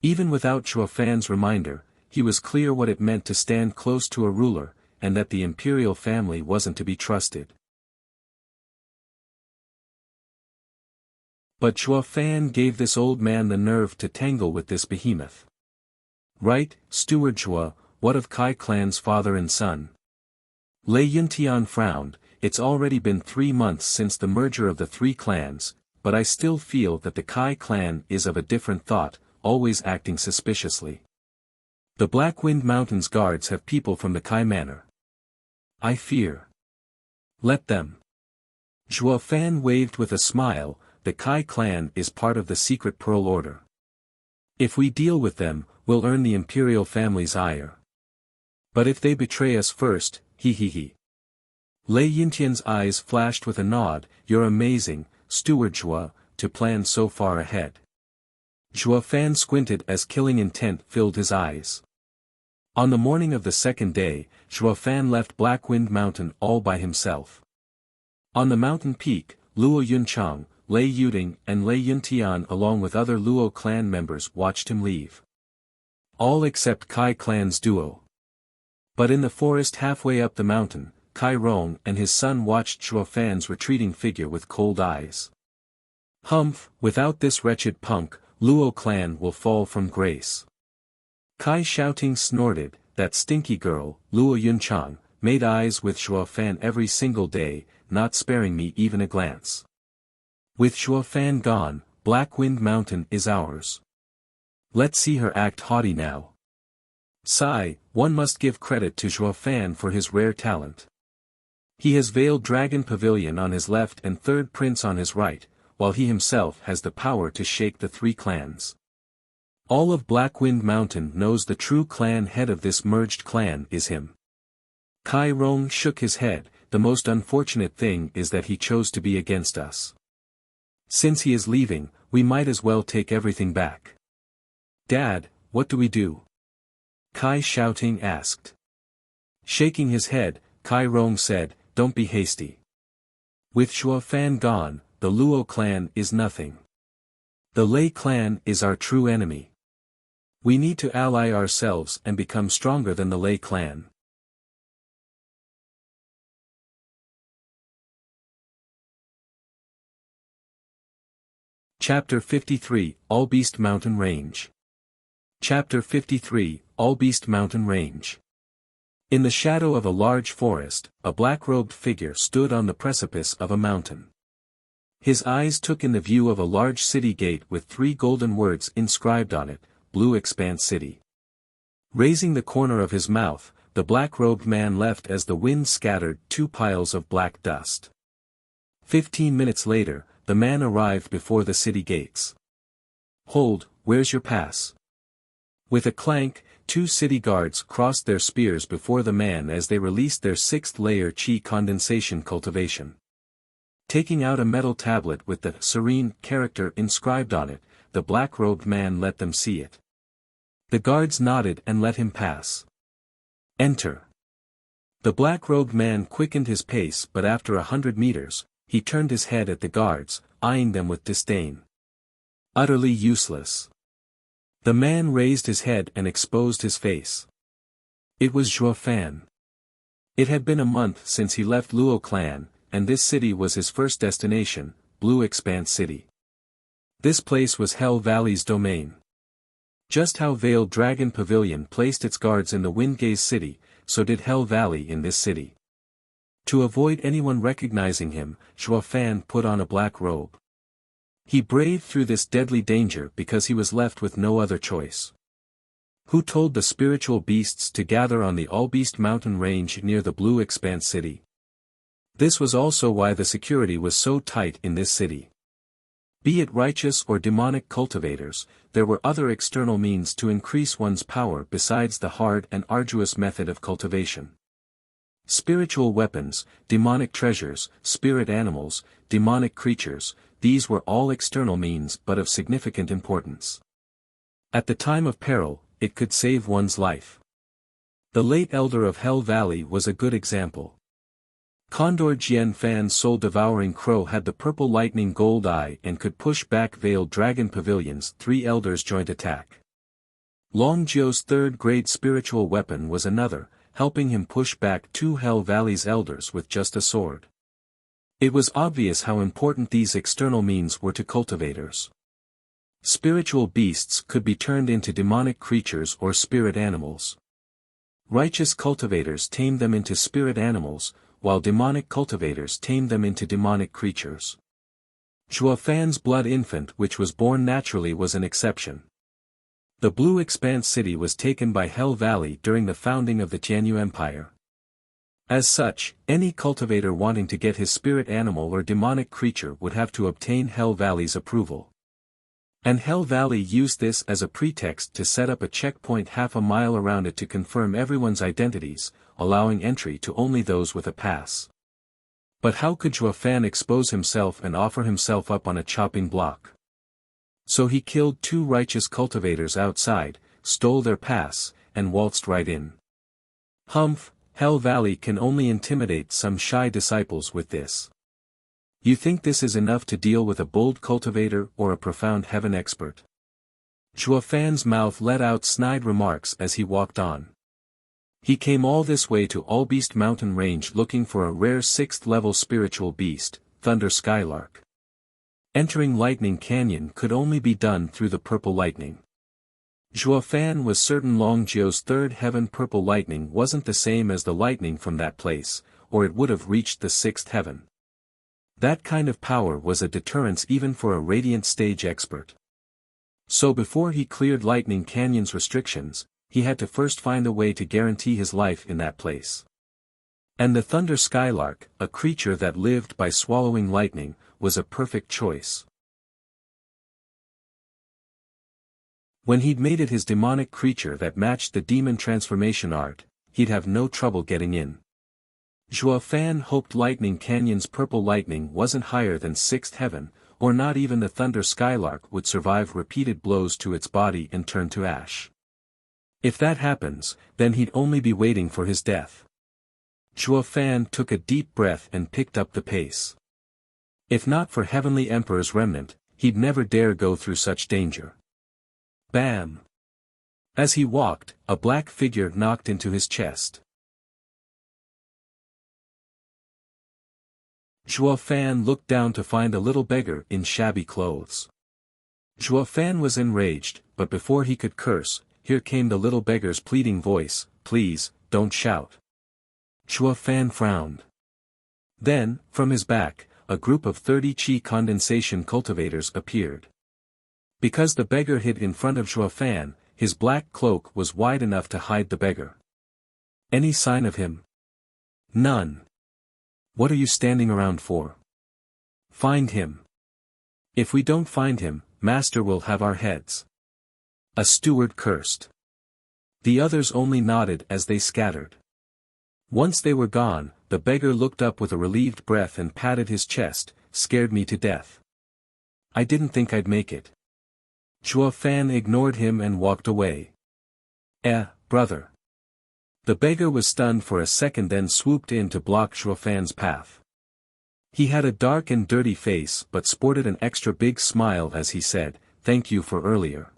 Even without Zhuo Fan's reminder, he was clear what it meant to stand close to a ruler, and that the imperial family wasn't to be trusted. But Zhuo Fan gave this old man the nerve to tangle with this behemoth. Right, Steward Zhuo, what of Kai clan's father and son? Lei Yuntian frowned. It's already been 3 months since the merger of the 3 clans, but I still feel that the Kai clan is of a different thought, always acting suspiciously. The Blackwind Mountains guards have people from the Kai manor. I fear. Let them. Zhuo Fan waved with a smile. The Kai clan is part of the secret Pearl Order. If we deal with them, we'll earn the imperial family's ire. But if they betray us first, he. Lei Yintian's eyes flashed with a nod. You're amazing, Steward Zhuo, to plan so far ahead. Zhuo Fan squinted as killing intent filled his eyes. On the morning of the 2nd day, Zhuo Fan left Blackwind Mountain all by himself. On the mountain peak, Luo Yunchang, Lei Yuding and Lei Yuntian along with other Luo clan members watched him leave. All except Kai clan's duo. But in the forest halfway up the mountain, Kai Rong and his son watched Zhuo Fan's retreating figure with cold eyes. Humph, without this wretched punk, Luo clan will fall from grace. Kai Shouting snorted, that stinky girl, Luo Yunchang, made eyes with Zhuo Fan every single day, not sparing me even a glance. With Zhuo Fan gone, Blackwind Mountain is ours. Let's see her act haughty now. Sigh, one must give credit to Zhuo Fan for his rare talent. He has Veiled Dragon Pavilion on his left and Third Prince on his right, while he himself has the power to shake the 3 clans. All of Blackwind Mountain knows the true clan head of this merged clan is him. Kai Rong shook his head. The most unfortunate thing is that he chose to be against us. Since he is leaving, we might as well take everything back. Dad, what do we do? Kai Shouting asked. Shaking his head, Kai Rong said, don't be hasty. With Zhuo Fan gone, the Luo clan is nothing. The Lei clan is our true enemy. We need to ally ourselves and become stronger than the Lei clan. Chapter 53, Allbeast Mountain Range. Chapter 53, Allbeast Mountain Range. In the shadow of a large forest, a black-robed figure stood on the precipice of a mountain. His eyes took in the view of a large city gate with 3 golden words inscribed on it, Blue Expanse City. Raising the corner of his mouth, the black-robed man left as the wind scattered 2 piles of black dust. 15 minutes later, the man arrived before the city gates. Hold, where's your pass? With a clank, 2 city guards crossed their spears before the man as they released their 6th layer chi condensation cultivation. Taking out a metal tablet with the serene character inscribed on it, the black-robed man let them see it. The guards nodded and let him pass. Enter. The black-robed man quickened his pace, but after 100 meters, he turned his head at the guards, eyeing them with disdain. Utterly useless. The man raised his head and exposed his face. It was Zhuo Fan. It had been a month since he left Luo clan, and this city was his first destination, Blue Expanse City. This place was Hell Valley's domain. Just how Veiled Dragon Pavilion placed its guards in the Windgaze City, so did Hell Valley in this city. To avoid anyone recognizing him, Zhuo Fan put on a black robe. He braved through this deadly danger because he was left with no other choice. Who told the spiritual beasts to gather on the Allbeast Mountain Range near the Blue Expanse City? This was also why the security was so tight in this city. Be it righteous or demonic cultivators, there were other external means to increase one's power besides the hard and arduous method of cultivation. Spiritual weapons, demonic treasures, spirit animals, demonic creatures, these were all external means but of significant importance. At the time of peril, it could save one's life. The late elder of Hell Valley was a good example. Condor Jian Fan's soul-devouring crow had the purple lightning gold eye and could push back veiled dragon pavilions. 3 elders joint attack. Long Jiu's third-grade spiritual weapon was another, helping him push back 2 Hell Valley's elders with just a sword. It was obvious how important these external means were to cultivators. Spiritual beasts could be turned into demonic creatures or spirit animals. Righteous cultivators tamed them into spirit animals, while demonic cultivators tamed them into demonic creatures. Zhuo Fan's blood infant, which was born naturally, was an exception. The Blue Expanse city was taken by Hell Valley during the founding of the Tianyu Empire. As such, any cultivator wanting to get his spirit animal or demonic creature would have to obtain Hell Valley's approval. And Hell Valley used this as a pretext to set up a checkpoint half a mile around it to confirm everyone's identities, allowing entry to only those with a pass. But how could Zhuo Fan expose himself and offer himself up on a chopping block? So he killed 2 righteous cultivators outside, stole their pass, and waltzed right in. Humph, Hell Valley can only intimidate some shy disciples with this. You think this is enough to deal with a bold cultivator or a profound heaven expert? Zhuo Fan's mouth let out snide remarks as he walked on. He came all this way to Allbeast Mountain Range looking for a rare 6th-level spiritual beast, Thunder Skylark. Entering Lightning Canyon could only be done through the Purple Lightning. Zhuo Fan was certain Long Jiu's third heaven Purple Lightning wasn't the same as the lightning from that place, or it would have reached the 6th heaven. That kind of power was a deterrence even for a Radiant Stage expert. So before he cleared Lightning Canyon's restrictions, he had to first find a way to guarantee his life in that place. And the Thunder Skylark, a creature that lived by swallowing lightning, was a perfect choice. When he'd made it his demonic creature that matched the demon transformation art, he'd have no trouble getting in. Zhuo Fan hoped Lightning Canyon's purple lightning wasn't higher than 6th heaven, or not even the Thunder Skylark would survive repeated blows to its body and turn to ash. If that happens, then he'd only be waiting for his death. Zhuo Fan took a deep breath and picked up the pace. If not for Heavenly Emperor's remnant, he'd never dare go through such danger. Bam! As he walked, a black figure knocked into his chest. Zhuo Fan looked down to find a little beggar in shabby clothes. Zhuo Fan was enraged, but before he could curse, here came the little beggar's pleading voice, "Please, don't shout." Zhuo Fan frowned. Then, from his back, a group of 30 Qi condensation cultivators appeared. Because the beggar hid in front of Zhuo Fan, his black cloak was wide enough to hide the beggar. Any sign of him? None. What are you standing around for? Find him. If we don't find him, Master will have our heads. A steward cursed. The others only nodded as they scattered. Once they were gone, the beggar looked up with a relieved breath and patted his chest. "Scared me to death. I didn't think I'd make it." Zhuo Fan ignored him and walked away. Brother." The beggar was stunned for a second, then swooped in to block Zhuo Fan's path. He had a dark and dirty face but sported an extra big smile as he said, "Thank you for earlier.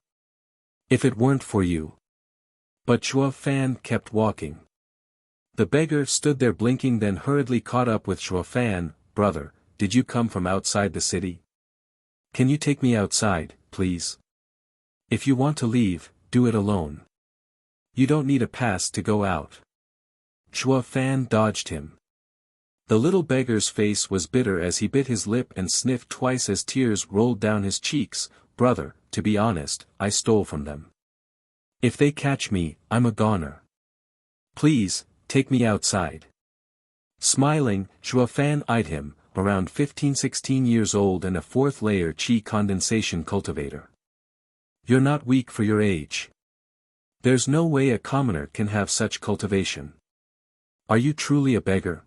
If it weren't for you." But Zhuo Fan kept walking. The beggar stood there blinking, then hurriedly caught up with Zhuo Fan. "Brother, did you come from outside the city? Can you take me outside, please? If you want to leave, do it alone. You don't need a pass to go out." Zhuo Fan dodged him. The little beggar's face was bitter as he bit his lip and sniffed twice as tears rolled down his cheeks. "Brother, to be honest, I stole from them. If they catch me, I'm a goner. Please, take me outside." Smiling, Zhuo Fan eyed him, around 15-16 years old and a fourth-layer qi condensation cultivator. You're not weak for your age. There's no way a commoner can have such cultivation. Are you truly a beggar?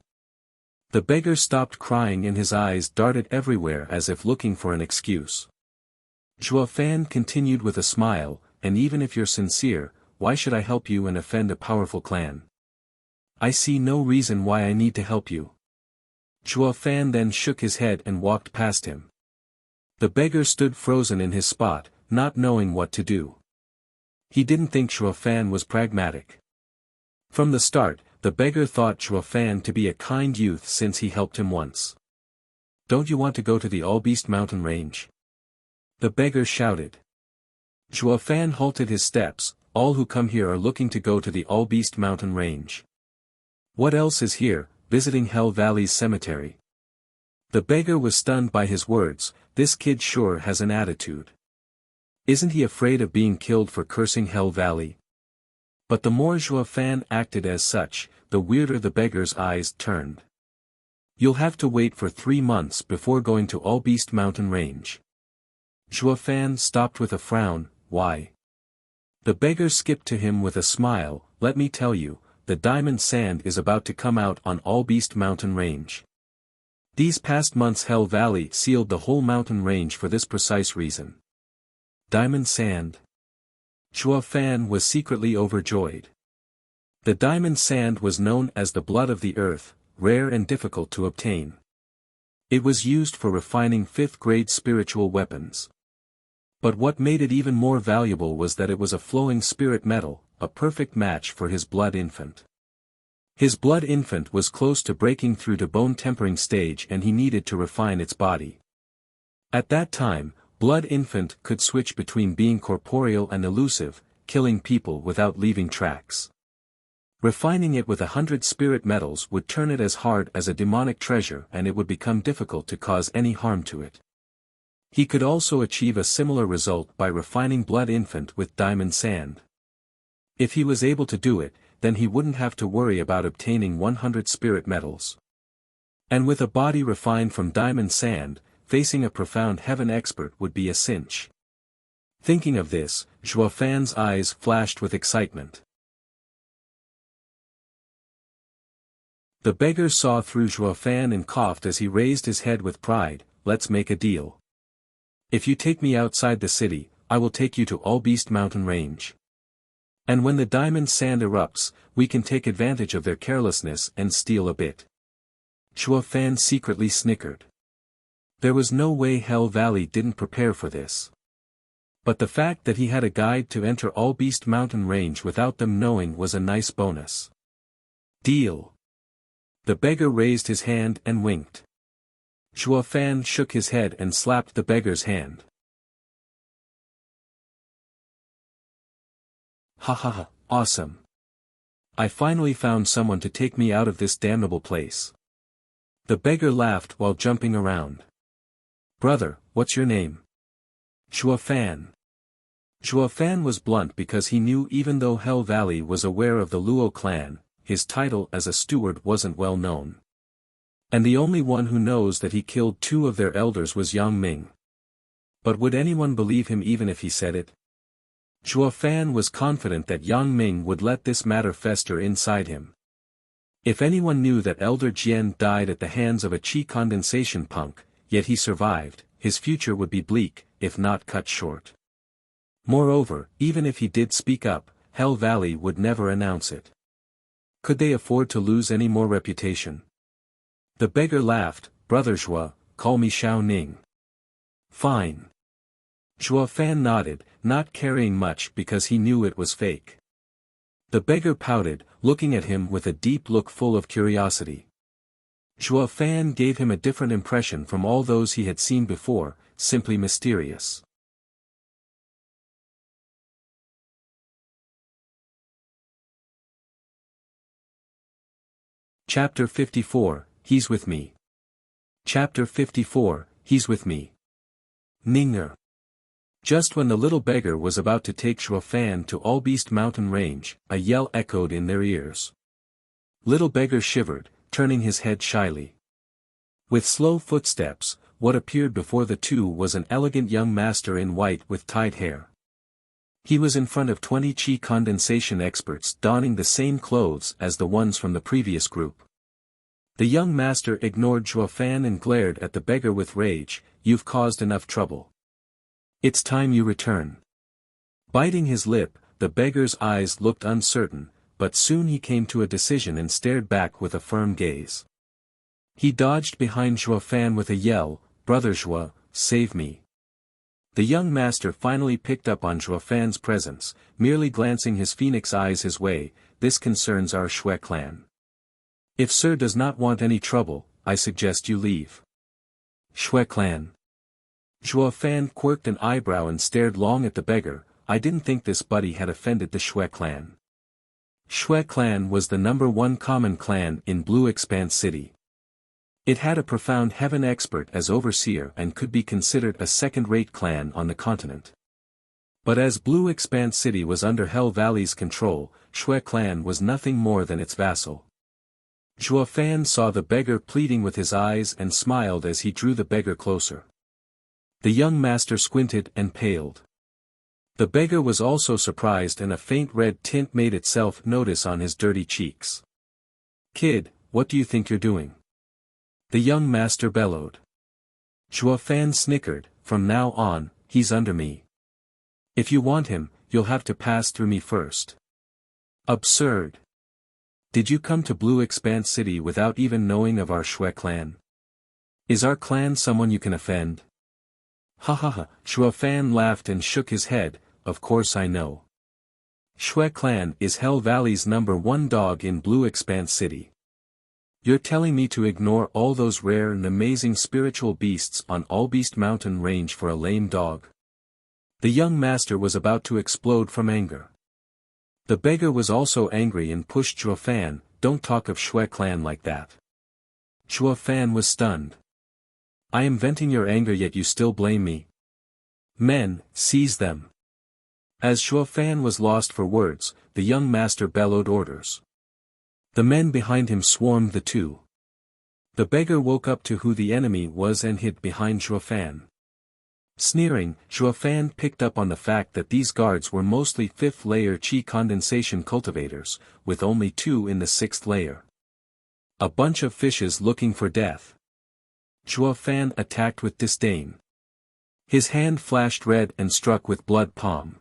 The beggar stopped crying and his eyes darted everywhere as if looking for an excuse. Zhuo Fan continued with a smile, and even if you're sincere, why should I help you and offend a powerful clan? I see no reason why I need to help you. Zhuo Fan then shook his head and walked past him. The beggar stood frozen in his spot, not knowing what to do. He didn't think Zhuo Fan was pragmatic. From the start, the beggar thought Zhuo Fan to be a kind youth since he helped him once. Don't you want to go to the All-Beast Mountain Range? The beggar shouted. Zhuo Fan halted his steps. All who come here are looking to go to the All-Beast Mountain Range. What else is here, visiting Hell Valley's cemetery? The beggar was stunned by his words. This kid sure has an attitude. Isn't he afraid of being killed for cursing Hell Valley? But the more Zhuo Fan acted as such, the weirder the beggar's eyes turned. You'll have to wait for 3 months before going to All-Beast Mountain Range. Zhuo Fan stopped with a frown. Why? The beggar skipped to him with a smile. Let me tell you, the diamond sand is about to come out on All-Beast Mountain Range. These past months Hell Valley sealed the whole mountain range for this precise reason. Diamond sand? Zhuo Fan was secretly overjoyed. The diamond sand was known as the blood of the earth, rare and difficult to obtain. It was used for refining 5th-grade spiritual weapons. But what made it even more valuable was that it was a flowing spirit metal, a perfect match for his blood infant. His blood infant was close to breaking through to bone tempering stage and he needed to refine its body. At that time, blood infant could switch between being corporeal and elusive, killing people without leaving tracks. Refining it with 100 spirit metals would turn it as hard as a demonic treasure and it would become difficult to cause any harm to it. He could also achieve a similar result by refining blood infant with diamond sand. If he was able to do it, then he wouldn't have to worry about obtaining 100 spirit metals. And with a body refined from diamond sand, facing a profound heaven expert would be a cinch. Thinking of this, Zhuo Fan's eyes flashed with excitement. The beggar saw through Zhuo Fan and coughed as he raised his head with pride. Let's make a deal. If you take me outside the city, I will take you to All-Beast Mountain Range. And when the diamond sand erupts, we can take advantage of their carelessness and steal a bit. Zhuo Fan secretly snickered. There was no way Hell Valley didn't prepare for this. But the fact that he had a guide to enter All-Beast Mountain Range without them knowing was a nice bonus. Deal. The beggar raised his hand and winked. Zhuo Fan shook his head and slapped the beggar's hand. Ha ha ha, awesome. I finally found someone to take me out of this damnable place. The beggar laughed while jumping around. Brother, what's your name? Zhuo Fan. Zhuo Fan was blunt because he knew even though Hell Valley was aware of the Luo clan, his title as a steward wasn't well known. And the only one who knows that he killed 2 of their elders was Yang Ming. But would anyone believe him even if he said it? Zhuo Fan was confident that Yang Ming would let this matter fester inside him. If anyone knew that Elder Jian died at the hands of a qi condensation punk, yet he survived, his future would be bleak, if not cut short. Moreover, even if he did speak up, Hell Valley would never announce it. Could they afford to lose any more reputation? The beggar laughed. Brother Zhuo, call me Xiao Ning. Fine. Zhuo Fan nodded, not caring much because he knew it was fake. The beggar pouted, looking at him with a deep look full of curiosity. Zhuo Fan gave him a different impression from all those he had seen before, simply mysterious. Chapter 54, He's with me. Chapter 54, He's with me. Ninger. Just when the little beggar was about to take Zhuo Fan to All-Beast Mountain Range, a yell echoed in their ears. Little beggar shivered, turning his head shyly. With slow footsteps, what appeared before the two was an elegant young master in white with tied hair. He was in front of 20 chi condensation experts donning the same clothes as the ones from the previous group. The young master ignored Zhuo Fan and glared at the beggar with rage. "You've caused enough trouble. It's time you return." Biting his lip, the beggar's eyes looked uncertain, but soon he came to a decision and stared back with a firm gaze. He dodged behind Zhuo Fan with a yell, "Brother Zhuo, save me." The young master finally picked up on Zhuo Fan's presence, merely glancing his phoenix eyes his way. "This concerns our Shui clan. If Sir does not want any trouble, I suggest you leave." Shui clan. Zhuo Fan quirked an eyebrow and stared long at the beggar. I didn't think this buddy had offended the Shui clan. Shui clan was the #1 common clan in Blue Expanse City. It had a profound heaven expert as overseer and could be considered a second-rate clan on the continent. But as Blue Expanse City was under Hell Valley's control, Shui clan was nothing more than its vassal. Zhuo Fan saw the beggar pleading with his eyes and smiled as he drew the beggar closer. The young master squinted and paled. The beggar was also surprised and a faint red tint made itself notice on his dirty cheeks. "Kid, what do you think you're doing?" the young master bellowed. Zhuo Fan snickered, "From now on, he's under me. If you want him, you'll have to pass through me first." "Absurd. Did you come to Blue Expanse City without even knowing of our Shui clan? Is our clan someone you can offend?" "Ha ha ha," Zhuo Fan laughed and shook his head. "Of course I know. Shui clan is Hell Valley's #1 dog in Blue Expanse City. You're telling me to ignore all those rare and amazing spiritual beasts on Allbeast Mountain Range for a lame dog?" The young master was about to explode from anger. The beggar was also angry and pushed Zhuo Fan. "Don't talk of Shui clan like that." Zhuo Fan was stunned. "I am venting your anger yet you still blame me. Men, seize them." As Zhuo Fan was lost for words, the young master bellowed orders. The men behind him swarmed the two. The beggar woke up to who the enemy was and hid behind Zhuo Fan. Sneering, Zhuo Fan picked up on the fact that these guards were mostly 5th layer chi condensation cultivators, with only 2 in the 6th layer. A bunch of fishes looking for death. Zhuo Fan attacked with disdain. His hand flashed red and struck with blood palm.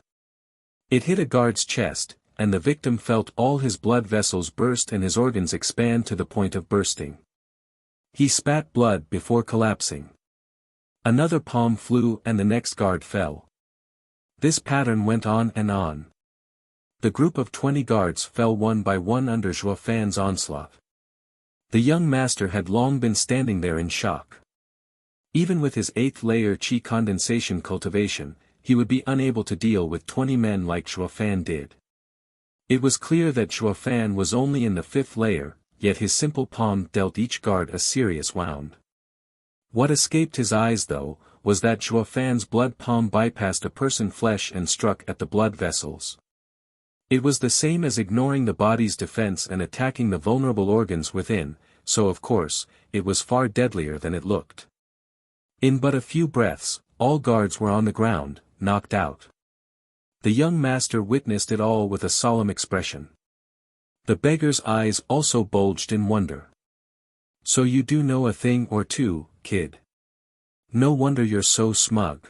It hit a guard's chest, and the victim felt all his blood vessels burst and his organs expand to the point of bursting. He spat blood before collapsing. Another palm flew and the next guard fell. This pattern went on and on. The group of 20 guards fell one by one under Zhuo Fan's onslaught. The young master had long been standing there in shock. Even with his 8th layer chi condensation cultivation, he would be unable to deal with 20 men like Zhuo Fan did. It was clear that Zhuo Fan was only in the 5th layer, yet his simple palm dealt each guard a serious wound. What escaped his eyes though, was that Zhuo Fan's blood palm bypassed a person's flesh and struck at the blood vessels. It was the same as ignoring the body's defense and attacking the vulnerable organs within, so of course, it was far deadlier than it looked. In but a few breaths, all guards were on the ground, knocked out. The young master witnessed it all with a solemn expression. The beggar's eyes also bulged in wonder. "So you do know a thing or two, kid. No wonder you're so smug."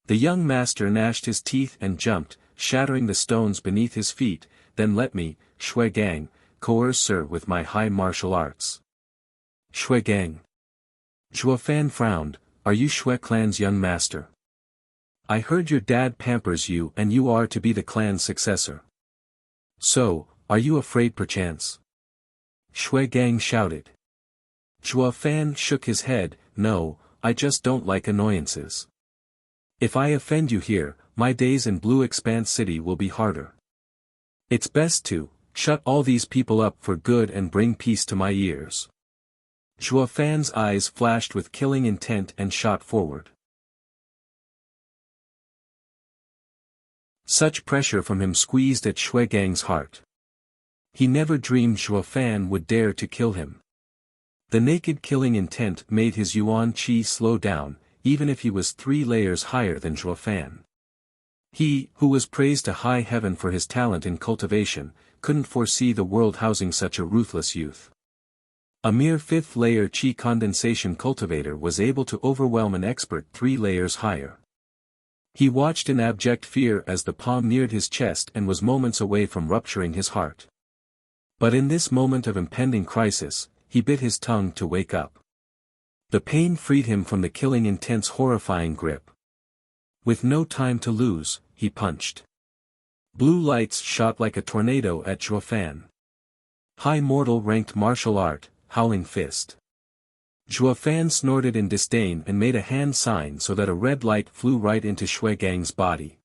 The young master gnashed his teeth and jumped, shattering the stones beneath his feet. "Then let me, Shui Gang, coerce Sir with my high martial arts." "Shui Gang?" Zhuo Fan frowned. "Are you Shui clan's young master? I heard your dad pampers you and you are to be the clan's successor. So, are you afraid perchance?" Shui Gang shouted. Zhuo Fan shook his head. "No, I just don't like annoyances. If I offend you here, my days in Blue Expanse City will be harder. It's best to shut all these people up for good and bring peace to my ears." Zhuo Fan's eyes flashed with killing intent and shot forward. Such pressure from him squeezed at Shui Gang's heart. He never dreamed Zhuo Fan would dare to kill him. The naked killing intent made his yuan qi slow down, even if he was 3 layers higher than Zhuo Fan. He, who was praised to high heaven for his talent in cultivation, couldn't foresee the world housing such a ruthless youth. A mere 5th layer qi condensation cultivator was able to overwhelm an expert 3 layers higher. He watched in abject fear as the palm neared his chest and was moments away from rupturing his heart. But in this moment of impending crisis, he bit his tongue to wake up. The pain freed him from the killing intense horrifying grip. With no time to lose, he punched. Blue lights shot like a tornado at Zhuo Fan. High mortal ranked martial art, howling fist. Zhuo Fan snorted in disdain and made a hand sign so that a red light flew right into Shui Gang's body.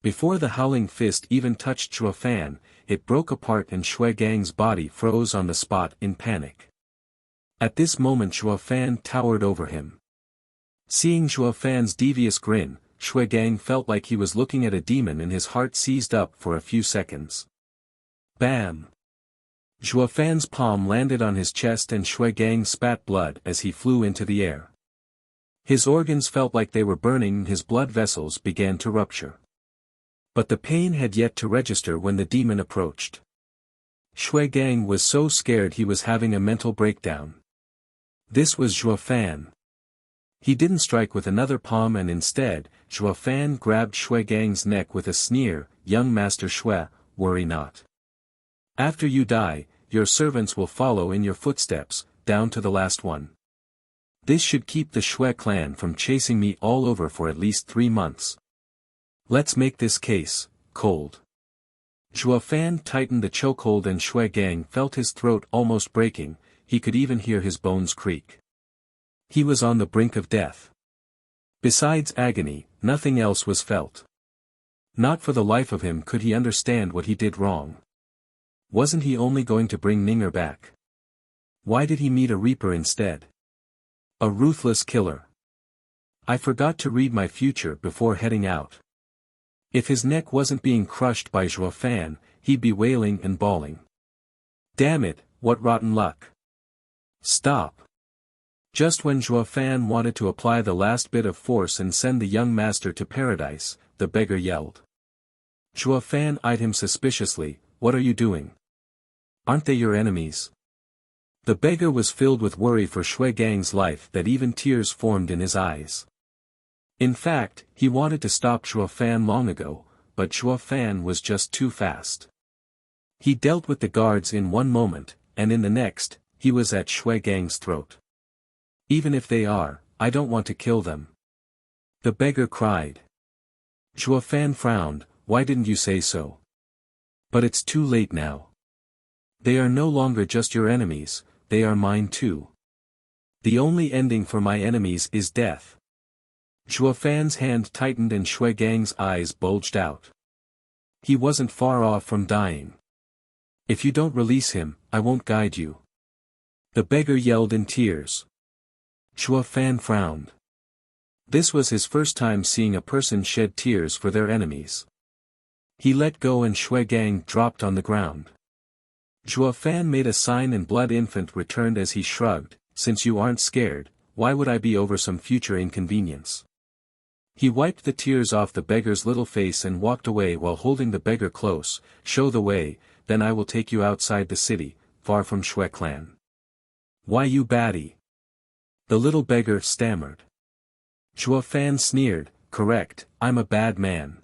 Before the howling fist even touched Zhuo Fan, it broke apart and Shui Gang's body froze on the spot in panic. At this moment Zhuo Fan towered over him. Seeing Zhuo Fan's devious grin, Shui Gang felt like he was looking at a demon and his heart seized up for a few seconds. Bam! Zhuo Fan's palm landed on his chest and Shui Gang spat blood as he flew into the air. His organs felt like they were burning and his blood vessels began to rupture. But the pain had yet to register when the demon approached. Shui Gang was so scared he was having a mental breakdown. This was Zhuo Fan. He didn't strike with another palm and instead, Zhuo Fan grabbed Shui Gang's neck with a sneer, "Young Master Shui, worry not. After you die, your servants will follow in your footsteps, down to the last one. This should keep the Shui clan from chasing me all over for at least 3 months. Let's make this case, cold." Zhuo Fan tightened the chokehold and Shui Gang felt his throat almost breaking, he could even hear his bones creak. He was on the brink of death. Besides agony, nothing else was felt. Not for the life of him could he understand what he did wrong. Wasn't he only going to bring Ninger back? Why did he meet a Reaper instead? A ruthless killer. I forgot to read my future before heading out. If his neck wasn't being crushed by Zhuo Fan, he'd be wailing and bawling. Damn it, what rotten luck. Stop. Just when Zhuo Fan wanted to apply the last bit of force and send the young master to paradise, the beggar yelled. Zhuo Fan eyed him suspiciously, "What are you doing? Aren't they your enemies?" The beggar was filled with worry for Shui Gang's life that even tears formed in his eyes. In fact, he wanted to stop Zhuo Fan long ago, but Zhuo Fan was just too fast. He dealt with the guards in one moment, and in the next, he was at Shui Gang's throat. "Even if they are, I don't want to kill them," the beggar cried. Zhuo Fan frowned, "Why didn't you say so?" "But it's too late now. They are no longer just your enemies, they are mine too. The only ending for my enemies is death." Zhuo Fan's hand tightened and Shui Gang's eyes bulged out. He wasn't far off from dying. "If you don't release him, I won't guide you," the beggar yelled in tears. Zhuo Fan frowned. This was his first time seeing a person shed tears for their enemies. He let go and Shui Gang dropped on the ground. Zhuo Fan made a sign and Blood Infant returned as he shrugged, "Since you aren't scared, why would I be over some future inconvenience?" He wiped the tears off the beggar's little face and walked away while holding the beggar close. "Show the way, then I will take you outside the city, far from Shui clan." "Why you baddie?" the little beggar stammered. Zhuo Fan sneered, "Correct, I'm a bad man.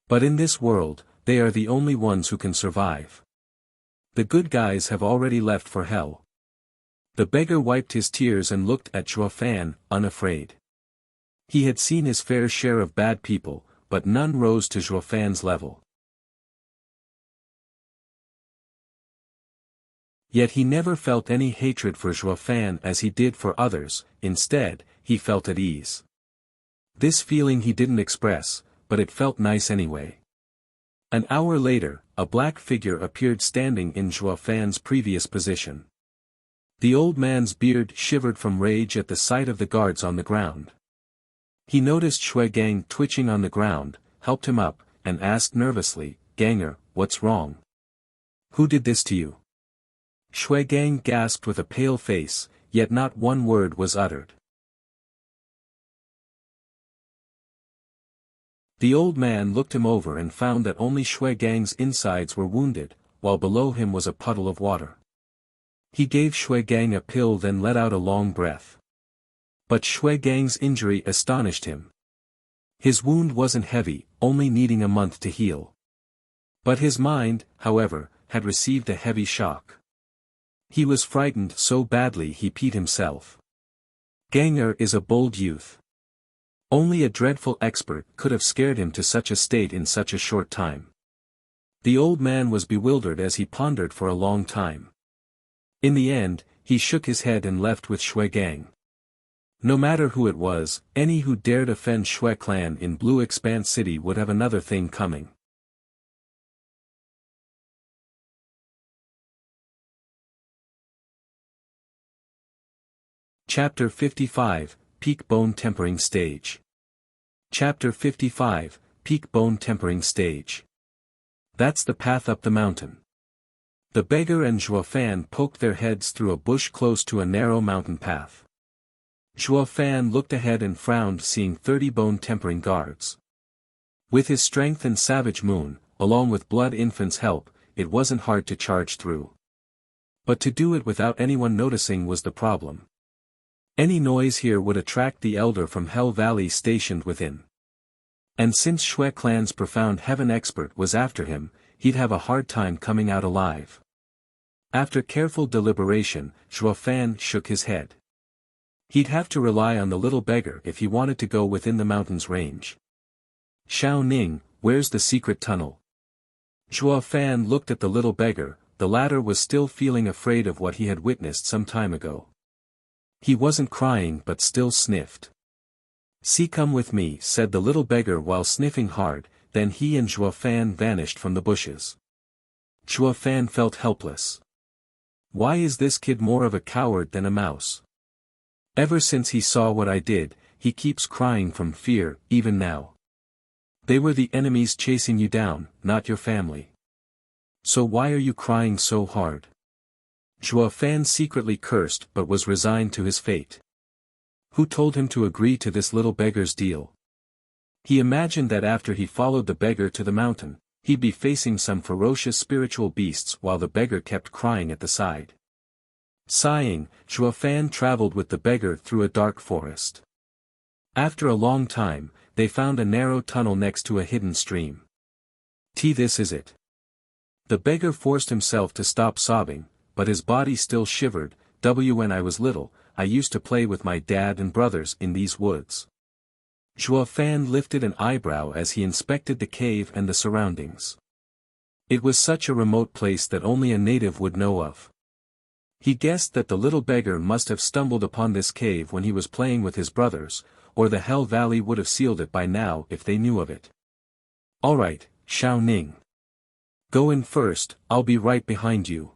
But in this world, they are the only ones who can survive. The good guys have already left for hell." The beggar wiped his tears and looked at Zhuo Fan, unafraid. He had seen his fair share of bad people, but none rose to Zhuo Fan's level. Yet he never felt any hatred for Zhuo Fan as he did for others, instead, he felt at ease. This feeling he didn't express, but it felt nice anyway. An hour later, a black figure appeared standing in Zhuo Fan's previous position. The old man's beard shivered from rage at the sight of the guards on the ground. He noticed Shui Gang twitching on the ground, helped him up, and asked nervously, "Ganger, what's wrong?" Who did this to you? Shui Gang gasped with a pale face, yet not one word was uttered. The old man looked him over and found that only Shui Gang's insides were wounded, while below him was a puddle of water. He gave Shui Gang a pill, then let out a long breath. But Shui Gang's injury astonished him. His wound wasn't heavy, only needing a month to heal. But his mind, however, had received a heavy shock. He was frightened so badly he peed himself. Ganger is a bold youth. Only a dreadful expert could have scared him to such a state in such a short time. The old man was bewildered as he pondered for a long time. In the end, he shook his head and left with Shui Gang. No matter who it was, any who dared offend Shui clan in Blue Expanse City would have another thing coming. Chapter 55, Peak Bone Tempering Stage. Chapter 55, Peak Bone Tempering Stage. That's the path up the mountain. The beggar and Zhuofan poked their heads through a bush close to a narrow mountain path. Zhuofan looked ahead and frowned, seeing 30 bone tempering guards. With his strength and savage moon, along with Blood Infant's help, it wasn't hard to charge through. But to do it without anyone noticing was the problem. Any noise here would attract the elder from Hell Valley stationed within. And since Shui clan's profound heaven expert was after him, he'd have a hard time coming out alive. After careful deliberation, Zhuofan shook his head. He'd have to rely on the little beggar if he wanted to go within the mountain's range. Xiao Ning, where's the secret tunnel? Zhuofan looked at the little beggar. The latter was still feeling afraid of what he had witnessed some time ago. He wasn't crying but still sniffed. "See, come with me," said the little beggar while sniffing hard. Then he and Zhuofan vanished from the bushes. Zhuofan felt helpless. Why is this kid more of a coward than a mouse? Ever since he saw what I did, he keeps crying from fear, even now. They were the enemies chasing you down, not your family. So why are you crying so hard? Zhuofan secretly cursed but was resigned to his fate. Who told him to agree to this little beggar's deal? He imagined that after he followed the beggar to the mountain, he'd be facing some ferocious spiritual beasts while the beggar kept crying at the side. Sighing, Zhuofan traveled with the beggar through a dark forest. After a long time, they found a narrow tunnel next to a hidden stream. This is it. The beggar forced himself to stop sobbing, but his body still shivered. When I was little, I used to play with my dad and brothers in these woods. Zhuofan lifted an eyebrow as he inspected the cave and the surroundings. It was such a remote place that only a native would know of. He guessed that the little beggar must have stumbled upon this cave when he was playing with his brothers, or the Hell Valley would have sealed it by now if they knew of it. "All right, Xiao Ning. Go in first, I'll be right behind you,"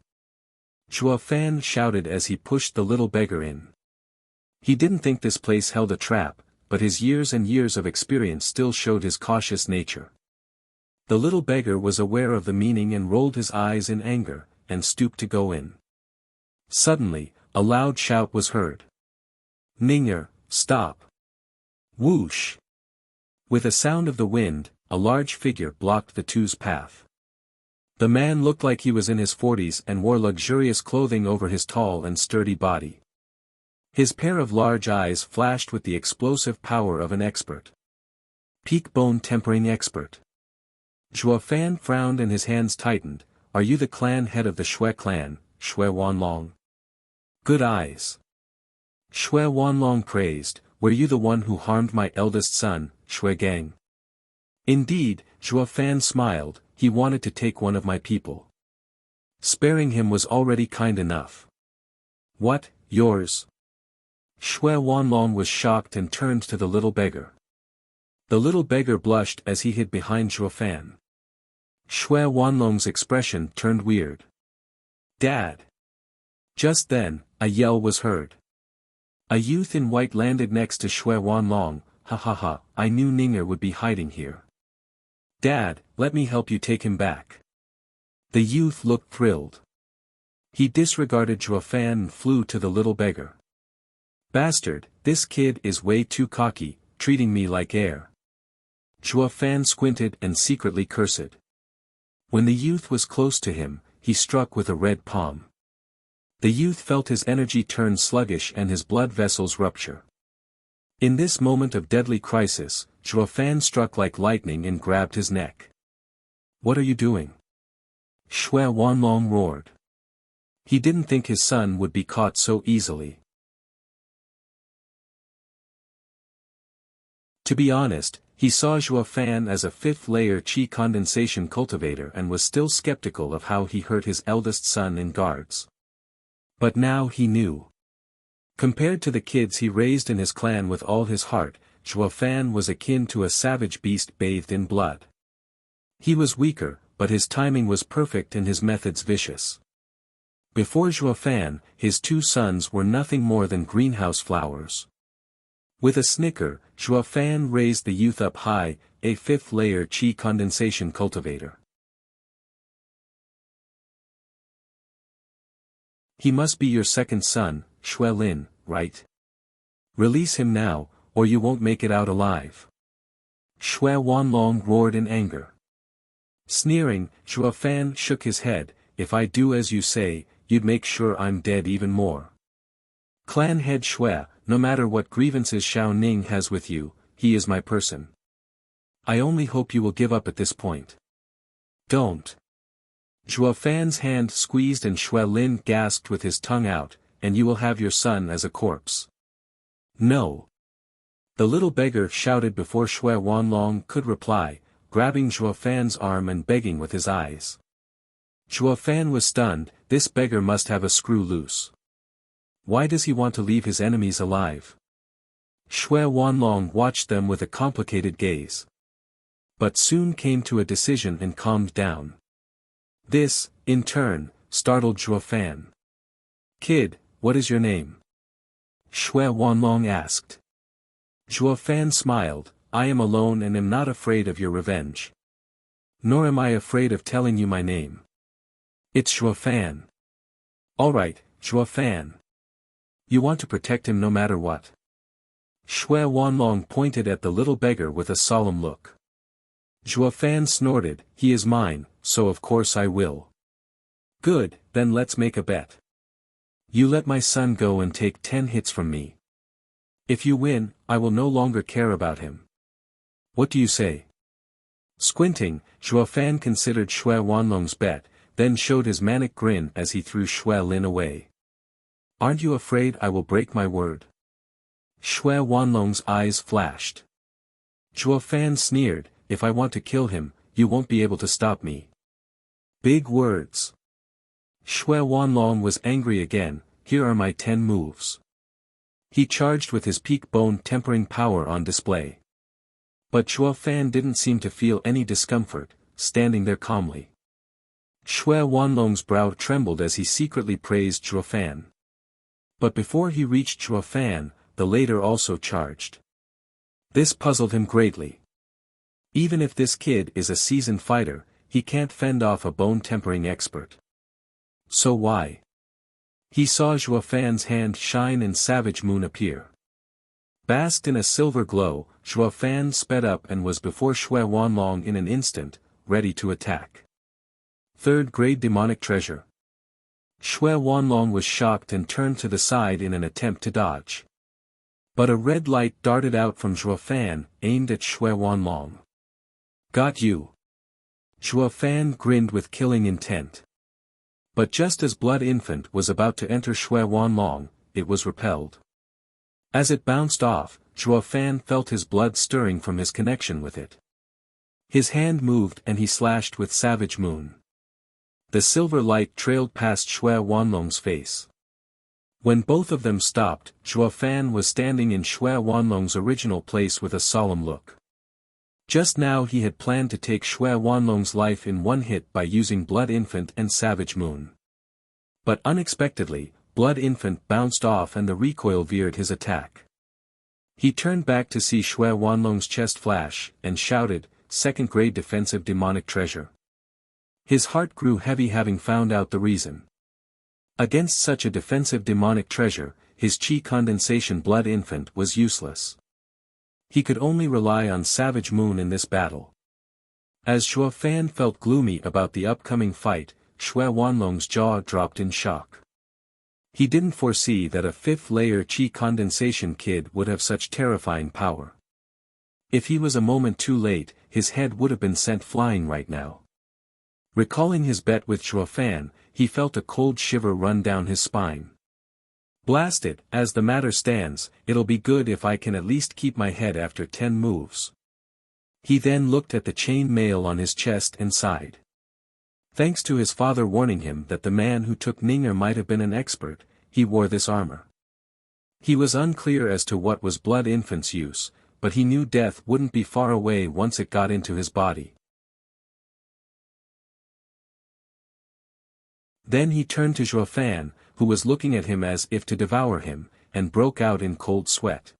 Zhuofan shouted as he pushed the little beggar in. He didn't think this place held a trap, but his years and years of experience still showed his cautious nature. The little beggar was aware of the meaning and rolled his eyes in anger, and stooped to go in. Suddenly, a loud shout was heard. "Ninger, stop!" Whoosh! With a sound of the wind, a large figure blocked the two's path. The man looked like he was in his 40s and wore luxurious clothing over his tall and sturdy body. His pair of large eyes flashed with the explosive power of an expert. Peak bone tempering expert. Zhuofan frowned and his hands tightened. "Are you the clan head of the Shui clan, Shui Wanlong?" "Good eyes." Shui Wanlong praised. "Were you the one who harmed my eldest son, Shui Gang?" "Indeed," Zhuofan smiled. "He wanted to take one of my people. Sparing him was already kind enough." "What, yours?" Shui Wanlong was shocked and turned to the little beggar. The little beggar blushed as he hid behind Zhuofan. Shui Wanlong's expression turned weird. "Dad!" Just then, a yell was heard. A youth in white landed next to Shui Wanlong. "Ha ha ha, I knew Ninger would be hiding here. Dad, let me help you take him back." The youth looked thrilled. He disregarded Zhuo Fan and flew to the little beggar. Bastard, this kid is way too cocky, treating me like air. Zhuo Fan squinted and secretly cursed. When the youth was close to him, he struck with a red palm. The youth felt his energy turn sluggish and his blood vessels rupture. In this moment of deadly crisis, Zhuo Fan struck like lightning and grabbed his neck. What are you doing? Shui Wanlong roared. He didn't think his son would be caught so easily. To be honest, he saw Zhuo Fan as a fifth-layer qi condensation cultivator and was still skeptical of how he hurt his eldest son in guards. But now he knew. Compared to the kids he raised in his clan with all his heart, Zhuo Fan was akin to a savage beast bathed in blood. He was weaker, but his timing was perfect and his methods vicious. Before Zhuo Fan, his two sons were nothing more than greenhouse flowers. With a snicker, Zhuo Fan raised the youth up high, a fifth-layer qi condensation cultivator. He must be your second son, Shui Lin, right? Release him now, or you won't make it out alive. Shui Wanlong roared in anger. Sneering, Zhuo Fan shook his head. If I do as you say, you'd make sure I'm dead even more. Clan head Shui, no matter what grievances Xiao Ning has with you, he is my person. I only hope you will give up at this point. Don't. Zhuo Fan's hand squeezed and Shui Lin gasped with his tongue out, and you will have your son as a corpse. No. The little beggar shouted before Shui Wanlong could reply, grabbing Zhuo Fan's arm and begging with his eyes. Zhuo Fan was stunned. This beggar must have a screw loose. Why does he want to leave his enemies alive? Shui Wanlong watched them with a complicated gaze. But soon came to a decision and calmed down. This, in turn, startled Zhuo Fan. Kid, what is your name? Shui Wanlong asked. Zhuo Fan smiled, I am alone and am not afraid of your revenge. Nor am I afraid of telling you my name. It's Zhuo Fan. Alright, Zhuo Fan. You want to protect him no matter what. Shui Wanlong pointed at the little beggar with a solemn look. Zhuo Fan snorted, he is mine, so of course I will. Good, then let's make a bet. You let my son go and take 10 hits from me. If you win, I will no longer care about him. What do you say? Squinting, Zhuo Fan considered Shui Wanlong's bet, then showed his manic grin as he threw Shui Lin away. Aren't you afraid I will break my word? Shui Wanlong's eyes flashed. Zhuo Fan sneered, if I want to kill him, you won't be able to stop me. Big words. Shui Wanlong was angry again, here are my 10 moves. He charged with his peak bone tempering power on display. But Zhuo Fan didn't seem to feel any discomfort, standing there calmly. Shui Wanlong's brow trembled as he secretly praised Zhuo Fan. But before he reached Zhuo Fan, the latter also charged. This puzzled him greatly. Even if this kid is a seasoned fighter, he can't fend off a bone-tempering expert. So why? He saw Zhuo Fan's hand shine and Savage Moon appear. Basked in a silver glow, Zhuo Fan sped up and was before Shui Wanlong in an instant, ready to attack. Third-grade demonic treasure. Shui Wanlong was shocked and turned to the side in an attempt to dodge. But a red light darted out from Zhuo Fan, aimed at Shui Wanlong. Got you. Zhuo Fan grinned with killing intent. But just as Blood Infant was about to enter Shui Wanlong, it was repelled. As it bounced off, Zhuo Fan felt his blood stirring from his connection with it. His hand moved and he slashed with Savage Moon. The silver light trailed past Shui Wanlong's face. When both of them stopped, Zhuo Fan was standing in Shui Wanlong's original place with a solemn look. Just now he had planned to take Shui Wanlong's life in one hit by using Blood Infant and Savage Moon. But unexpectedly, Blood Infant bounced off and the recoil veered his attack. He turned back to see Shui Wanlong's chest flash, and shouted, second-grade defensive demonic treasure. His heart grew heavy having found out the reason. Against such a defensive demonic treasure, his chi condensation blood infant was useless. He could only rely on Savage Moon in this battle. As Shuo Fan felt gloomy about the upcoming fight, Xue Wanlong's jaw dropped in shock. He didn't foresee that a fifth-layer chi condensation kid would have such terrifying power. If he was a moment too late, his head would have been sent flying right now. Recalling his bet with Shuo Fan, he felt a cold shiver run down his spine. Blast it, as the matter stands, it'll be good if I can at least keep my head after 10 moves. He then looked at the chain mail on his chest and sighed. Thanks to his father warning him that the man who took Ninger might have been an expert, he wore this armor. He was unclear as to what was Blood Infant's use, but he knew death wouldn't be far away once it got into his body. Then he turned to Zhuo Fan, who was looking at him as if to devour him, and broke out in cold sweat.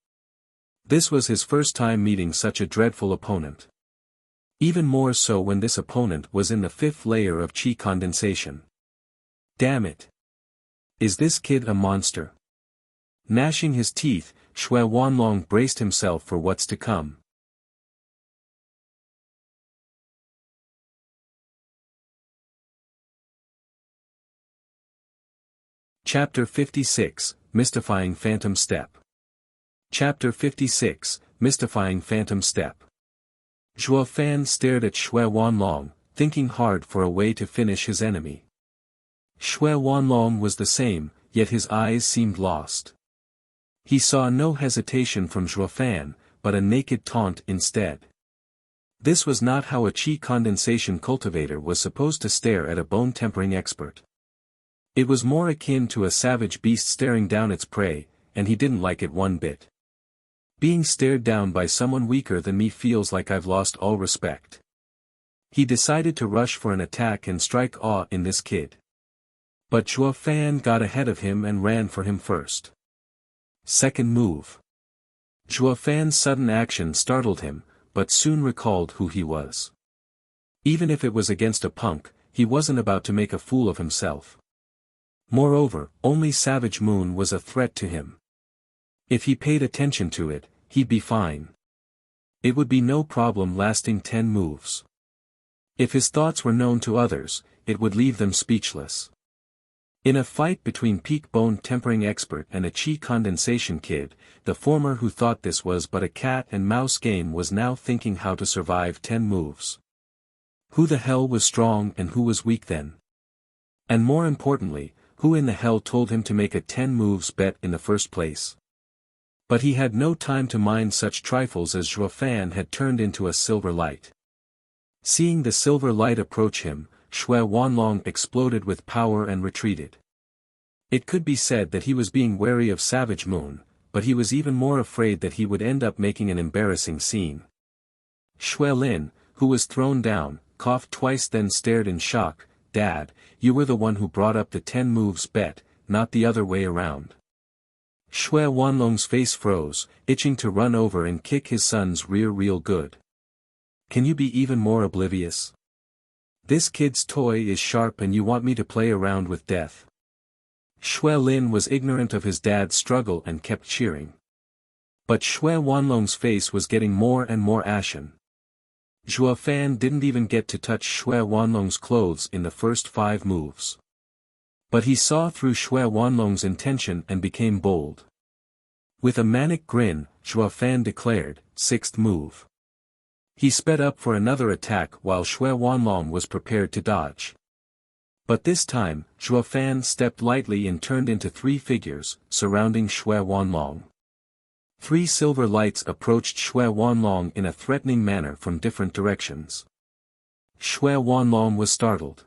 This was his first time meeting such a dreadful opponent. Even more so when this opponent was in the 5th layer of chi condensation. Damn it! Is this kid a monster? Gnashing his teeth, Xue Wanlong braced himself for what's to come. Chapter 56, Mystifying Phantom Step. Chapter 56, Mystifying Phantom Step. Zhuo Fan stared at Xue Wanlong, thinking hard for a way to finish his enemy. Xue Wanlong was the same, yet his eyes seemed lost. He saw no hesitation from Zhuo Fan, but a naked taunt instead. This was not how a chi condensation cultivator was supposed to stare at a bone-tempering expert. It was more akin to a savage beast staring down its prey, and he didn't like it one bit. Being stared down by someone weaker than me feels like I've lost all respect. He decided to rush for an attack and strike awe in this kid. But Zhuo Fan got ahead of him and ran for him first. Second move. Zhuo Fan's sudden action startled him, but soon recalled who he was. Even if it was against a punk, he wasn't about to make a fool of himself. Moreover, only Savage Moon was a threat to him. If he paid attention to it, he'd be fine. It would be no problem lasting 10 moves. If his thoughts were known to others, it would leave them speechless. In a fight between peak bone tempering expert and a chi condensation kid, the former who thought this was but a cat and mouse game was now thinking how to survive 10 moves. Who the hell was strong and who was weak then? And more importantly, who in the hell told him to make a 10 moves bet in the first place? But he had no time to mind such trifles as Zhuo Fan had turned into a silver light. Seeing the silver light approach him, Xue Wanlong exploded with power and retreated. It could be said that he was being wary of Savage Moon, but he was even more afraid that he would end up making an embarrassing scene. Xue Lin, who was thrown down, coughed twice then stared in shock. Dad, you were the one who brought up the 10 moves bet, not the other way around. Xue Wanlong's face froze, itching to run over and kick his son's rear real good. Can you be even more oblivious? This kid's toy is sharp and you want me to play around with death. Xue Lin was ignorant of his dad's struggle and kept cheering. But Xue Wanlong's face was getting more and more ashen. Zhuo Fan didn't even get to touch Xue Wanlong's clothes in the first 5 moves. But he saw through Xue Wanlong's intention and became bold. With a manic grin, Zhuo Fan declared, 6th move. He sped up for another attack while Xue Wanlong was prepared to dodge. But this time, Zhuo Fan stepped lightly and turned into 3 figures, surrounding Xue Wanlong. 3 silver lights approached Xue Wanlong in a threatening manner from different directions. Xue Wanlong was startled.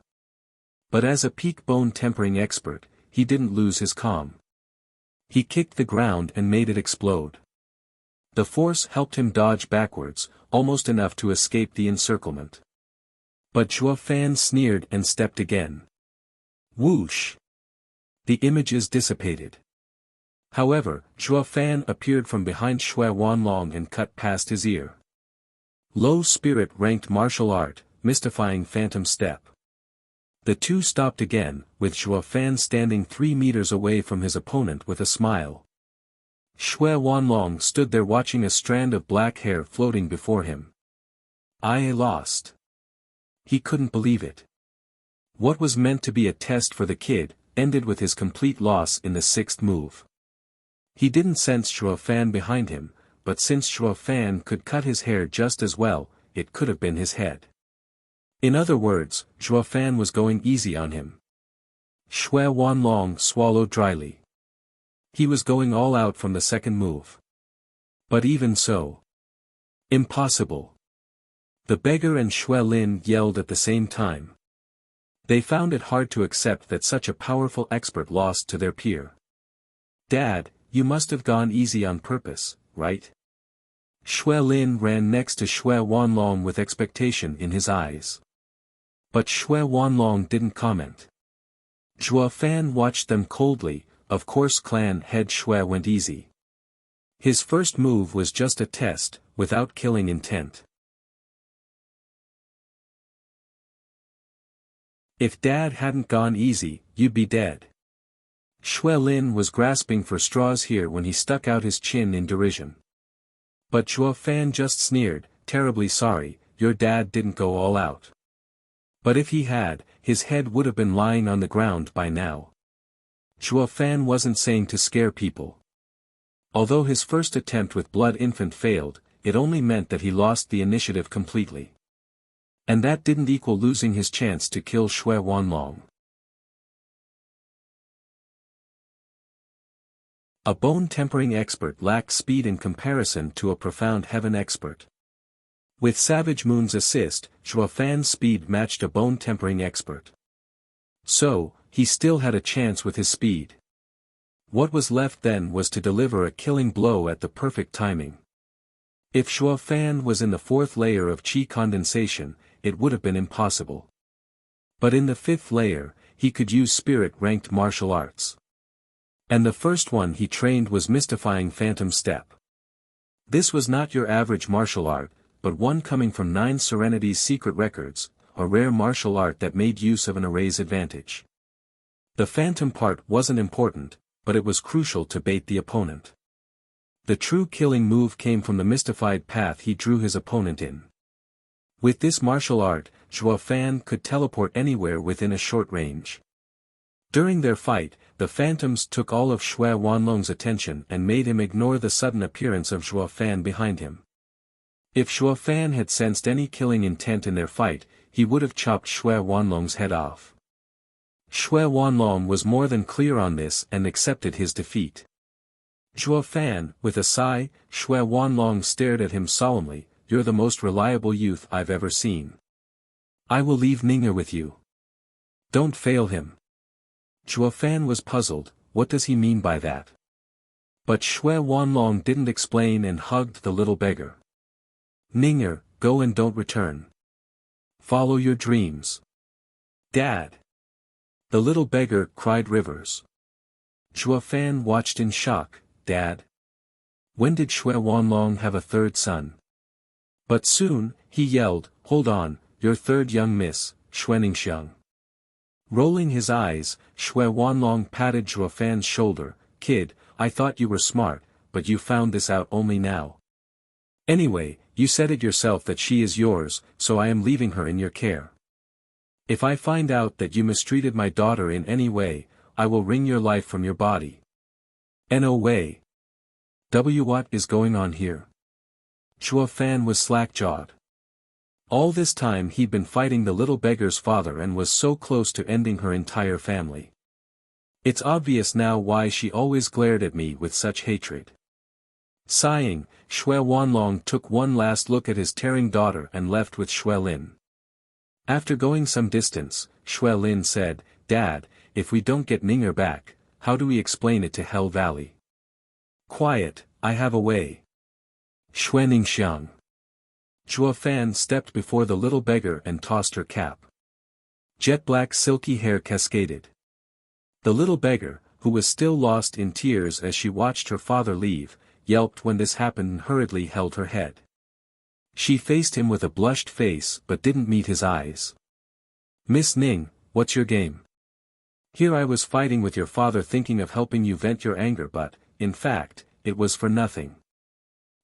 But as a peak bone tempering expert, he didn't lose his calm. He kicked the ground and made it explode. The force helped him dodge backwards, almost enough to escape the encirclement. But Zhuo Fan sneered and stepped again. Whoosh! The images dissipated. However, Zhuo Fan appeared from behind Xue Wanlong and cut past his ear. Low spirit ranked martial art, mystifying phantom step. The two stopped again, with Zhuo Fan standing 3 meters away from his opponent with a smile. Xue Wanlong stood there watching a strand of black hair floating before him. I lost. He couldn't believe it. What was meant to be a test for the kid, ended with his complete loss in the 6th move. He didn't sense Zhuo Fan behind him, but since Zhuo Fan could cut his hair just as well, it could have been his head. In other words, Zhuo Fan was going easy on him. Xue Wanlong swallowed dryly. He was going all out from the 2nd move. But even so. Impossible. The beggar and Xue Lin yelled at the same time. They found it hard to accept that such a powerful expert lost to their peer. Dad, you must have gone easy on purpose, right? Xue Lin ran next to Xue Wanlong with expectation in his eyes. But Xue Wanlong didn't comment. Zhuo Fan watched them coldly. Of course clan head Xue went easy. His first move was just a test, without killing intent. If Dad hadn't gone easy, you'd be dead. Xue Lin was grasping for straws here when he stuck out his chin in derision. But Zhuo Fan just sneered, terribly sorry, your dad didn't go all out. But if he had, his head would have been lying on the ground by now. Zhuo Fan wasn't saying to scare people. Although his first attempt with Blood Infant failed, it only meant that he lost the initiative completely. And that didn't equal losing his chance to kill Xue Wanlong. A bone-tempering expert lacks speed in comparison to a profound heaven expert. With Savage Moon's assist, Zhuo Fan's speed matched a bone-tempering expert. So, he still had a chance with his speed. What was left then was to deliver a killing blow at the perfect timing. If Zhuo Fan was in the 4th layer of qi condensation, it would have been impossible. But in the 5th layer, he could use spirit-ranked martial arts. And the first one he trained was Mystifying Phantom Step. This was not your average martial art, but one coming from 9 Serenity's secret records, a rare martial art that made use of an array's advantage. The phantom part wasn't important, but it was crucial to bait the opponent. The true killing move came from the mystified path he drew his opponent in. With this martial art, Zhuo Fan could teleport anywhere within a short range. During their fight, the phantoms took all of Xue Wanlong's attention and made him ignore the sudden appearance of Zhuo Fan behind him. If Zhuo Fan had sensed any killing intent in their fight, he would have chopped Xue Wanlong's head off. Xue Wanlong was more than clear on this and accepted his defeat. Zhuo Fan, with a sigh, Xue Wanlong stared at him solemnly, you're the most reliable youth I've ever seen. I will leave Ning'er with you. Don't fail him. Zhuo Fan was puzzled, what does he mean by that? But Xue Wanlong didn't explain and hugged the little beggar. Ning'er, go and don't return. Follow your dreams. Dad. The little beggar cried rivers. Zhuo Fan watched in shock, Dad. When did Xue Wanlong have a 3rd son? But soon, he yelled, hold on, your 3rd young miss, Xuaningxiang. Rolling his eyes, Xue Wanlong patted Zhuo Fan's shoulder, kid, I thought you were smart, but you found this out only now. Anyway, you said it yourself that she is yours, so I am leaving her in your care. If I find out that you mistreated my daughter in any way, I will wring your life from your body. No way. What is going on here? Zhuo Fan was slack-jawed. All this time he'd been fighting the little beggar's father and was so close to ending her entire family. It's obvious now why she always glared at me with such hatred. Sighing, Xue Wanlong took one last look at his tearing daughter and left with Xue Lin. After going some distance, Xue Lin said, Dad, if we don't get Ning'er back, how do we explain it to Hell Valley? Quiet, I have a way. Xuaningxiang. Zhuo Fan stepped before the little beggar and tossed her cap. Jet-black silky hair cascaded. The little beggar, who was still lost in tears as she watched her father leave, yelped when this happened and hurriedly held her head. She faced him with a blushed face but didn't meet his eyes. Miss Ning, what's your game? Here I was fighting with your father thinking of helping you vent your anger but, in fact, it was for nothing.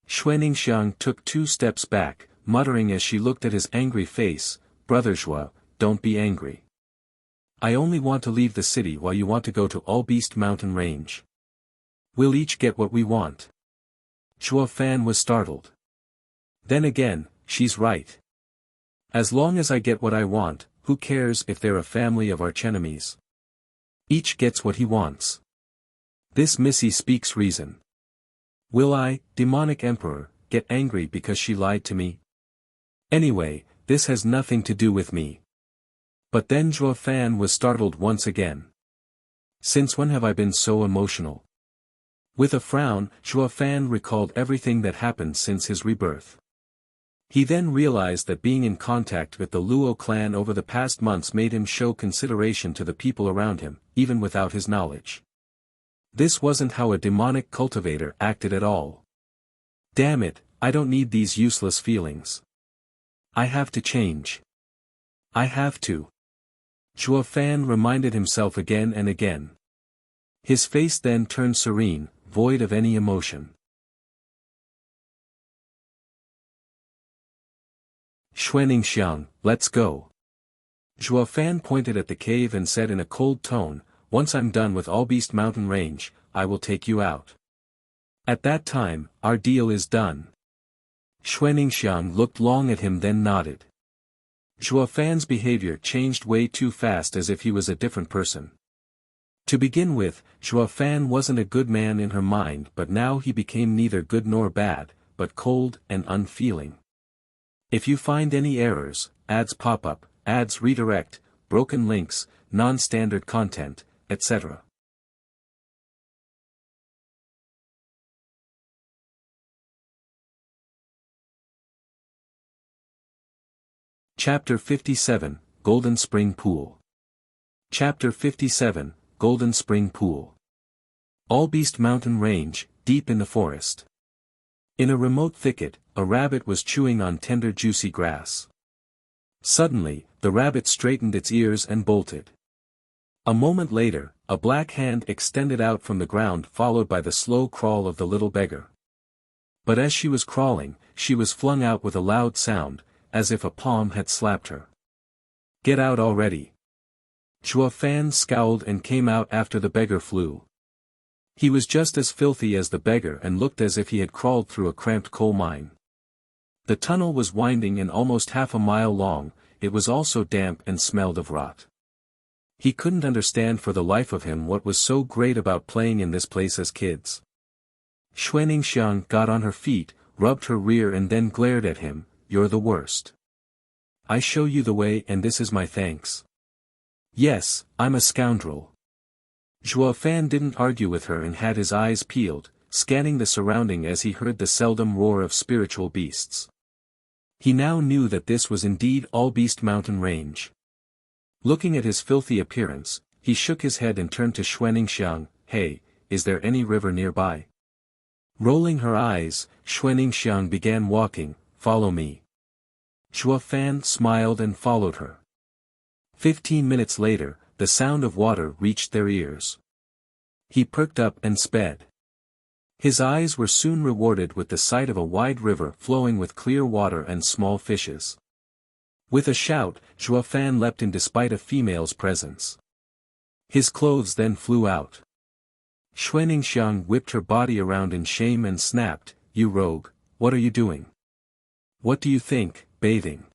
Xuaningxiang took 2 steps back, muttering as she looked at his angry face, Brother Zhuo, don't be angry. I only want to leave the city while you want to go to All Beast Mountain Range. We'll each get what we want. Zhuo Fan was startled. Then again, she's right. As long as I get what I want, who cares if they're a family of archenemies? Each gets what he wants. This Missy speaks reason. Will I, demonic emperor, get angry because she lied to me? Anyway, this has nothing to do with me. But then Zhuo Fan was startled once again. Since when have I been so emotional? With a frown, Zhuo Fan recalled everything that happened since his rebirth. He then realized that being in contact with the Luo clan over the past months made him show consideration to the people around him, even without his knowledge. This wasn't how a demonic cultivator acted at all. Damn it, I don't need these useless feelings. I have to change. I have to. Zhuo Fan reminded himself again and again. His face then turned serene, void of any emotion. Xuaningxiang, let's go. Zhuo Fan pointed at the cave and said in a cold tone, once I'm done with All Beast Mountain Range, I will take you out. At that time, our deal is done. Xuaningxiang looked long at him then nodded. Zhuo Fan's behavior changed way too fast as if he was a different person. To begin with, Zhuo Fan wasn't a good man in her mind but now he became neither good nor bad, but cold and unfeeling. If you find any errors, ads pop up, ads redirect, broken links, non-standard content, etc. Chapter 57, Golden Spring Pool. Chapter 57, Golden Spring Pool. All Beast Mountain Range, deep in the forest. In a remote thicket, a rabbit was chewing on tender juicy grass. Suddenly, the rabbit straightened its ears and bolted. A moment later, a black hand extended out from the ground followed by the slow crawl of the little beggar. But as she was crawling, she was flung out with a loud sound, as if a palm had slapped her. Get out already. Zhuo Fan scowled and came out after the beggar flew. He was just as filthy as the beggar and looked as if he had crawled through a cramped coal mine. The tunnel was winding and almost half a mile long, it was also damp and smelled of rot. He couldn't understand for the life of him what was so great about playing in this place as kids. Xuaningxiang got on her feet, rubbed her rear and then glared at him, you're the worst. I show you the way and this is my thanks. Yes, I'm a scoundrel. Zhuo Fan didn't argue with her and had his eyes peeled, scanning the surrounding as he heard the seldom roar of spiritual beasts. He now knew that this was indeed All Beast Mountain Range. Looking at his filthy appearance, he shook his head and turned to Xuaningxiang, hey, is there any river nearby? Rolling her eyes, Xuaningxiang began walking, follow me. Zhuo Fan smiled and followed her. 15 minutes later, the sound of water reached their ears. He perked up and sped. His eyes were soon rewarded with the sight of a wide river flowing with clear water and small fishes. With a shout, Zhuo Fan leapt in despite a female's presence. His clothes then flew out. Xuaningxiang whipped her body around in shame and snapped, you rogue, what are you doing? What do you think, bathing?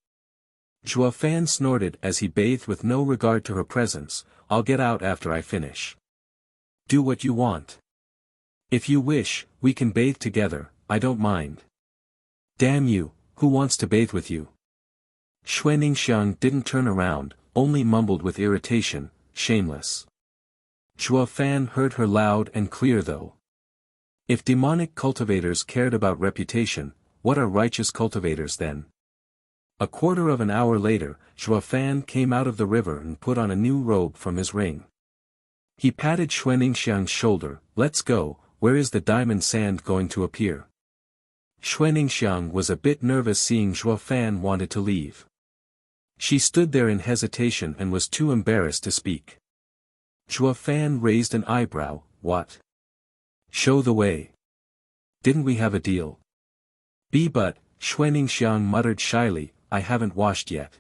Zhuo Fan snorted as he bathed with no regard to her presence, I'll get out after I finish. Do what you want. If you wish, we can bathe together, I don't mind. Damn you, who wants to bathe with you? Xuaningxiang didn't turn around, only mumbled with irritation, shameless. Zhuo Fan heard her loud and clear though. If demonic cultivators cared about reputation, what are righteous cultivators then? A quarter of an hour later, Zhuo Fan came out of the river and put on a new robe from his ring. He patted Xuaningxiang's shoulder, let's go, where is the diamond sand going to appear? Xuaningxiang was a bit nervous seeing Zhuo Fan wanted to leave. She stood there in hesitation and was too embarrassed to speak. Zhuo Fan raised an eyebrow. What? Show the way. Didn't we have a deal? But, Xuaningxiang muttered shyly, I haven't washed yet.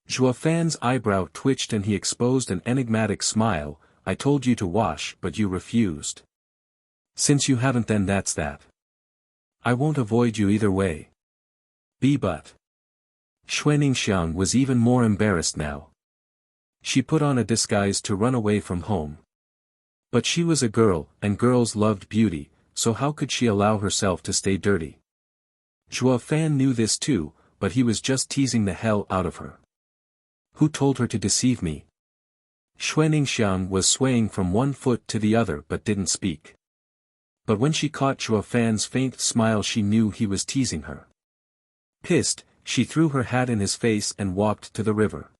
Zhuo Fan's eyebrow twitched and he exposed an enigmatic smile. I told you to wash but you refused. Since you haven't, then that's that. I won't avoid you either way. But. Xuaningxiang was even more embarrassed now. She put on a disguise to run away from home. But she was a girl, and girls loved beauty, so how could she allow herself to stay dirty? Zhuo Fan knew this too, but he was just teasing the hell out of her. Who told her to deceive me? Xuaningxiang was swaying from one foot to the other but didn't speak. But when she caught Zhuo Fan's faint smile, she knew he was teasing her. Pissed, she threw her hat in his face and walked to the river.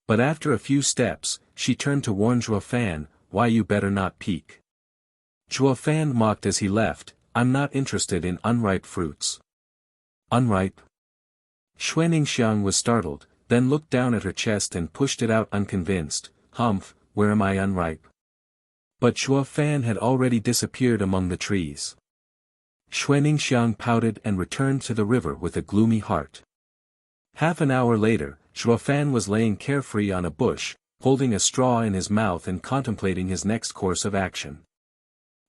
But after a few steps, she turned to warn Zhuo Fan, why you better not peek. Zhuo Fan mocked as he left, I'm not interested in unripe fruits. Unripe? Xuaningxiang was startled, then looked down at her chest and pushed it out unconvinced, Humph, where am I unripe? But Zhuo Fan had already disappeared among the trees. Xuaningxiang pouted and returned to the river with a gloomy heart. Half an hour later, Zhuo Fan was laying carefree on a bush, holding a straw in his mouth and contemplating his next course of action.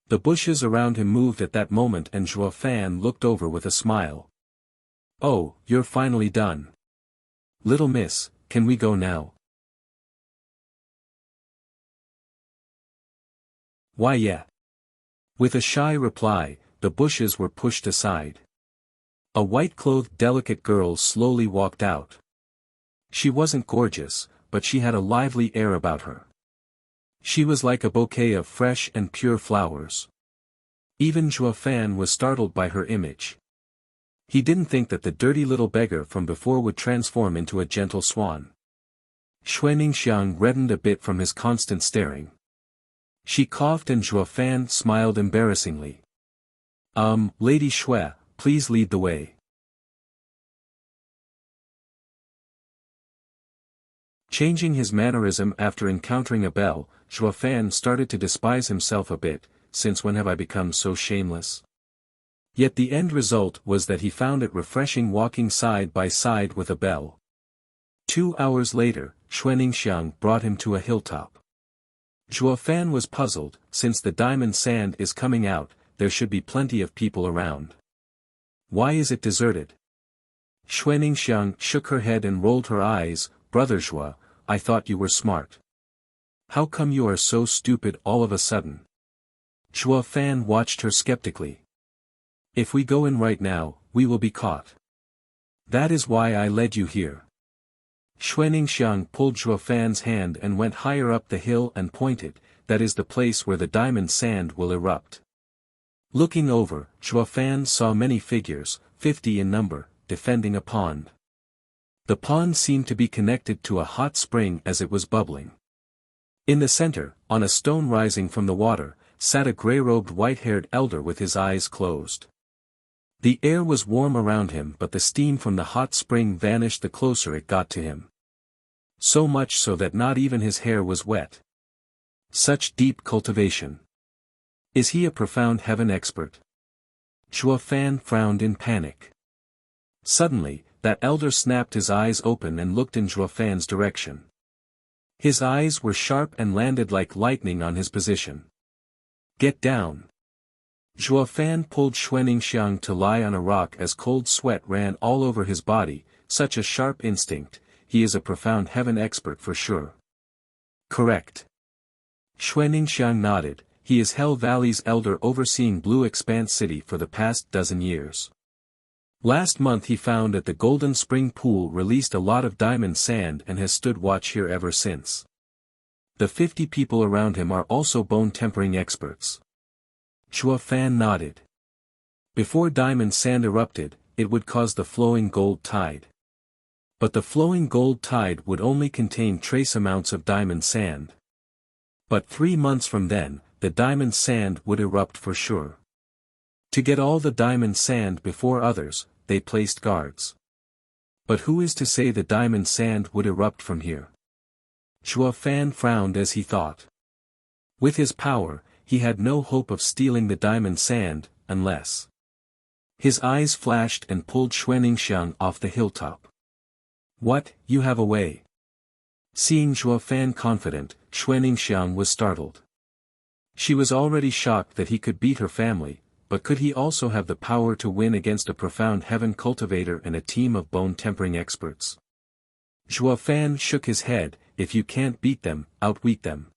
The bushes around him moved at that moment and Zhuo Fan looked over with a smile. Oh, you're finally done. Little miss, can we go now? Why yeah. With a shy reply, the bushes were pushed aside. A white-clothed delicate girl slowly walked out. She wasn't gorgeous, but she had a lively air about her. She was like a bouquet of fresh and pure flowers. Even Zhuo Fan was startled by her image. He didn't think that the dirty little beggar from before would transform into a gentle swan. Xuaningxiang reddened a bit from his constant staring. She coughed and Zhuo Fan smiled embarrassingly. Lady Xue, please lead the way. Changing his mannerism after encountering a bell, Zhuo Fan started to despise himself a bit, since when have I become so shameless? Yet the end result was that he found it refreshing walking side by side with a bell. 2 hours later, Xuaningxiang brought him to a hilltop. Zhuo Fan was puzzled, since the diamond sand is coming out, there should be plenty of people around. Why is it deserted? Xuaningxiang shook her head and rolled her eyes, Brother Zhuo, I thought you were smart. How come you are so stupid all of a sudden? Zhuo Fan watched her skeptically. If we go in right now, we will be caught. That is why I led you here. Xuaningxiang pulled Zhuo Fan's hand and went higher up the hill and pointed, that is the place where the diamond sand will erupt. Looking over, Zhuo Fan saw many figures, 50 in number, defending a pond. The pond seemed to be connected to a hot spring as it was bubbling. In the center, on a stone rising from the water, sat a gray-robed white-haired elder with his eyes closed. The air was warm around him but the steam from the hot spring vanished the closer it got to him. So much so that not even his hair was wet. Such deep cultivation. Is he a profound heaven expert? Zhuo Fan frowned in panic. Suddenly, that elder snapped his eyes open and looked in Zhuo Fan's direction. His eyes were sharp and landed like lightning on his position. Get down. Zhuo Fan pulled Xuaningxiang to lie on a rock as cold sweat ran all over his body, such a sharp instinct, he is a profound heaven expert for sure. Correct. Xuaningxiang nodded, he is Hell Valley's elder overseeing Blue Expanse City for the past dozen years. Last month he found that the Golden Spring Pool released a lot of diamond sand and has stood watch here ever since. The 50 people around him are also bone-tempering experts. Zhuo Fan nodded. Before diamond sand erupted, it would cause the flowing gold tide. But the flowing gold tide would only contain trace amounts of diamond sand. But 3 months from then, the diamond sand would erupt for sure. To get all the diamond sand before others, they placed guards. But who is to say the diamond sand would erupt from here? Zhuo Fan frowned as he thought. With his power, he had no hope of stealing the diamond sand, unless... His eyes flashed and pulled Xuanningsiang off the hilltop. What, you have a way? Seeing Zhuo Fan confident, Xuanningsiang was startled. She was already shocked that he could beat her family, but could he also have the power to win against a profound heaven cultivator and a team of bone-tempering experts? Zhuo Fan shook his head. If you can't beat them, outwit them.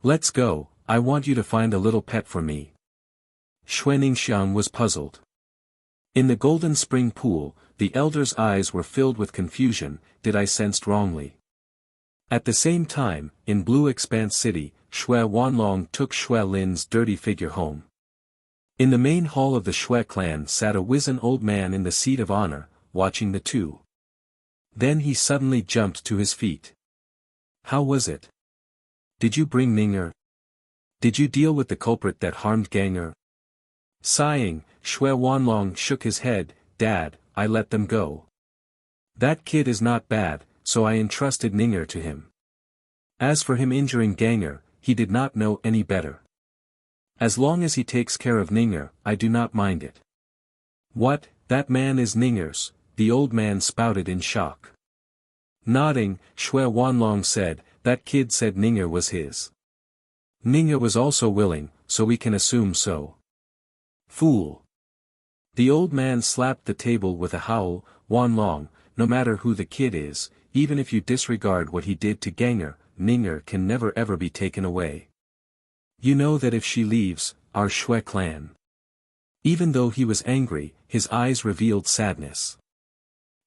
Let's go, I want you to find a little pet for me. Xuanningsiang was puzzled. In the golden spring pool, the elder's eyes were filled with confusion. Did I sense wrongly? At the same time, in Blue Expanse City, Xue Wanlong took Xue Lin's dirty figure home. In the main hall of the Xue clan sat a wizened old man in the seat of honor, watching the two. Then he suddenly jumped to his feet. How was it? Did you bring Ninger? Did you deal with the culprit that harmed Ganger? Sighing, Xue Wanlong shook his head. Dad, I let them go. That kid is not bad, so I entrusted Ninger to him. As for him injuring Ganger, he did not know any better. As long as he takes care of Ninger, I do not mind it. What, that man is Ninger's, the old man spouted in shock. Nodding, Xue Wanlong said, that kid said Ninger was his. Ninger was also willing, so we can assume so. Fool. The old man slapped the table with a howl. Wanlong, no matter who the kid is, even if you disregard what he did to Ganger, Ninger can never ever be taken away. You know that if she leaves, our Xue clan. Even though he was angry, his eyes revealed sadness.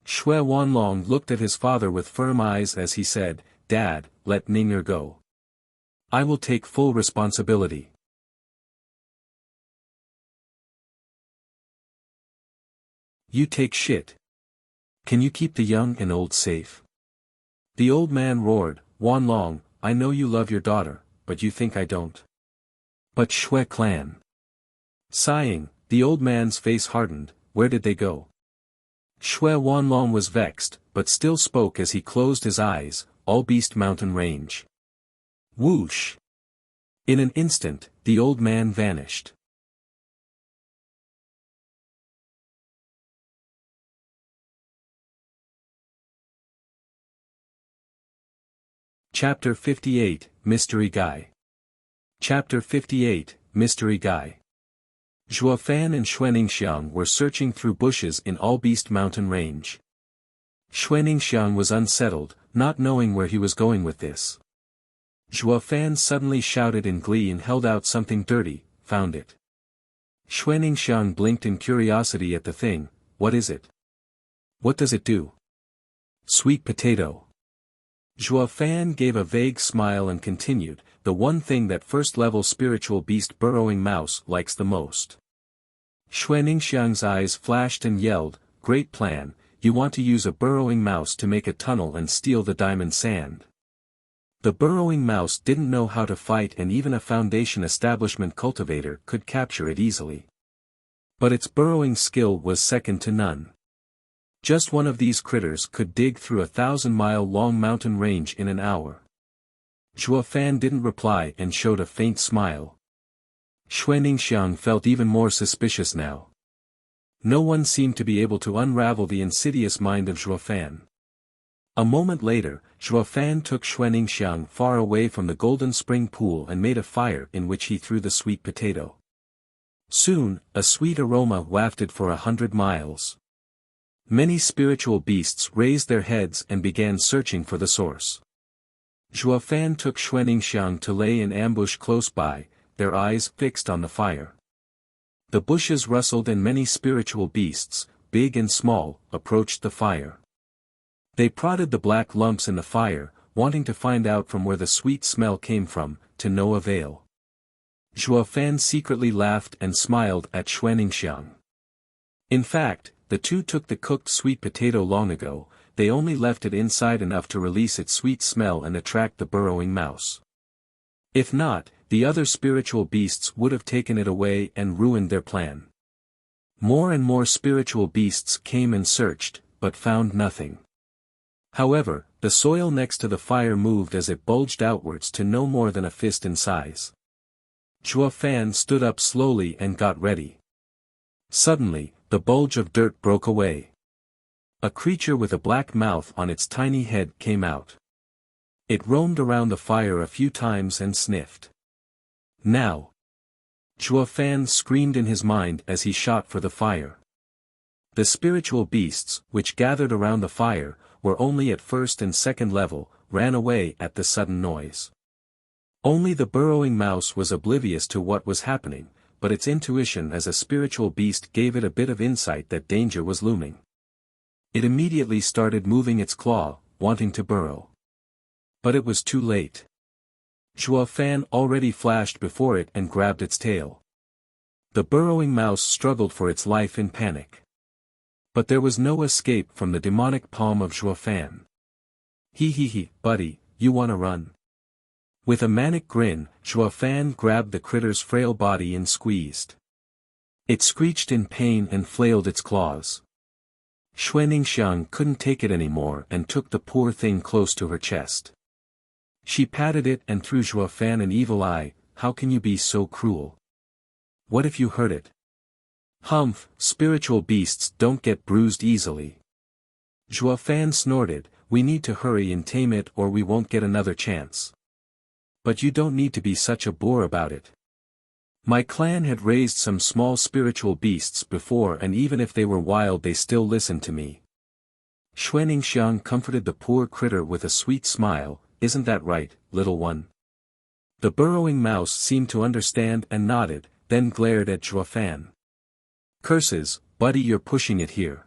Xue Wanlong looked at his father with firm eyes as he said, Dad, let Ninger go. I will take full responsibility. You take shit. Can you keep the young and old safe? The old man roared, Wanlong, I know you love your daughter, but you think I don't. But Xue clan. Sighing, the old man's face hardened. Where did they go? Xue Wanlong was vexed, but still spoke as he closed his eyes. All Beast Mountain Range. Whoosh! In an instant, the old man vanished. Chapter 58, Mystery Guy. Chapter 58, Mystery Guy. Zhuo Fan and Xuanningsiang were searching through bushes in All Beast Mountain Range. Xuanningsiang was unsettled, not knowing where he was going with this. Zhuo Fan suddenly shouted in glee and held out something dirty. Found it. Xuanningsiang blinked in curiosity at the thing. What is it? What does it do? Sweet potato. Zhuo Fan gave a vague smile and continued, the one thing that first-level spiritual beast burrowing mouse likes the most. Xuanningsiang's eyes flashed and yelled, great plan, you want to use a burrowing mouse to make a tunnel and steal the diamond sand. The burrowing mouse didn't know how to fight and even a Foundation establishment cultivator could capture it easily. But its burrowing skill was second to none. Just one of these critters could dig through a 1,000-mile-long mountain range in an hour. Zhuo Fan didn't reply and showed a faint smile. Xuanningsiang felt even more suspicious now. No one seemed to be able to unravel the insidious mind of Zhuo Fan. A moment later, Zhuo Fan took Xuanningsiang far away from the golden spring pool and made a fire in which he threw the sweet potato. Soon, a sweet aroma wafted for 100 miles. Many spiritual beasts raised their heads and began searching for the source. Zhuo Fan took Xuanningsiang to lay in ambush close by, their eyes fixed on the fire. The bushes rustled and many spiritual beasts, big and small, approached the fire. They prodded the black lumps in the fire, wanting to find out from where the sweet smell came from, to no avail. Zhuo Fan secretly laughed and smiled at Xuanningsiang. In fact, the two took the cooked sweet potato long ago, they only left it inside enough to release its sweet smell and attract the burrowing mouse. If not, the other spiritual beasts would have taken it away and ruined their plan. More and more spiritual beasts came and searched, but found nothing. However, the soil next to the fire moved as it bulged outwards to no more than a fist in size. Zhuo Fan stood up slowly and got ready. Suddenly, the bulge of dirt broke away. A creature with a black mouth on its tiny head came out. It roamed around the fire a few times and sniffed. Now! Zhuo Fan screamed in his mind as he shot for the fire. The spiritual beasts, which gathered around the fire, were only at first and second level, ran away at the sudden noise. Only the burrowing mouse was oblivious to what was happening, but its intuition as a spiritual beast gave it a bit of insight that danger was looming. It immediately started moving its claw, wanting to burrow. But it was too late. Zhuo Fan already flashed before it and grabbed its tail. The burrowing mouse struggled for its life in panic. But there was no escape from the demonic palm of Zhuo Fan. He, buddy, you wanna run? With a manic grin, Zhuo Fan grabbed the critter's frail body and squeezed. It screeched in pain and flailed its claws. Xuaningxiang couldn't take it anymore and took the poor thing close to her chest. She patted it and threw Zhuo Fan an evil eye. How can you be so cruel? What if you hurt it? Humph, spiritual beasts don't get bruised easily. Zhuo Fan snorted, we need to hurry and tame it or we won't get another chance. But you don't need to be such a bore about it. My clan had raised some small spiritual beasts before and even if they were wild they still listened to me. Xuaningxiang comforted the poor critter with a sweet smile, isn't that right, little one? The burrowing mouse seemed to understand and nodded, then glared at Zhuo Fan. Curses, buddy, you're pushing it here.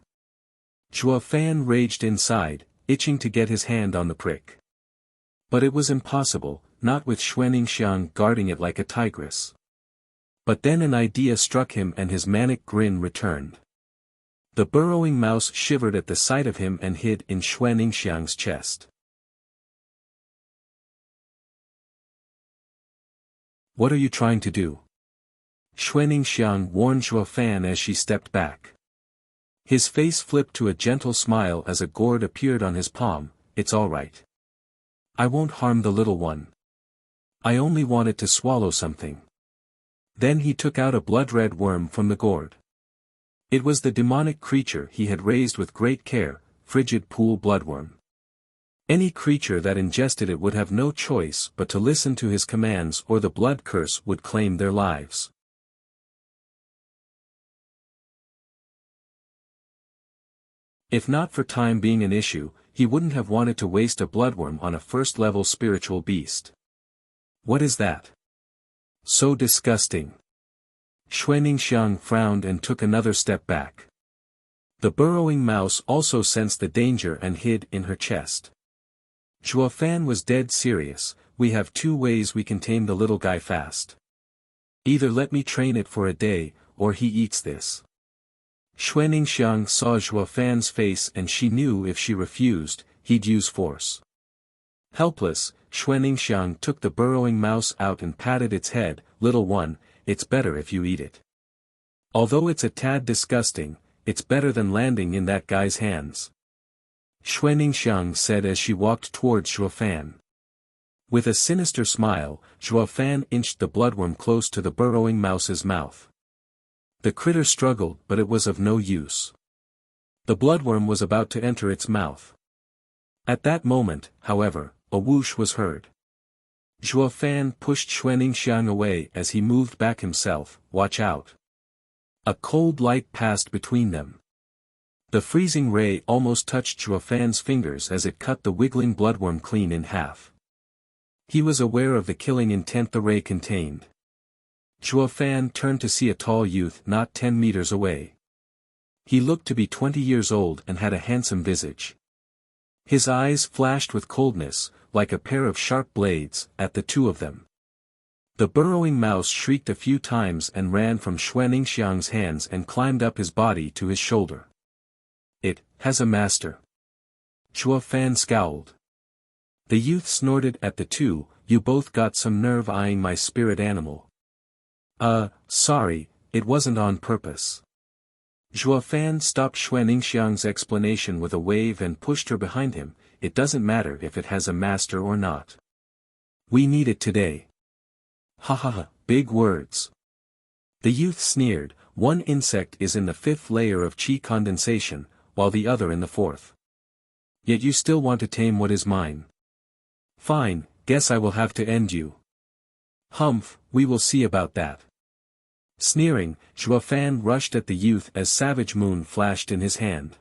Zhuo Fan raged inside, itching to get his hand on the prick. But it was impossible, not with Xuaningxiang guarding it like a tigress. But then an idea struck him and his manic grin returned. The burrowing mouse shivered at the sight of him and hid in Xuaningxiang's chest. What are you trying to do? Xuaningxiang warned Zhuo Fan as she stepped back. His face flipped to a gentle smile as a gourd appeared on his palm. It's all right. I won't harm the little one. I only wanted to swallow something. Then he took out a blood-red worm from the gourd. It was the demonic creature he had raised with great care, frigid pool bloodworm. Any creature that ingested it would have no choice but to listen to his commands or the blood curse would claim their lives. If not for time being an issue, he wouldn't have wanted to waste a bloodworm on a first-level spiritual beast. What is that? So disgusting. Xuaningxiang frowned and took another step back. The burrowing mouse also sensed the danger and hid in her chest. Zhuo Fan was dead serious. We have two ways we can tame the little guy fast. Either let me train it for a day, or he eats this. Xuaningxiang saw Zhuo Fan's face and she knew if she refused, he'd use force. Helpless, Xuaningxiang took the burrowing mouse out and patted its head. Little one, it's better if you eat it. Although it's a tad disgusting, it's better than landing in that guy's hands. Xuaningxiang said as she walked towards Zhuo Fan. With a sinister smile, Zhuo Fan inched the bloodworm close to the burrowing mouse's mouth. The critter struggled but it was of no use. The bloodworm was about to enter its mouth. At that moment, however, a whoosh was heard. Zhuo Fan pushed Xuaningxiang away as he moved back himself. Watch out. A cold light passed between them. The freezing ray almost touched Zhuo Fan's fingers as it cut the wiggling bloodworm clean in half. He was aware of the killing intent the ray contained. Zhuo Fan turned to see a tall youth not 10 meters away. He looked to be 20 years old and had a handsome visage. His eyes flashed with coldness, like a pair of sharp blades, at the two of them. The burrowing mouse shrieked a few times and ran from Xuaningxiang's hands and climbed up his body to his shoulder. It has a master. Zhuo Fan scowled. The youth snorted at the two. You both got some nerve eyeing my spirit animal. Sorry, it wasn't on purpose. Zhuo Fan stopped Xuan Ningxiang's explanation with a wave and pushed her behind him. It doesn't matter if it has a master or not. We need it today. Ha ha ha, big words. The youth sneered. One insect is in the 5th layer of qi condensation, while the other in the 4th. Yet you still want to tame what is mine. Fine, guess I will have to end you. Humph, we will see about that. Sneering, Zhuo Fan rushed at the youth as Savage Moon flashed in his hand.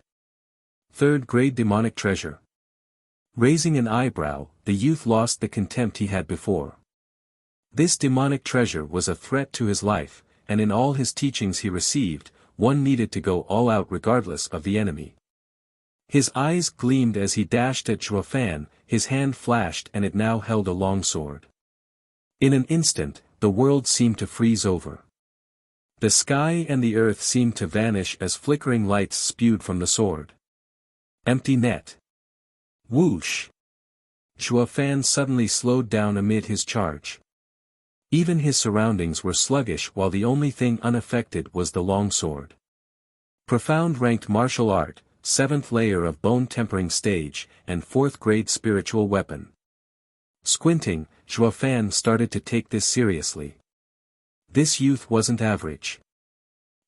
3rd grade demonic treasure. Raising an eyebrow, the youth lost the contempt he had before. This demonic treasure was a threat to his life, and in all his teachings he received, one needed to go all out regardless of the enemy. His eyes gleamed as he dashed at Zhuo Fan, his hand flashed and it now held a long sword. In an instant, the world seemed to freeze over. The sky and the earth seemed to vanish as flickering lights spewed from the sword. Empty net. Whoosh! Zhuo Fan suddenly slowed down amid his charge. Even his surroundings were sluggish while the only thing unaffected was the long sword. Profound ranked martial art, 7th layer of bone tempering stage, and 4th grade spiritual weapon. Squinting, Zhuo Fan started to take this seriously. This youth wasn't average.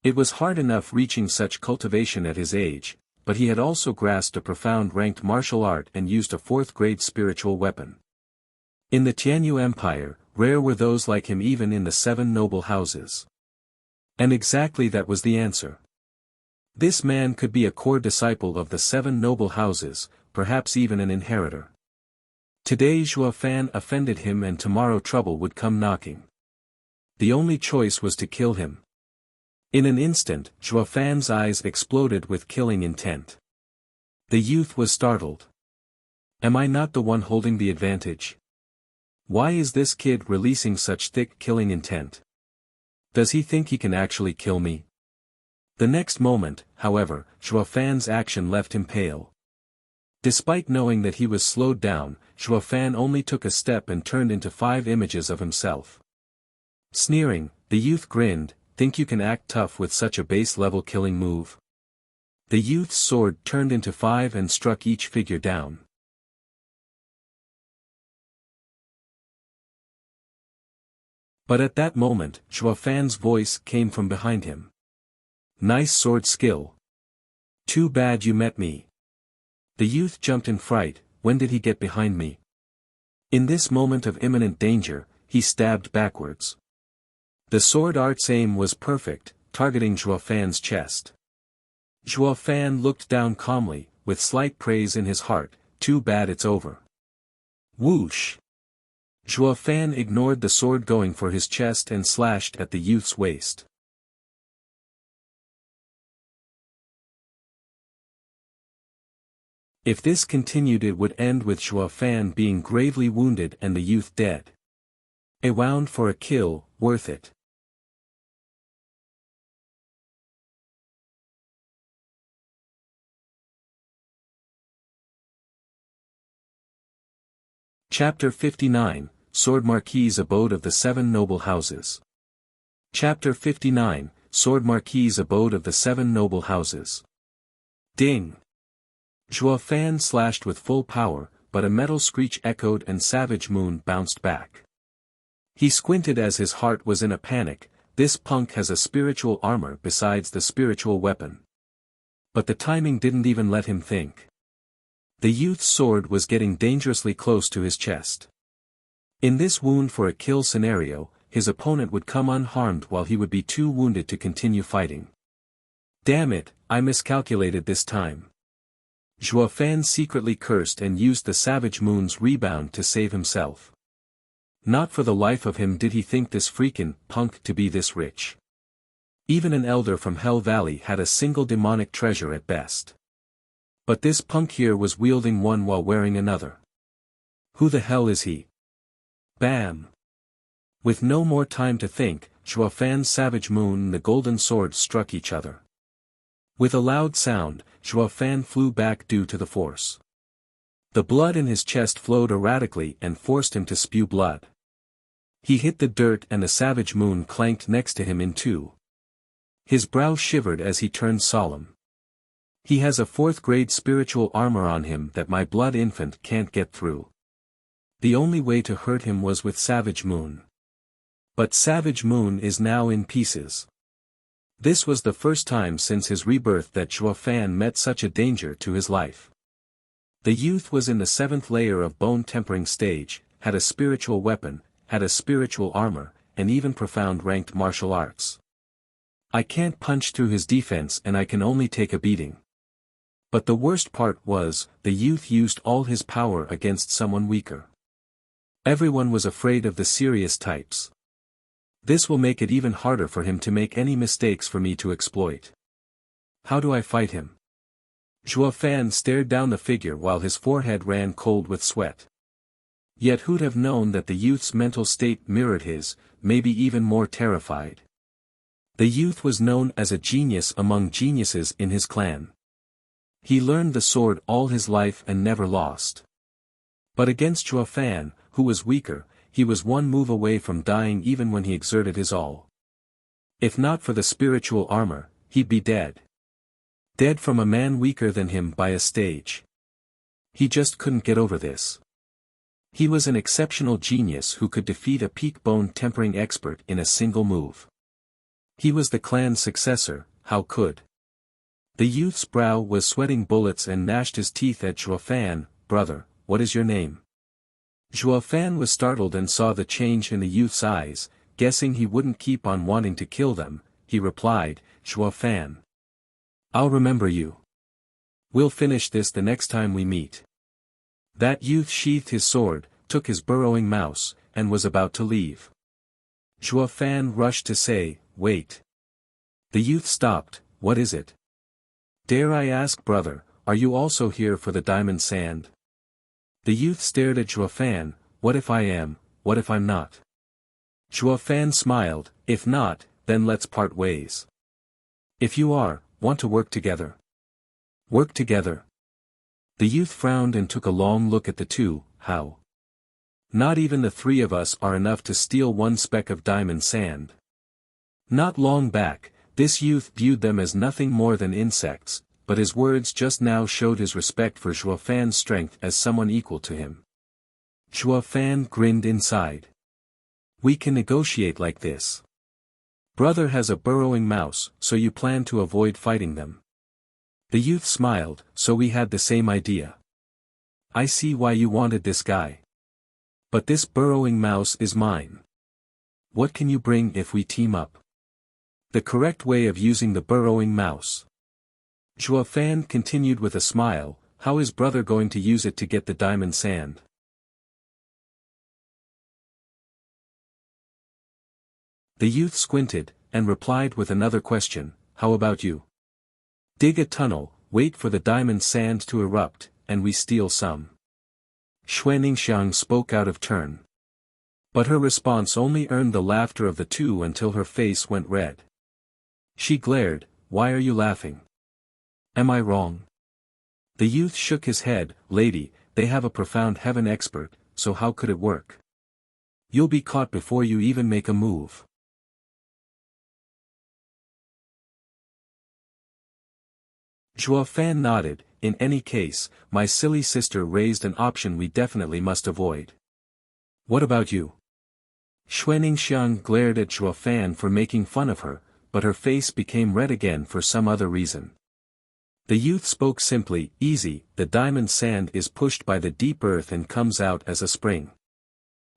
It was hard enough reaching such cultivation at his age, but he had also grasped a profound ranked martial art and used a 4th grade spiritual weapon. In the Tianyu Empire, rare were those like him even in the 7 noble houses. And exactly that was the answer. This man could be a core disciple of the 7 noble houses, perhaps even an inheritor. Today Zhuo Fan offended him and tomorrow trouble would come knocking. The only choice was to kill him. In an instant, Zhuo Fan's eyes exploded with killing intent. The youth was startled. Am I not the one holding the advantage? Why is this kid releasing such thick killing intent? Does he think he can actually kill me? The next moment, however, Zhuo Fan's action left him pale. Despite knowing that he was slowed down, Zhuo Fan only took a step and turned into 5 images of himself. Sneering, the youth grinned, think you can act tough with such a base-level killing move? The youth's sword turned into 5 and struck each figure down. But at that moment, Zhuo Fan's voice came from behind him. Nice sword skill. Too bad you met me. The youth jumped in fright. When did he get behind me? In this moment of imminent danger, he stabbed backwards. The sword art's aim was perfect, targeting Zhuo Fan's chest. Zhuo Fan looked down calmly, with slight praise in his heart. Too bad it's over. Whoosh! Zhuo Fan ignored the sword going for his chest and slashed at the youth's waist. If this continued it would end with Zhuo Fan being gravely wounded and the youth dead. A wound for a kill, worth it. Chapter 59, Sword Marquis Abode of the 7 Noble Houses. Chapter 59, Sword Marquis Abode of the 7 Noble Houses. Ding! Zhuo Fan slashed with full power, but a metal screech echoed and Savage Moon bounced back. He squinted as his heart was in a panic. This punk has a spiritual armor besides the spiritual weapon. But the timing didn't even let him think. The youth's sword was getting dangerously close to his chest. In this wound for a kill scenario, his opponent would come unharmed while he would be too wounded to continue fighting. Damn it, I miscalculated this time. Zhuo Fan secretly cursed and used the Savage Moon's rebound to save himself. Not for the life of him did he think this freakin' punk to be this rich. Even an elder from Hell Valley had a single demonic treasure at best. But this punk here was wielding one while wearing another. Who the hell is he? Bam! With no more time to think, Zhuo Fan's Savage Moon and the golden sword struck each other. With a loud sound, Zhuo Fan flew back due to the force. The blood in his chest flowed erratically and forced him to spew blood. He hit the dirt and the Savage Moon clanked next to him in two. His brow shivered as he turned solemn. He has a 4th grade spiritual armor on him that my blood infant can't get through. The only way to hurt him was with Savage Moon. But Savage Moon is now in pieces. This was the first time since his rebirth that Zhuo Fan met such a danger to his life. The youth was in the 7th layer of bone tempering stage, had a spiritual weapon, had a spiritual armor, and even profound ranked martial arts. I can't punch through his defense and I can only take a beating. But the worst part was, the youth used all his power against someone weaker. Everyone was afraid of the serious types. This will make it even harder for him to make any mistakes for me to exploit. How do I fight him? Zhuo Fan stared down the figure while his forehead ran cold with sweat. Yet who'd have known that the youth's mental state mirrored his, maybe even more terrified. The youth was known as a genius among geniuses in his clan. He learned the sword all his life and never lost. But against Zhuo Fan, who was weaker, he was one move away from dying even when he exerted his all. If not for the spiritual armor, he'd be dead. Dead from a man weaker than him by a stage. He just couldn't get over this. He was an exceptional genius who could defeat a peak bone tempering expert in a single move. He was the clan's successor, how could? The youth's brow was sweating bullets and gnashed his teeth at Zhuo Fan. Brother, what is your name? Zhuo Fan was startled and saw the change in the youth's eyes, guessing he wouldn't keep on wanting to kill them. He replied, Zhuo Fan. I'll remember you. We'll finish this the next time we meet. That youth sheathed his sword, took his burrowing mouse, and was about to leave. Zhuo Fan rushed to say, wait. The youth stopped. What is it? Dare I ask, brother, are you also here for the diamond sand? The youth stared at Zhuo Fan. What if I am, what if I'm not? Zhuo Fan smiled. If not, then let's part ways. If you are, want to work together? Work together? The youth frowned and took a long look at the two. How? Not even the 3 of us are enough to steal 1 speck of diamond sand. Not long back, this youth viewed them as nothing more than insects, but his words just now showed his respect for Zhuo Fan's strength as someone equal to him. Zhuo Fan grinned inside. We can negotiate like this. Brother has a burrowing mouse, so you plan to avoid fighting them. The youth smiled, so we had the same idea. I see why you wanted this guy. But this burrowing mouse is mine. What can you bring if we team up? The correct way of using the burrowing mouse. Zhuo Fan continued with a smile. How is brother going to use it to get the diamond sand? The youth squinted, and replied with another question, how about you? Dig a tunnel, wait for the diamond sand to erupt, and we steal some. Xuaningxiang spoke out of turn. But her response only earned the laughter of the two until her face went red. She glared, why are you laughing? Am I wrong? The youth shook his head, lady, they have a profound heaven expert, so how could it work? You'll be caught before you even make a move. Zhuo Fan nodded. In any case, my silly sister raised an option we definitely must avoid. What about you? Xuaningxiang glared at Zhuo Fan for making fun of her, but her face became red again for some other reason. The youth spoke simply, easy, the diamond sand is pushed by the deep earth and comes out as a spring.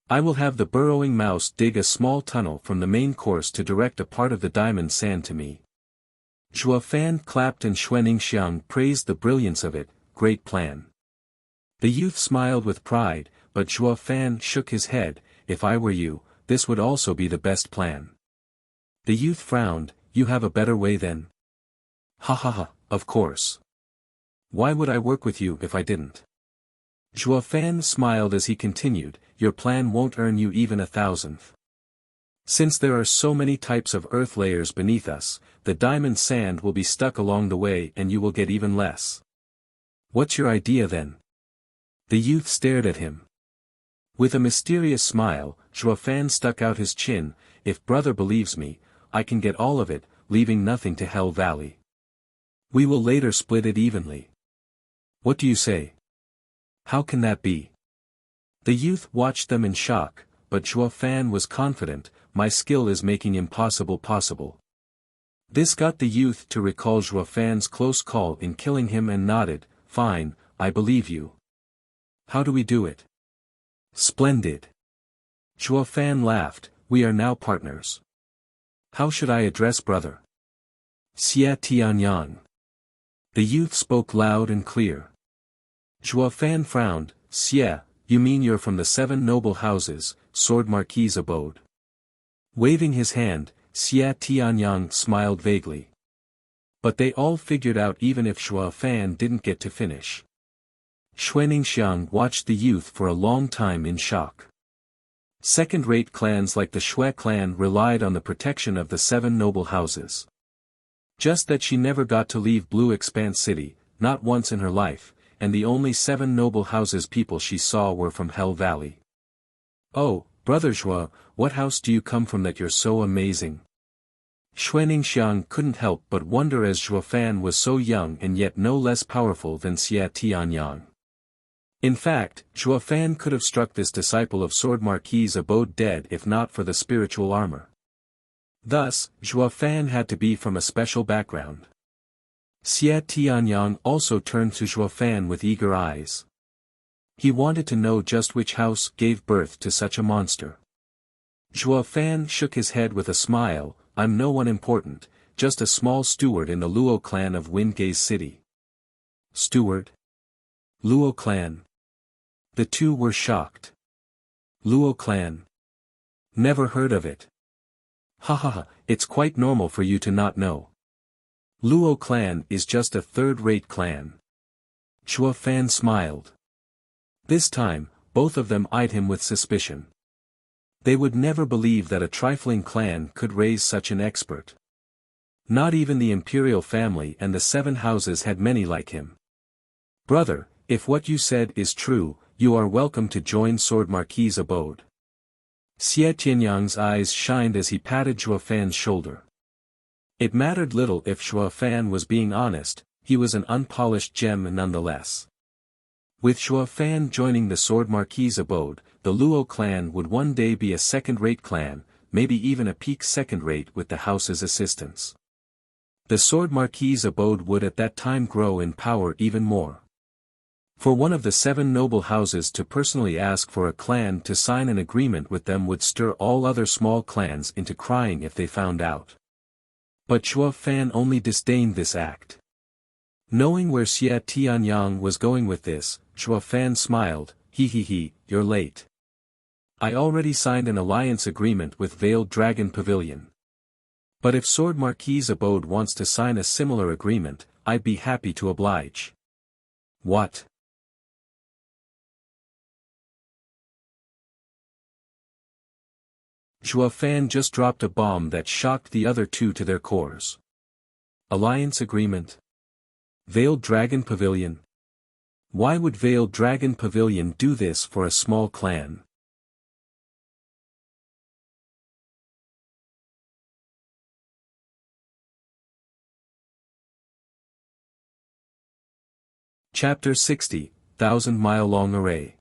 I will have the burrowing mouse dig a small tunnel from the main course to direct a part of the diamond sand to me. Zhuo Fan clapped and Xuaningxiang praised the brilliance of it. Great plan. The youth smiled with pride, but Zhuo Fan shook his head. If I were you, this would also be the best plan. The youth frowned. You have a better way then? Ha ha ha, of course. Why would I work with you if I didn't? Zhuo Fan smiled as he continued, your plan won't earn you even 1,000th. Since there are so many types of earth layers beneath us, the diamond sand will be stuck along the way and you will get even less. What's your idea then? The youth stared at him. With a mysterious smile, Zhuo Fan stuck out his chin. If brother believes me, I can get all of it, leaving nothing to Hell Valley. We will later split it evenly. What do you say? How can that be? The youth watched them in shock, but Zhuo Fan was confident, my skill is making impossible possible. This got the youth to recall Zhuo Fan's close call in killing him and nodded, fine, I believe you. How do we do it? Splendid. Zhuo Fan laughed, we are now partners. How should I address brother? Xie Tianyang. The youth spoke loud and clear. Zhuo Fan frowned, Xie, you mean you're from the 7 noble houses, Sword Marquis abode. Waving his hand, Xie Tianyang smiled vaguely. But they all figured out even if Zhuo Fan didn't get to finish. Xuaningxiang watched the youth for a long time in shock. Second-rate clans like the Xue clan relied on the protection of the 7 noble houses. Just that she never got to leave Blue Expanse City, not once in her life, and the only 7 noble houses people she saw were from Hell Valley. Oh, Brother Zhuo, what house do you come from that you're so amazing? Xuaningxiang couldn't help but wonder as Zhuo Fan was so young and yet no less powerful than Xie Tianyang. In fact, Zhuo Fan could have struck this disciple of Sword Marquis abode dead if not for the spiritual armor. Thus, Zhuo Fan had to be from a special background. Xie Tianyang also turned to Zhuo Fan with eager eyes. He wanted to know just which house gave birth to such a monster. Zhuo Fan shook his head with a smile, I'm no one important, just a small steward in the Luo clan of Windgaze City. Steward? Luo clan. The two were shocked. Luo clan. Never heard of it. Ha ha ha, it's quite normal for you to not know. Luo clan is just a third-rate clan. Zhuo Fan smiled. This time, both of them eyed him with suspicion. They would never believe that a trifling clan could raise such an expert. Not even the imperial family and the 7 houses had many like him. Brother, if what you said is true, you are welcome to join Sword Marquis abode. Xie Tianyang's eyes shined as he patted Zhuo Fan's shoulder. It mattered little if Zhuo Fan was being honest, he was an unpolished gem nonetheless. With Zhuo Fan joining the Sword Marquis abode, the Luo clan would one day be a second-rate clan, maybe even a peak second-rate with the house's assistance. The Sword Marquis abode would at that time grow in power even more. For one of the 7 noble houses to personally ask for a clan to sign an agreement with them would stir all other small clans into crying if they found out. But Zhuo Fan only disdained this act. Knowing where Xie Tianyang was going with this, Zhuo Fan smiled, he, you're late. I already signed an alliance agreement with Veiled Dragon Pavilion. But if Sword Marquis abode wants to sign a similar agreement, I'd be happy to oblige. What? Zhuo Fan just dropped a bomb that shocked the other two to their cores. Alliance agreement? Veiled Dragon Pavilion? Why would Veiled Dragon Pavilion do this for a small clan? Chapter 60, 1,000-mile-long array.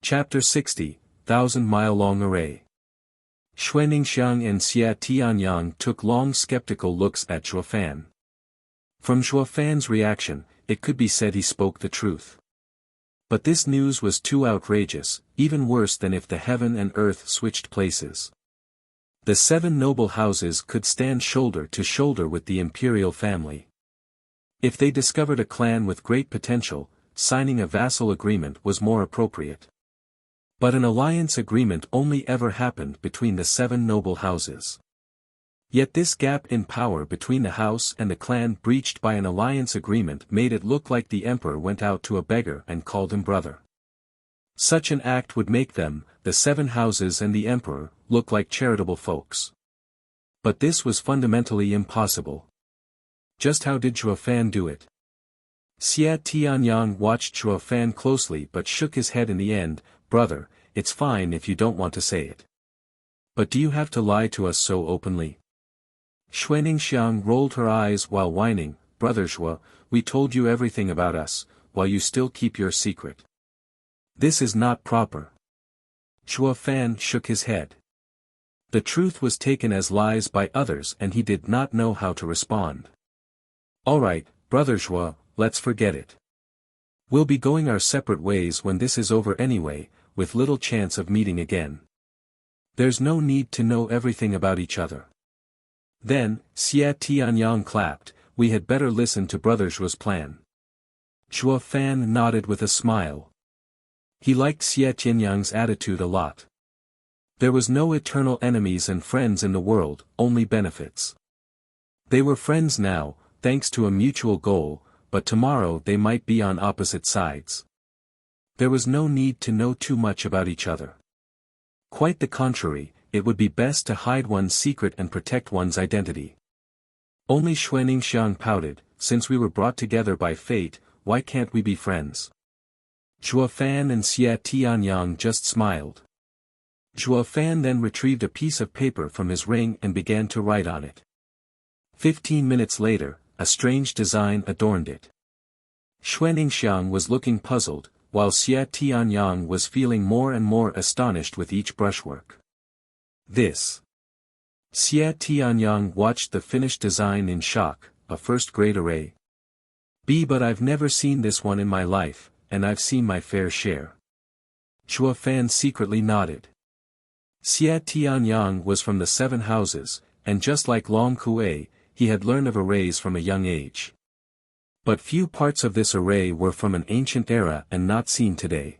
Chapter 60, 1,000-mile-long array. Xuaningxiang and Xie Tianyang took long skeptical looks at Zhuo Fan. From Zhuo Fan's reaction, it could be said he spoke the truth. But this news was too outrageous, even worse than if the heaven and earth switched places. The 7 noble houses could stand shoulder to shoulder with the imperial family. If they discovered a clan with great potential, signing a vassal agreement was more appropriate. But an alliance agreement only ever happened between the 7 noble houses. Yet this gap in power between the house and the clan breached by an alliance agreement made it look like the emperor went out to a beggar and called him brother. Such an act would make them, the 7 houses and the emperor, look like charitable folks. But this was fundamentally impossible. Just how did Zhuo Fan do it? Xie Tianyang watched Zhuo Fan closely but shook his head in the end, brother, it's fine if you don't want to say it. But do you have to lie to us so openly? Xuaningxiang rolled her eyes while whining, "Brother Zhuo, we told you everything about us, while you still keep your secret. This is not proper." Zhuo Fan shook his head. The truth was taken as lies by others and he did not know how to respond. "Alright, Brother Zhuo, let's forget it. We'll be going our separate ways when this is over anyway, with little chance of meeting again. There's no need to know everything about each other." Then, Xie Tianyang clapped, "We had better listen to Brother Zhuo's plan." Zhuo Fan nodded with a smile. He liked Xie Tianyang's attitude a lot. There was no eternal enemies and friends in the world, only benefits. They were friends now, thanks to a mutual goal, but tomorrow they might be on opposite sides. There was no need to know too much about each other. Quite the contrary, it would be best to hide one's secret and protect one's identity. Only Xuaningxiang pouted, "Since we were brought together by fate, why can't we be friends?" Zhuo Fan and Xie Tianyang just smiled. Zhuo Fan then retrieved a piece of paper from his ring and began to write on it. 15 minutes later, a strange design adorned it. Xuaningxiang was looking puzzled, while Xie Tianyang was feeling more and more astonished with each brushwork. This. Xie Tianyang watched the finished design in shock, "A first-grade array? But I've never seen this one in my life, and I've seen my fair share." Zhuo Fan secretly nodded. Xie Tianyang was from the 7 houses, and just like Long Kuei, he had learned of arrays from a young age. But few parts of this array were from an ancient era and not seen today.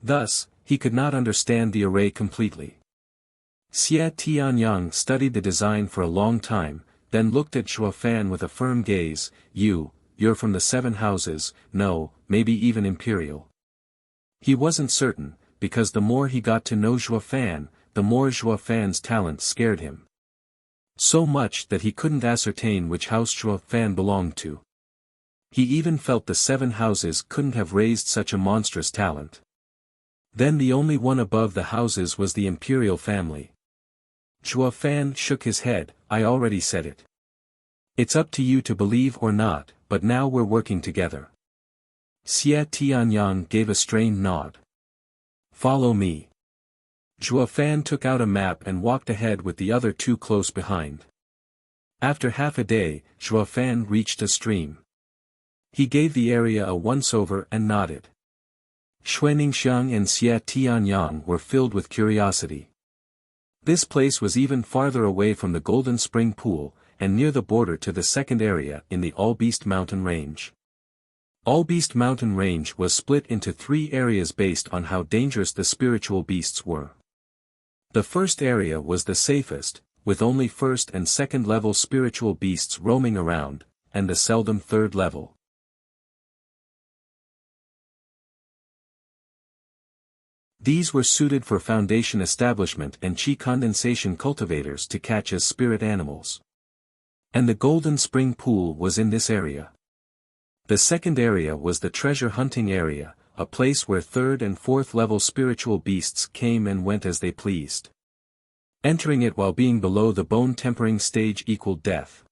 Thus, he could not understand the array completely. Xie Tianyang studied the design for a long time, then looked at Zhuo Fan with a firm gaze. You're from the 7 houses, no, maybe even imperial." He wasn't certain, because the more he got to know Zhuo Fan, the more Zhuo Fan's talent scared him. So much that he couldn't ascertain which house Zhuo Fan belonged to. He even felt the 7 houses couldn't have raised such a monstrous talent. Then the only one above the houses was the imperial family. Zhuo Fan shook his head, "I already said it. It's up to you to believe or not, but now we're working together." Xie Tianyang gave a strained nod. "Follow me." Zhuo Fan took out a map and walked ahead with the other 2 close behind. After half a day, Zhuo Fan reached a stream. He gave the area a once-over and nodded. Xuaningxiang and Xie Tianyang were filled with curiosity. This place was even farther away from the Golden Spring Pool, and near the border to the second area in the All-Beast Mountain Range. All-Beast Mountain Range was split into 3 areas based on how dangerous the spiritual beasts were. The first area was the safest, with only first and second level spiritual beasts roaming around, and the seldom third level. These were suited for foundation establishment and chi condensation cultivators to catch as spirit animals. And the Golden Spring Pool was in this area. The second area was the treasure hunting area, a place where 3rd and 4th level spiritual beasts came and went as they pleased. Entering it while being below the bone tempering stage equaled death.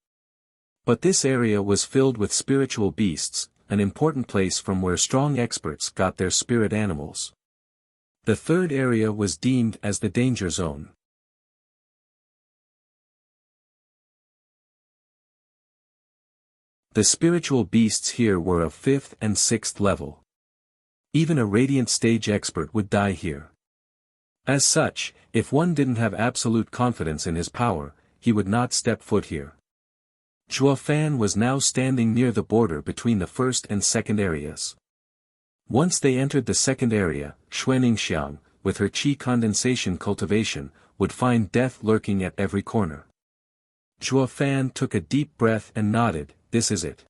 But this area was filled with spiritual beasts, an important place from where strong experts got their spirit animals. The third area was deemed as the danger zone. The spiritual beasts here were of 5th and 6th level. Even a radiant stage expert would die here. As such, if one didn't have absolute confidence in his power, he would not step foot here. Zhuo Fan was now standing near the border between the first and second areas. Once they entered the second area, Xuaningxiang, with her chi condensation cultivation, would find death lurking at every corner. Zhuo Fan took a deep breath and nodded, "This is it."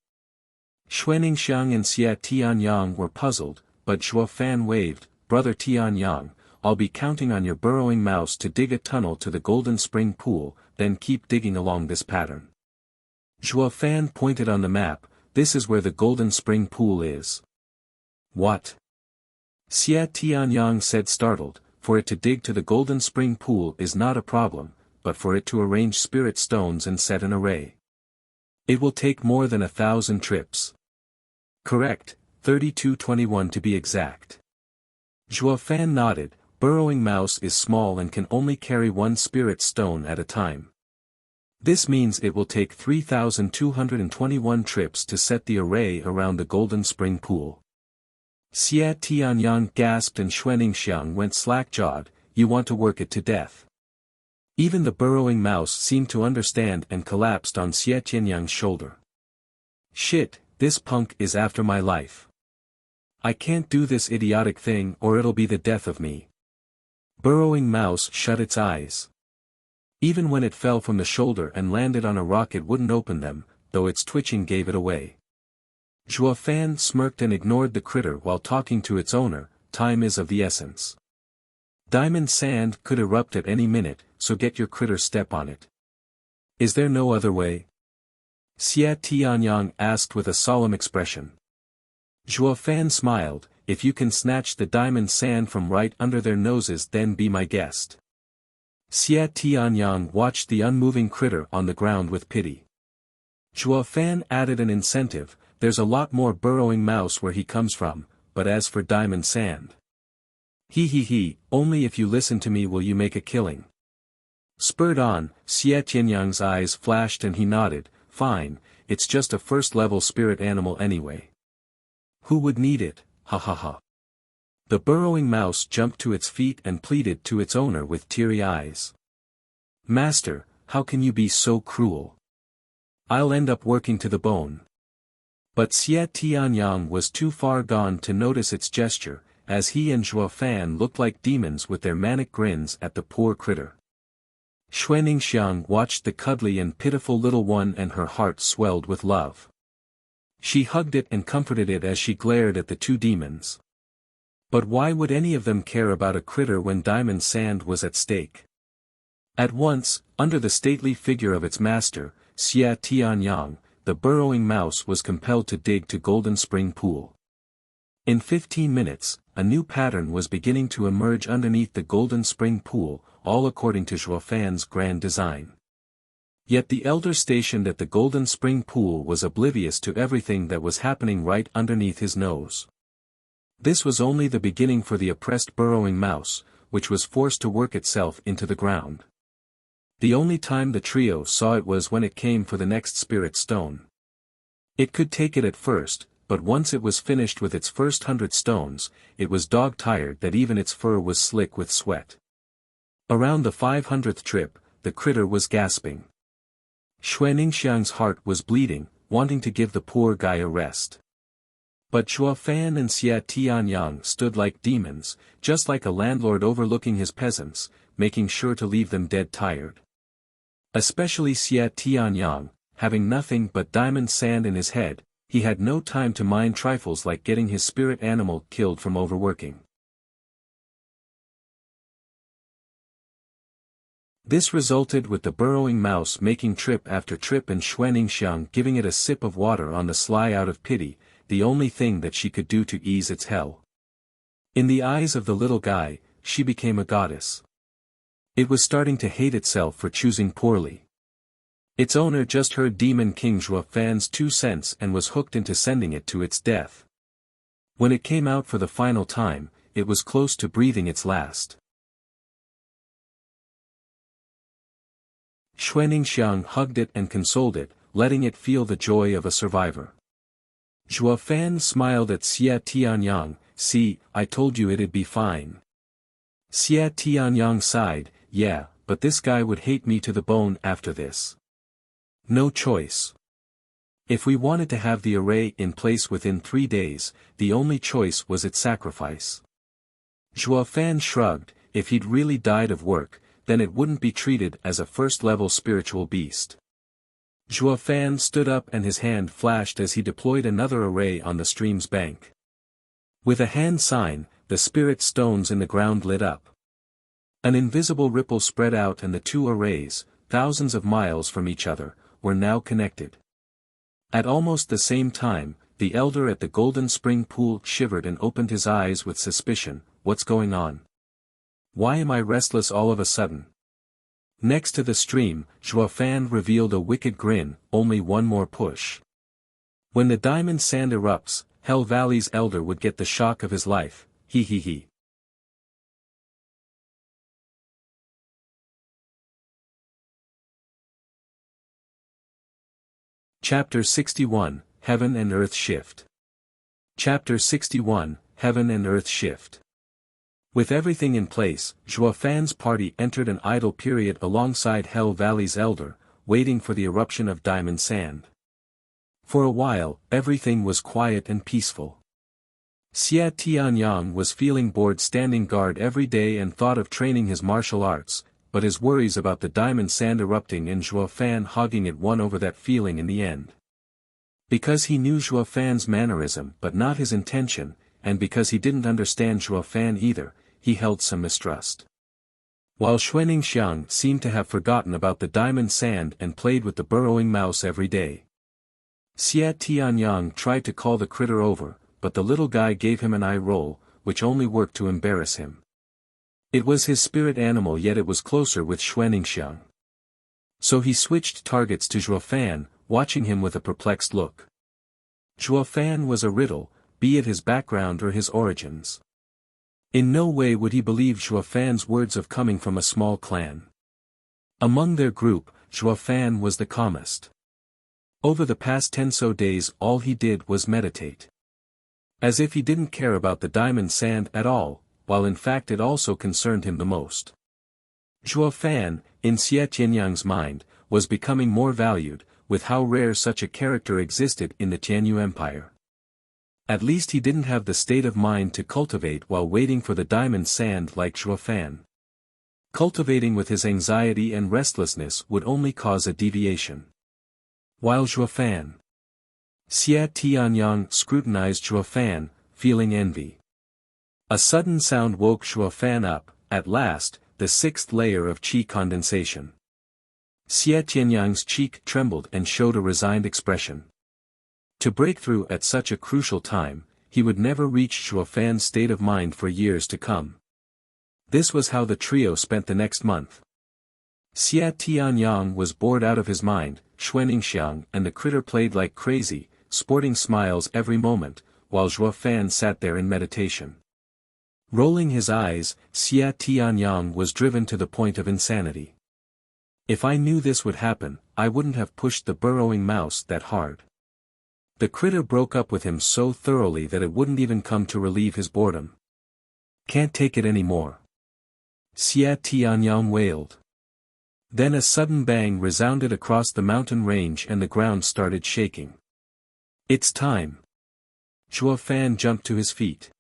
Xuaningxiang and Xie Tianyang were puzzled, but Zhuo Fan waved, "Brother Tianyang, I'll be counting on your burrowing mouse to dig a tunnel to the Golden Spring Pool, then keep digging along this pattern." Zhuo Fan pointed on the map, "This is where the Golden Spring Pool is." "What?" Xie Tianyang said startled, "For it to dig to the Golden Spring Pool is not a problem, but for it to arrange spirit stones and set an array. It will take more than 1,000 trips. Correct, 3221 to be exact. Zhuofan nodded. Burrowing mouse is small and can only carry one spirit stone at a time. This means it will take 3,221 trips to set the array around the Golden Spring Pool. Xie Tianyang gasped and Xuaningxiang went slack-jawed. You want to work it to death. Even the burrowing mouse seemed to understand and collapsed on Xie Tianyang's shoulder. Shit, this punk is after my life. I can't do this idiotic thing or it'll be the death of me. Burrowing mouse shut its eyes. Even when it fell from the shoulder and landed on a rock it wouldn't open them, though its twitching gave it away. Zhuofan smirked and ignored the critter while talking to its owner. Time is of the essence. Diamond sand could erupt at any minute, so get your critter step on it. Is there no other way? Xie Tianyang asked with a solemn expression. Zhuofan smiled. If you can snatch the diamond sand from right under their noses then be my guest. Xie Tianyang watched the unmoving critter on the ground with pity. Zhuofan added an incentive. There's a lot more burrowing mouse where he comes from, but as for diamond sand. He, only if you listen to me will you make a killing. Spurred on, Xie Tianyang's eyes flashed and he nodded. Fine, it's just a first-level spirit animal anyway. Who would need it, ha ha ha. The burrowing mouse jumped to its feet and pleaded to its owner with teary eyes. Master, how can you be so cruel? I'll end up working to the bone. But Xie Tianyang was too far gone to notice its gesture, as he and Zhuofan looked like demons with their manic grins at the poor critter. Xuaningxiang watched the cuddly and pitiful little one and her heart swelled with love. She hugged it and comforted it as she glared at the two demons. But why would any of them care about a critter when diamond sand was at stake? At once, under the stately figure of its master, Xie Tianyang, the burrowing mouse was compelled to dig to Golden Spring Pool. In 15 minutes, a new pattern was beginning to emerge underneath the Golden Spring Pool, all according to Zhuofan's grand design. Yet the elder stationed at the Golden Spring Pool was oblivious to everything that was happening right underneath his nose. This was only the beginning for the oppressed burrowing mouse, which was forced to work itself into the ground. The only time the trio saw it was when it came for the next spirit stone. It could take it at first, but once it was finished with its first 100 stones, it was dog-tired that even its fur was slick with sweat. Around the 500th trip, the critter was gasping. Xuaningxiang's heart was bleeding, wanting to give the poor guy a rest. But Zhuofan and Xie Tianyang stood like demons, just like a landlord overlooking his peasants, making sure to leave them dead tired. Especially Xie Tianyang, having nothing but diamond sand in his head, he had no time to mind trifles like getting his spirit animal killed from overworking. This resulted with the burrowing mouse making trip after trip and Xuaningxiang giving it a sip of water on the sly out of pity, the only thing that she could do to ease its hell. In the eyes of the little guy, she became a goddess. It was starting to hate itself for choosing poorly. Its owner just heard Demon King Zhuofan's 2 cents and was hooked into sending it to its death. When it came out for the final time, it was close to breathing its last. Xuaningxiang hugged it and consoled it, letting it feel the joy of a survivor. Zhuofan smiled at Xie Tianyang. See, I told you it'd be fine. Xie Tianyang sighed, yeah, but this guy would hate me to the bone after this. No choice. If we wanted to have the array in place within 3 days, the only choice was its sacrifice. Zhuofan shrugged. If he'd really died of work, then it wouldn't be treated as a first-level spiritual beast. Zhuofan stood up and his hand flashed as he deployed another array on the stream's bank. With a hand sign, the spirit stones in the ground lit up. An invisible ripple spread out and the two arrays, thousands of miles from each other, were now connected. At almost the same time, the elder at the Golden Spring Pool shivered and opened his eyes with suspicion. What's going on? Why am I restless all of a sudden? Next to the stream, Zhuofan revealed a wicked grin, only one more push. When the diamond sand erupts, Hell Valley's elder would get the shock of his life, he. Chapter 61, Heaven and Earth Shift. Chapter 61, Heaven and Earth Shift. With everything in place, Zhuofan's party entered an idle period alongside Hell Valley's elder, waiting for the eruption of diamond sand. For a while, everything was quiet and peaceful. Xia Tianyang was feeling bored standing guard every day and thought of training his martial arts, but his worries about the diamond sand erupting and Zhuofan hogging it won over that feeling in the end. Because he knew Zhuofan's mannerism but not his intention, and because he didn't understand Zhuofan either, he held some mistrust. While Xuaningxiang seemed to have forgotten about the diamond sand and played with the burrowing mouse every day. Xia Tianyang tried to call the critter over, but the little guy gave him an eye roll, which only worked to embarrass him. It was his spirit animal, yet it was closer with Xuaningxiang. So he switched targets to Zhuofan, watching him with a perplexed look. Zhuofan was a riddle, be it his background or his origins. In no way would he believe Zhuofan's words of coming from a small clan. Among their group, Zhuofan was the calmest. Over the past 10 so days all he did was meditate. As if he didn't care about the diamond sand at all, while in fact it also concerned him the most. Zhuofan, in Xia Tianyang's mind, was becoming more valued, with how rare such a character existed in the Tianyu Empire. At least he didn't have the state of mind to cultivate while waiting for the diamond sand like Zhuofan. Cultivating with his anxiety and restlessness would only cause a deviation. While Zhuofan. Xia Tianyang scrutinized Zhuofan, feeling envy. A sudden sound woke Zhuofan up, at last, the sixth layer of qi condensation. Xia Tianyang's cheek trembled and showed a resigned expression. To break through at such a crucial time, he would never reach Zhuofan's state of mind for years to come. This was how the trio spent the next month. Xia Tianyang was bored out of his mind, Xuaningxiang and the critter played like crazy, sporting smiles every moment, while Zhuofan sat there in meditation. Rolling his eyes, Xia Tianyang was driven to the point of insanity. If I knew this would happen, I wouldn't have pushed the burrowing mouse that hard. The critter broke up with him so thoroughly that it wouldn't even come to relieve his boredom. Can't take it anymore. Xia Tianyang wailed. Then a sudden bang resounded across the mountain range and the ground started shaking. It's time. Zhuofan jumped to his feet.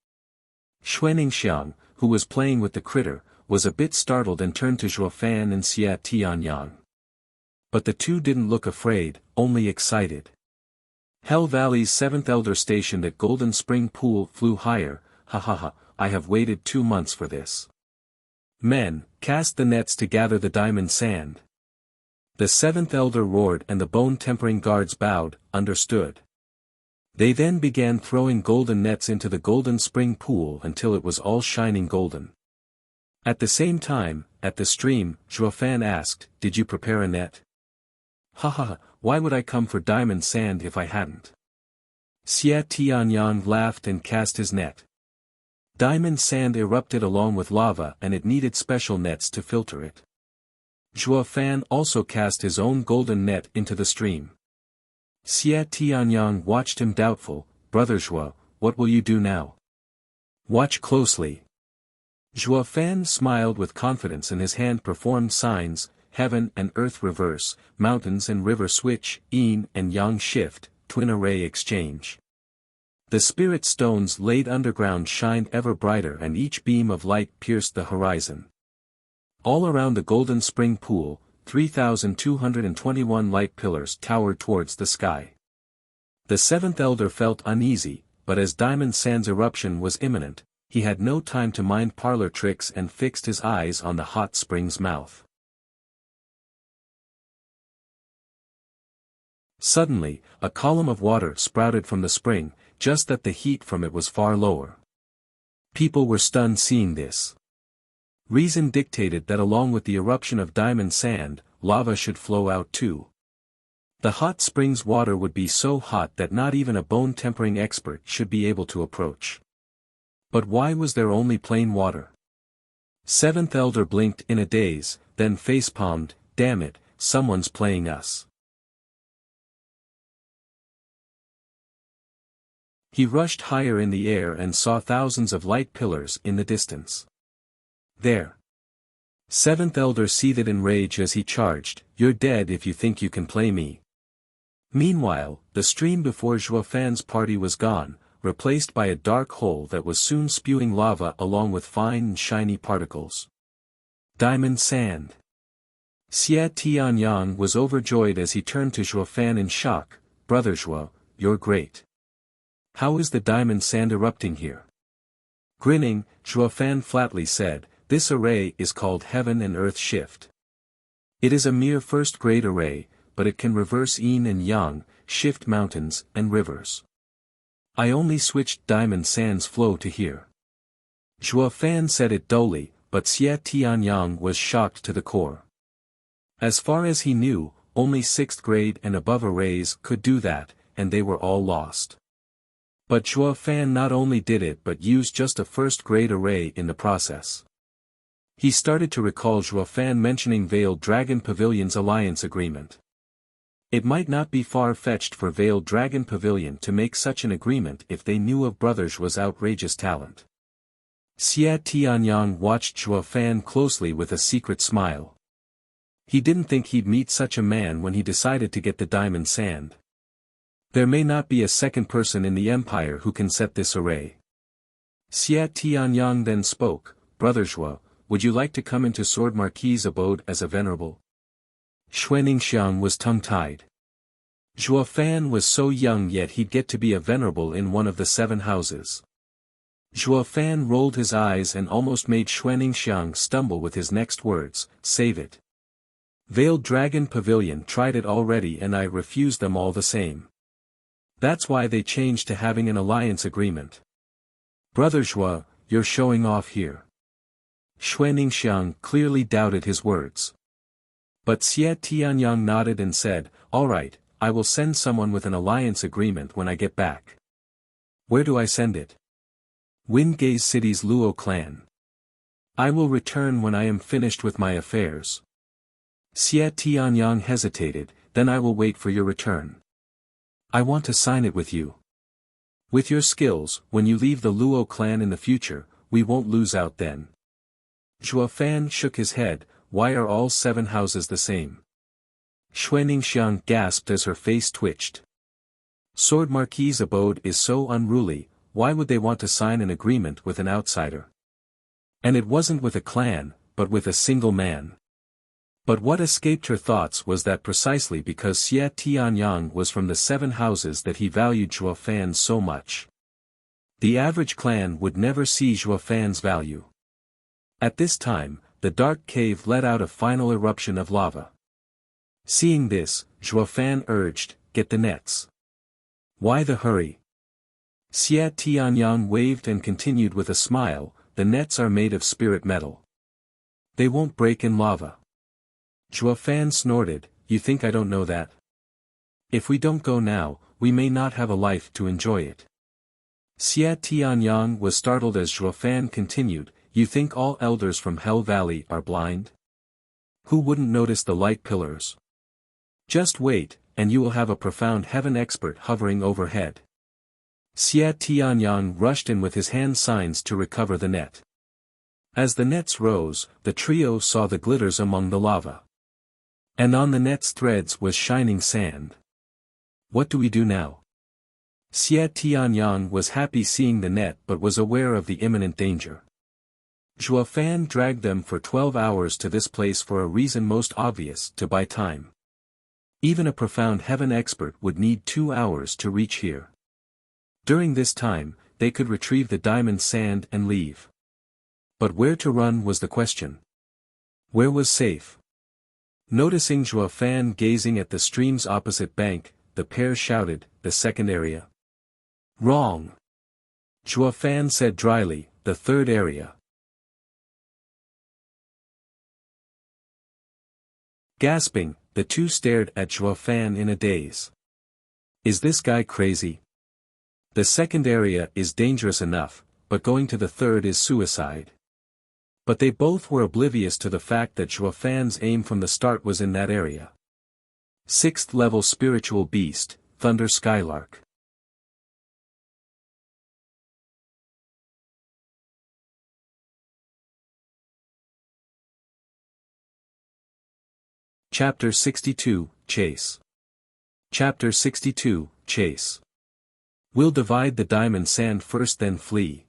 Xuaningxiang, who was playing with the critter, was a bit startled and turned to Zhuofan and Xia Tianyang. But the two didn't look afraid, only excited. Hell Valley's seventh elder stationed at Golden Spring Pool flew higher, I have waited 2 months for this. Men, cast the nets to gather the diamond sand. The seventh elder roared and the bone-tempering guards bowed, understood. They then began throwing golden nets into the Golden Spring Pool until it was all shining golden. At the same time, at the stream, Zhuofan asked, did you prepare a net? Why would I come for diamond sand if I hadn't? Xia Tianyang laughed and cast his net. Diamond sand erupted along with lava and it needed special nets to filter it. Zhuofan also cast his own golden net into the stream. Xia Tianyang watched him doubtful, Brother Zhuo, what will you do now? Watch closely. Zhuofan smiled with confidence and his hand performed signs, heaven and earth reverse, mountains and river switch, yin and yang shift, twin array exchange. The spirit stones laid underground shined ever brighter and each beam of light pierced the horizon. All around the Golden Spring Pool, 3,221 light pillars towered towards the sky. The seventh elder felt uneasy, but as Diamond Sand's eruption was imminent, he had no time to mind parlor tricks and fixed his eyes on the hot spring's mouth. Suddenly, a column of water sprouted from the spring, just that the heat from it was far lower. People were stunned seeing this. Reason dictated that along with the eruption of diamond sand, lava should flow out too. The hot spring's water would be so hot that not even a bone-tempering expert should be able to approach. But why was there only plain water? Seventh Elder blinked in a daze, then facepalmed, "Damn it, someone's playing us." He rushed higher in the air and saw thousands of light pillars in the distance. There. Seventh Elder seethed in rage as he charged, "You're dead if you think you can play me." Meanwhile, the stream before Zhuofan's party was gone, replaced by a dark hole that was soon spewing lava along with fine and shiny particles. Diamond sand. Xie Tianyang was overjoyed as he turned to Zhuofan in shock. "Brother Zhuo, you're great. How is the diamond sand erupting here?" Grinning, Zhuofan flatly said, "This array is called Heaven and Earth Shift. It is a mere first-grade array, but it can reverse yin and yang, shift mountains and rivers. I only switched diamond sand's flow to here." Zhuofan said it dully, but Xie Tianyang was shocked to the core. As far as he knew, only 6th grade and above arrays could do that, and they were all lost. But Zhuofan not only did it but used just a first-grade array in the process. He started to recall Zhuofan mentioning Veiled Dragon Pavilion's alliance agreement. It might not be far-fetched for Veiled Dragon Pavilion to make such an agreement if they knew of Brother Zhuo's outrageous talent. Xie Tianyang watched Zhuofan closely with a secret smile. He didn't think he'd meet such a man when he decided to get the diamond sand. There may not be a second person in the empire who can set this array. Xie Tianyang then spoke, "Brother Zhuo, would you like to come into Sword Marquis's abode as a venerable?" Xuaningxiang was tongue-tied. Zhuofan was so young yet he'd get to be a venerable in one of the 7 houses. Zhuofan rolled his eyes and almost made Xuaningxiang stumble with his next words, "Save it. Veiled Dragon Pavilion tried it already and I refused them all the same. That's why they changed to having an alliance agreement." "Brother Zhuo, you're showing off here." Xuaningxiang clearly doubted his words. But Xie Tianyang nodded and said, "All right, I will send someone with an alliance agreement when I get back." "Where do I send it?" "Wingate City's Luo clan. I will return when I am finished with my affairs." Xie Tianyang hesitated, "Then I will wait for your return. I want to sign it with you. With your skills, when you leave the Luo clan in the future, we won't lose out then." Zhuofan shook his head, "Why are all 7 houses the same?" Xuaningxiang gasped as her face twitched. Sword Marquis's abode is so unruly, why would they want to sign an agreement with an outsider? And it wasn't with a clan, but with a single man. But what escaped her thoughts was that precisely because Xie Tianyang was from the 7 houses that he valued Zhuofan so much. The average clan would never see Zhuofan's value. At this time, the dark cave let out a final eruption of lava. Seeing this, Zhuofan urged, "Get the nets." "Why the hurry?" Xie Tianyang waved and continued with a smile, "The nets are made of spirit metal. They won't break in lava." Zhuofan snorted, "You think I don't know that? If we don't go now, we may not have a life to enjoy it." Xie Tianyang was startled as Zhuofan continued, "You think all elders from Hell Valley are blind? Who wouldn't notice the light pillars? Just wait, and you will have a profound heaven expert hovering overhead." Xie Tianyang rushed in with his hand signs to recover the net. As the nets rose, the trio saw the glitters among the lava. And on the net's threads was shining sand. "What do we do now?" Xie Tianyang was happy seeing the net but was aware of the imminent danger. Zhuofan dragged them for 12 hours to this place for a reason most obvious, to buy time. Even a profound heaven expert would need 2 hours to reach here. During this time, they could retrieve the diamond sand and leave. But where to run was the question. Where was safe? Noticing Zhuofan gazing at the stream's opposite bank, the pair shouted, "The second area." "Wrong." Zhuofan said dryly, "The third area." Gasping, the two stared at Zhuo Fan in a daze. Is this guy crazy? The second area is dangerous enough, but going to the third is suicide. But they both were oblivious to the fact that Zhuo Fan's aim from the start was in that area. 6th level spiritual beast, Thunder Skylark. Chapter 62, Chase. Chapter 62, Chase. We'll divide the diamond sand first then flee.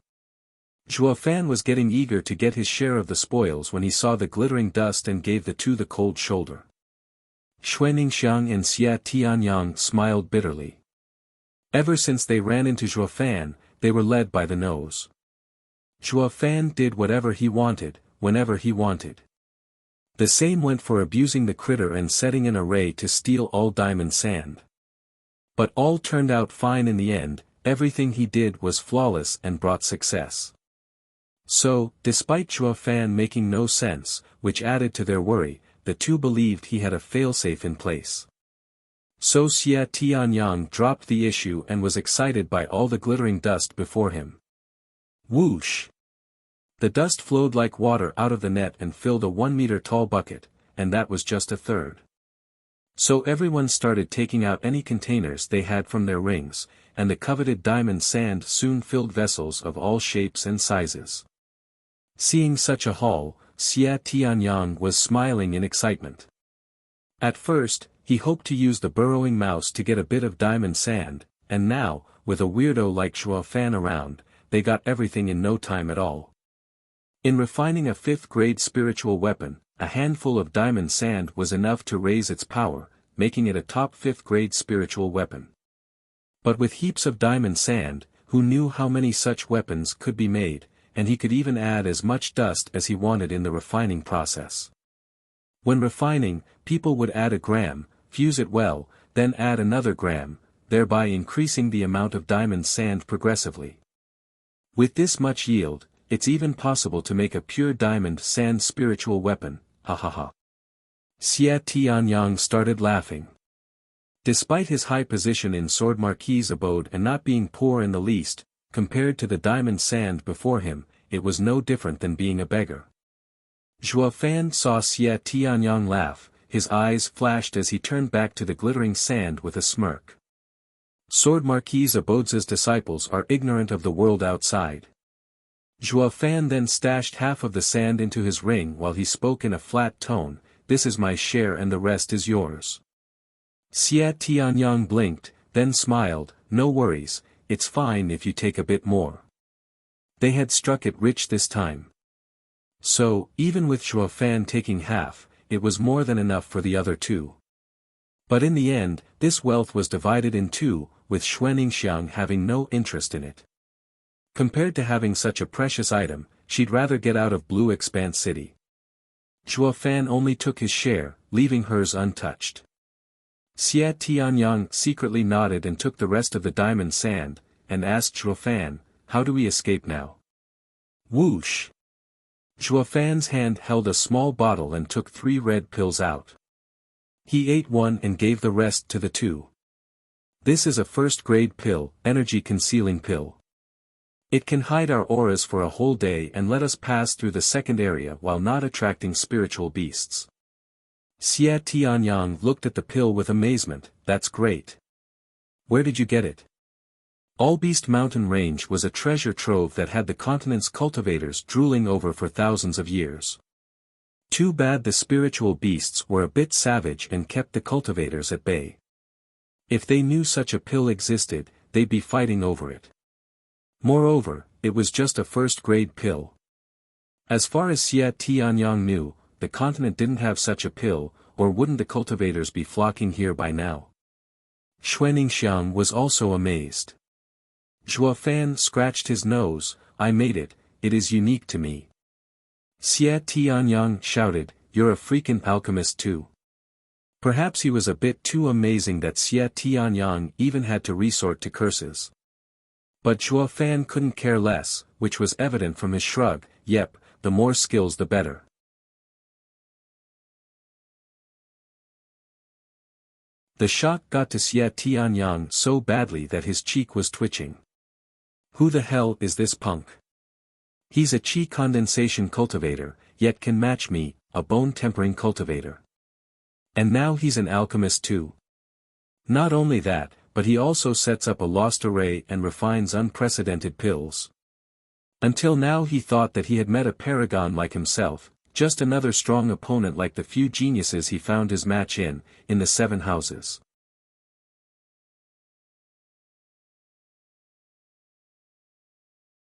Zhuo Fan was getting eager to get his share of the spoils when he saw the glittering dust and gave the two the cold shoulder. Xuaningxiang and Xia Tianyang smiled bitterly. Ever since they ran into Zhuo Fan, they were led by the nose. Zhuo Fan did whatever he wanted, whenever he wanted. The same went for abusing the critter and setting an array to steal all diamond sand. But all turned out fine in the end, everything he did was flawless and brought success. So, despite Zhuo Fan making no sense, which added to their worry, the two believed he had a failsafe in place. So Xia Tianyang dropped the issue and was excited by all the glittering dust before him. Whoosh! The dust flowed like water out of the net and filled a 1-meter-tall bucket, and that was just a third. So everyone started taking out any containers they had from their rings, and the coveted diamond sand soon filled vessels of all shapes and sizes. Seeing such a haul, Xia Tianyang was smiling in excitement. At first, he hoped to use the burrowing mouse to get a bit of diamond sand, and now, with a weirdo like Zhuo Fan around, they got everything in no time at all. In refining a 5th-grade spiritual weapon, a handful of diamond sand was enough to raise its power, making it a top 5th-grade spiritual weapon. But with heaps of diamond sand, who knew how many such weapons could be made, and he could even add as much dust as he wanted in the refining process. When refining, people would add a gram, fuse it well, then add another gram, thereby increasing the amount of diamond sand progressively. With this much yield, it's even possible to make a pure diamond sand spiritual weapon, ha ha ha. Xia Tianyang started laughing. Despite his high position in Sword Marquis's abode and not being poor in the least, compared to the diamond sand before him, it was no different than being a beggar. Zhuo Fan saw Xia Tianyang laugh, his eyes flashed as he turned back to the glittering sand with a smirk. Sword Marquis's abode's disciples are ignorant of the world outside. Zhuo Fan then stashed half of the sand into his ring while he spoke in a flat tone, "This is my share and the rest is yours." Xia Tianyang blinked, then smiled, "No worries, it's fine if you take a bit more." They had struck it rich this time. So, even with Zhuo Fan taking half, it was more than enough for the other two. But in the end, this wealth was divided in two, with Xuaningxiang having no interest in it. Compared to having such a precious item, she'd rather get out of Blue Expanse City. Zhuo Fan only took his share, leaving hers untouched. Xia Tianyang secretly nodded and took the rest of the diamond sand, and asked Zhuo Fan, "How do we escape now?" Whoosh! Zhuo Fan's hand held a small bottle and took 3 red pills out. He ate one and gave the rest to the two. This is a 1st-grade pill, energy concealing pill. It can hide our auras for a whole day and let us pass through the second area while not attracting spiritual beasts. Xia Tianyang looked at the pill with amazement. "That's great. Where did you get it?" All Beast Mountain Range was a treasure trove that had the continent's cultivators drooling over for thousands of years. Too bad the spiritual beasts were a bit savage and kept the cultivators at bay. If they knew such a pill existed, they'd be fighting over it. Moreover, it was just a 1st-grade pill. As far as Xia Tianyang knew, the continent didn't have such a pill, or wouldn't the cultivators be flocking here by now? Xuaningxiang was also amazed. Zhuo Fan scratched his nose, "I made it, it is unique to me." Xia Tianyang shouted, "You're a freaking alchemist too." Perhaps he was a bit too amazing that Xia Tianyang even had to resort to curses. But Zhuo Fan couldn't care less, which was evident from his shrug. "Yep, the more skills the better." The shock got to Xie Tianyang so badly that his cheek was twitching. Who the hell is this punk? He's a qi condensation cultivator, yet can match me, a bone tempering cultivator. And now he's an alchemist too. Not only that, but he also sets up a lost array and refines unprecedented pills. Until now he thought that he had met a paragon like himself, just another strong opponent like the few geniuses he found his match in the 7 houses.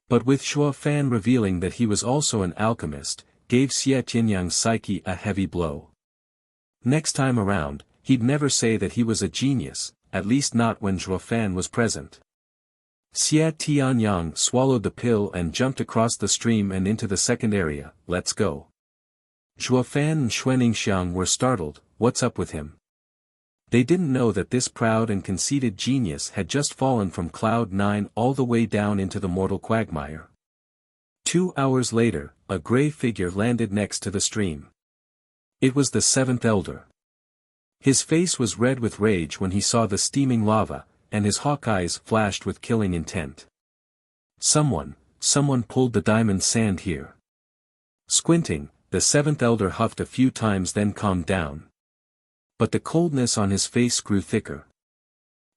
But with Shuo Fan revealing that he was also an alchemist, gave Xie Tianyang's psyche a heavy blow. Next time around, he'd never say that he was a genius, at least not when Shuo Fan was present. Xie Tianyang swallowed the pill and jumped across the stream and into the second area. Let's go. Shuo Fan and Xuaningxiang were startled. What's up with him? They didn't know that this proud and conceited genius had just fallen from Cloud 9 all the way down into the mortal quagmire. 2 hours later, a grey figure landed next to the stream. It was the 7th elder. His face was red with rage when he saw the steaming lava, and his hawk eyes flashed with killing intent. Someone pulled the diamond sand here. Squinting, the 7th elder huffed a few times then calmed down. But the coldness on his face grew thicker.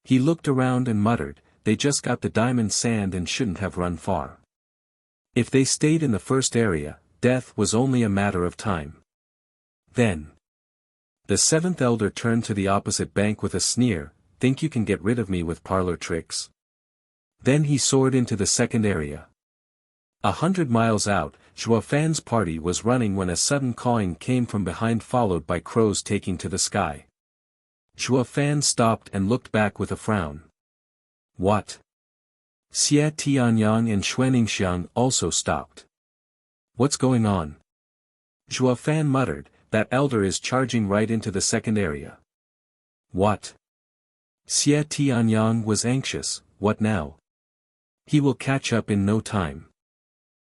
He looked around and muttered, they just got the diamond sand and shouldn't have run far. If they stayed in the first area, death was only a matter of time. Then the 7th elder turned to the opposite bank with a sneer, think you can get rid of me with parlor tricks? Then he soared into the second area. 100 miles out, Shuo Fan's party was running when a sudden cawing came from behind followed by crows taking to the sky. Shuo Fan stopped and looked back with a frown. What? Xie Tianyang and Xuaningxiang also stopped. What's going on? Shuo Fan muttered, that elder is charging right into the second area. What? Xie Tianyang was anxious, what now? He will catch up in no time.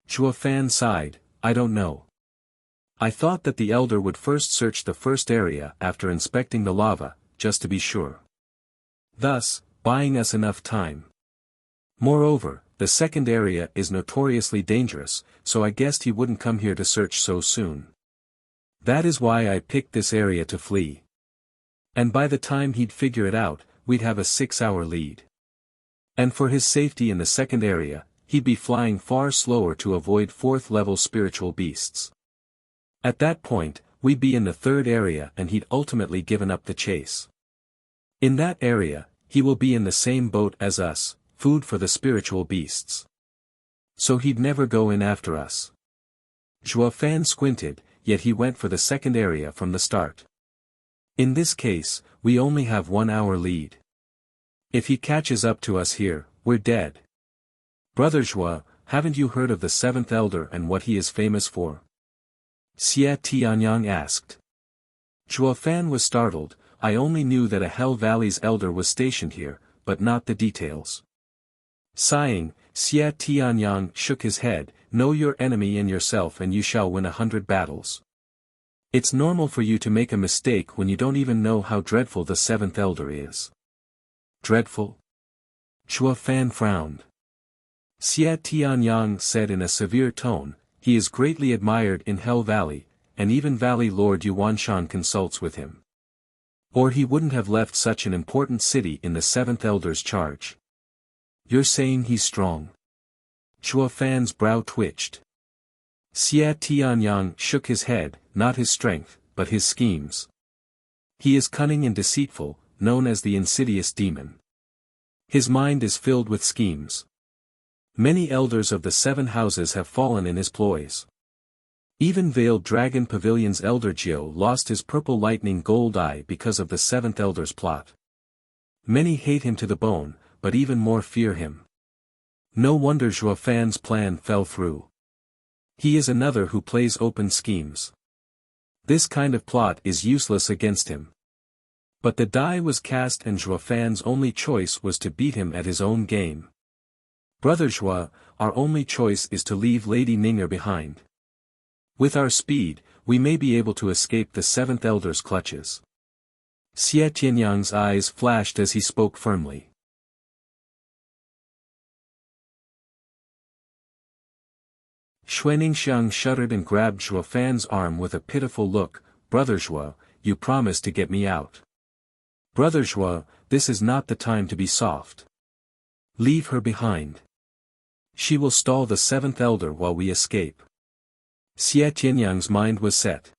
Shuo Fan sighed, I don't know. I thought that the elder would first search the first area after inspecting the lava, just to be sure. Thus, buying us enough time. Moreover, the second area is notoriously dangerous, so I guessed he wouldn't come here to search so soon. That is why I picked this area to flee. And by the time he'd figure it out, we'd have a 6-hour lead. And for his safety in the second area, he'd be flying far slower to avoid 4th-level spiritual beasts. At that point, we'd be in the third area and he'd ultimately given up the chase. In that area, he will be in the same boat as us, food for the spiritual beasts. So he'd never go in after us. Shuo Fan squinted, yet he went for the second area from the start. In this case, we only have 1 hour lead. If he catches up to us here, we're dead. Brother Shuo, haven't you heard of the 7th elder and what he is famous for? Xie Tianyang asked. Shuo Fan was startled, I only knew that a Hell Valley's elder was stationed here, but not the details. Sighing, Xie Tianyang shook his head, know your enemy and yourself and you shall win 100 battles. It's normal for you to make a mistake when you don't even know how dreadful the 7th elder is. Dreadful? Shuo Fan frowned. Xie Tianyang said in a severe tone, he is greatly admired in Hell Valley, and even Valley Lord Yuanshan consults with him. Or he wouldn't have left such an important city in the 7th elder's charge. You're saying he's strong? Shuo Fan's brow twitched. Xie Tianyang shook his head, not his strength, but his schemes. He is cunning and deceitful, known as the insidious demon. His mind is filled with schemes. Many elders of the 7 houses have fallen in his ploys. Even Veiled Dragon Pavilion's elder Jiu lost his purple lightning gold eye because of the 7th elder's plot. Many hate him to the bone, but even more fear him. No wonder Shuo Fan's plan fell through. He is another who plays open schemes. This kind of plot is useless against him. But the die was cast and Shuo Fan's only choice was to beat him at his own game. Brother Shuo, our only choice is to leave Lady Ning'er behind. With our speed, we may be able to escape the 7th elder's clutches. Xie Tianyang's eyes flashed as he spoke firmly. Xuaningxiang shuddered and grabbed Zhuo Fan's arm with a pitiful look. Brother Zhuo, you promised to get me out. Brother Zhuo, this is not the time to be soft. Leave her behind. She will stall the seventh elder while we escape. Xie Tianyang's mind was set.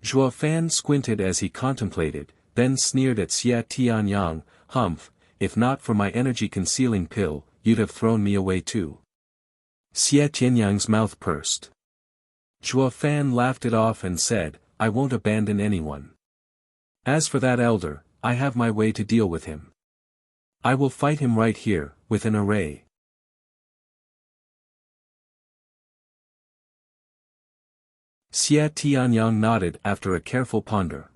Zhuo Fan squinted as he contemplated, then sneered at Xie Tianyang. Humph, if not for my energy-concealing pill, you'd have thrown me away too. Xie Tianyang's mouth pursed. Zhuo Fan laughed it off and said, I won't abandon anyone. As for that elder, I have my way to deal with him. I will fight him right here, with an array. Xie Tianyang nodded after a careful ponder.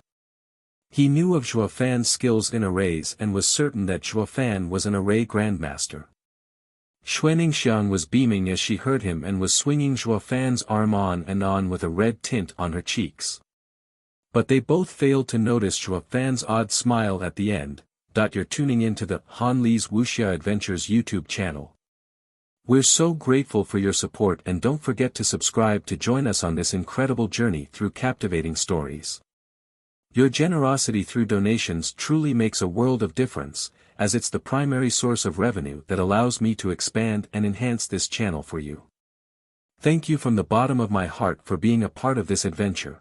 He knew of Zhuo Fan's skills in arrays and was certain that Zhuo Fan was an array grandmaster. Xuaningxiang was beaming as she heard him and was swinging Zhuo Fan's arm on and on with a red tint on her cheeks. But they both failed to notice Zhuo Fan's odd smile at the end. You're tuning into the Han Li's Wuxia Adventures YouTube channel. We're so grateful for your support, and don't forget to subscribe to join us on this incredible journey through captivating stories. Your generosity through donations truly makes a world of difference, as it's the primary source of revenue that allows me to expand and enhance this channel for you. Thank you from the bottom of my heart for being a part of this adventure.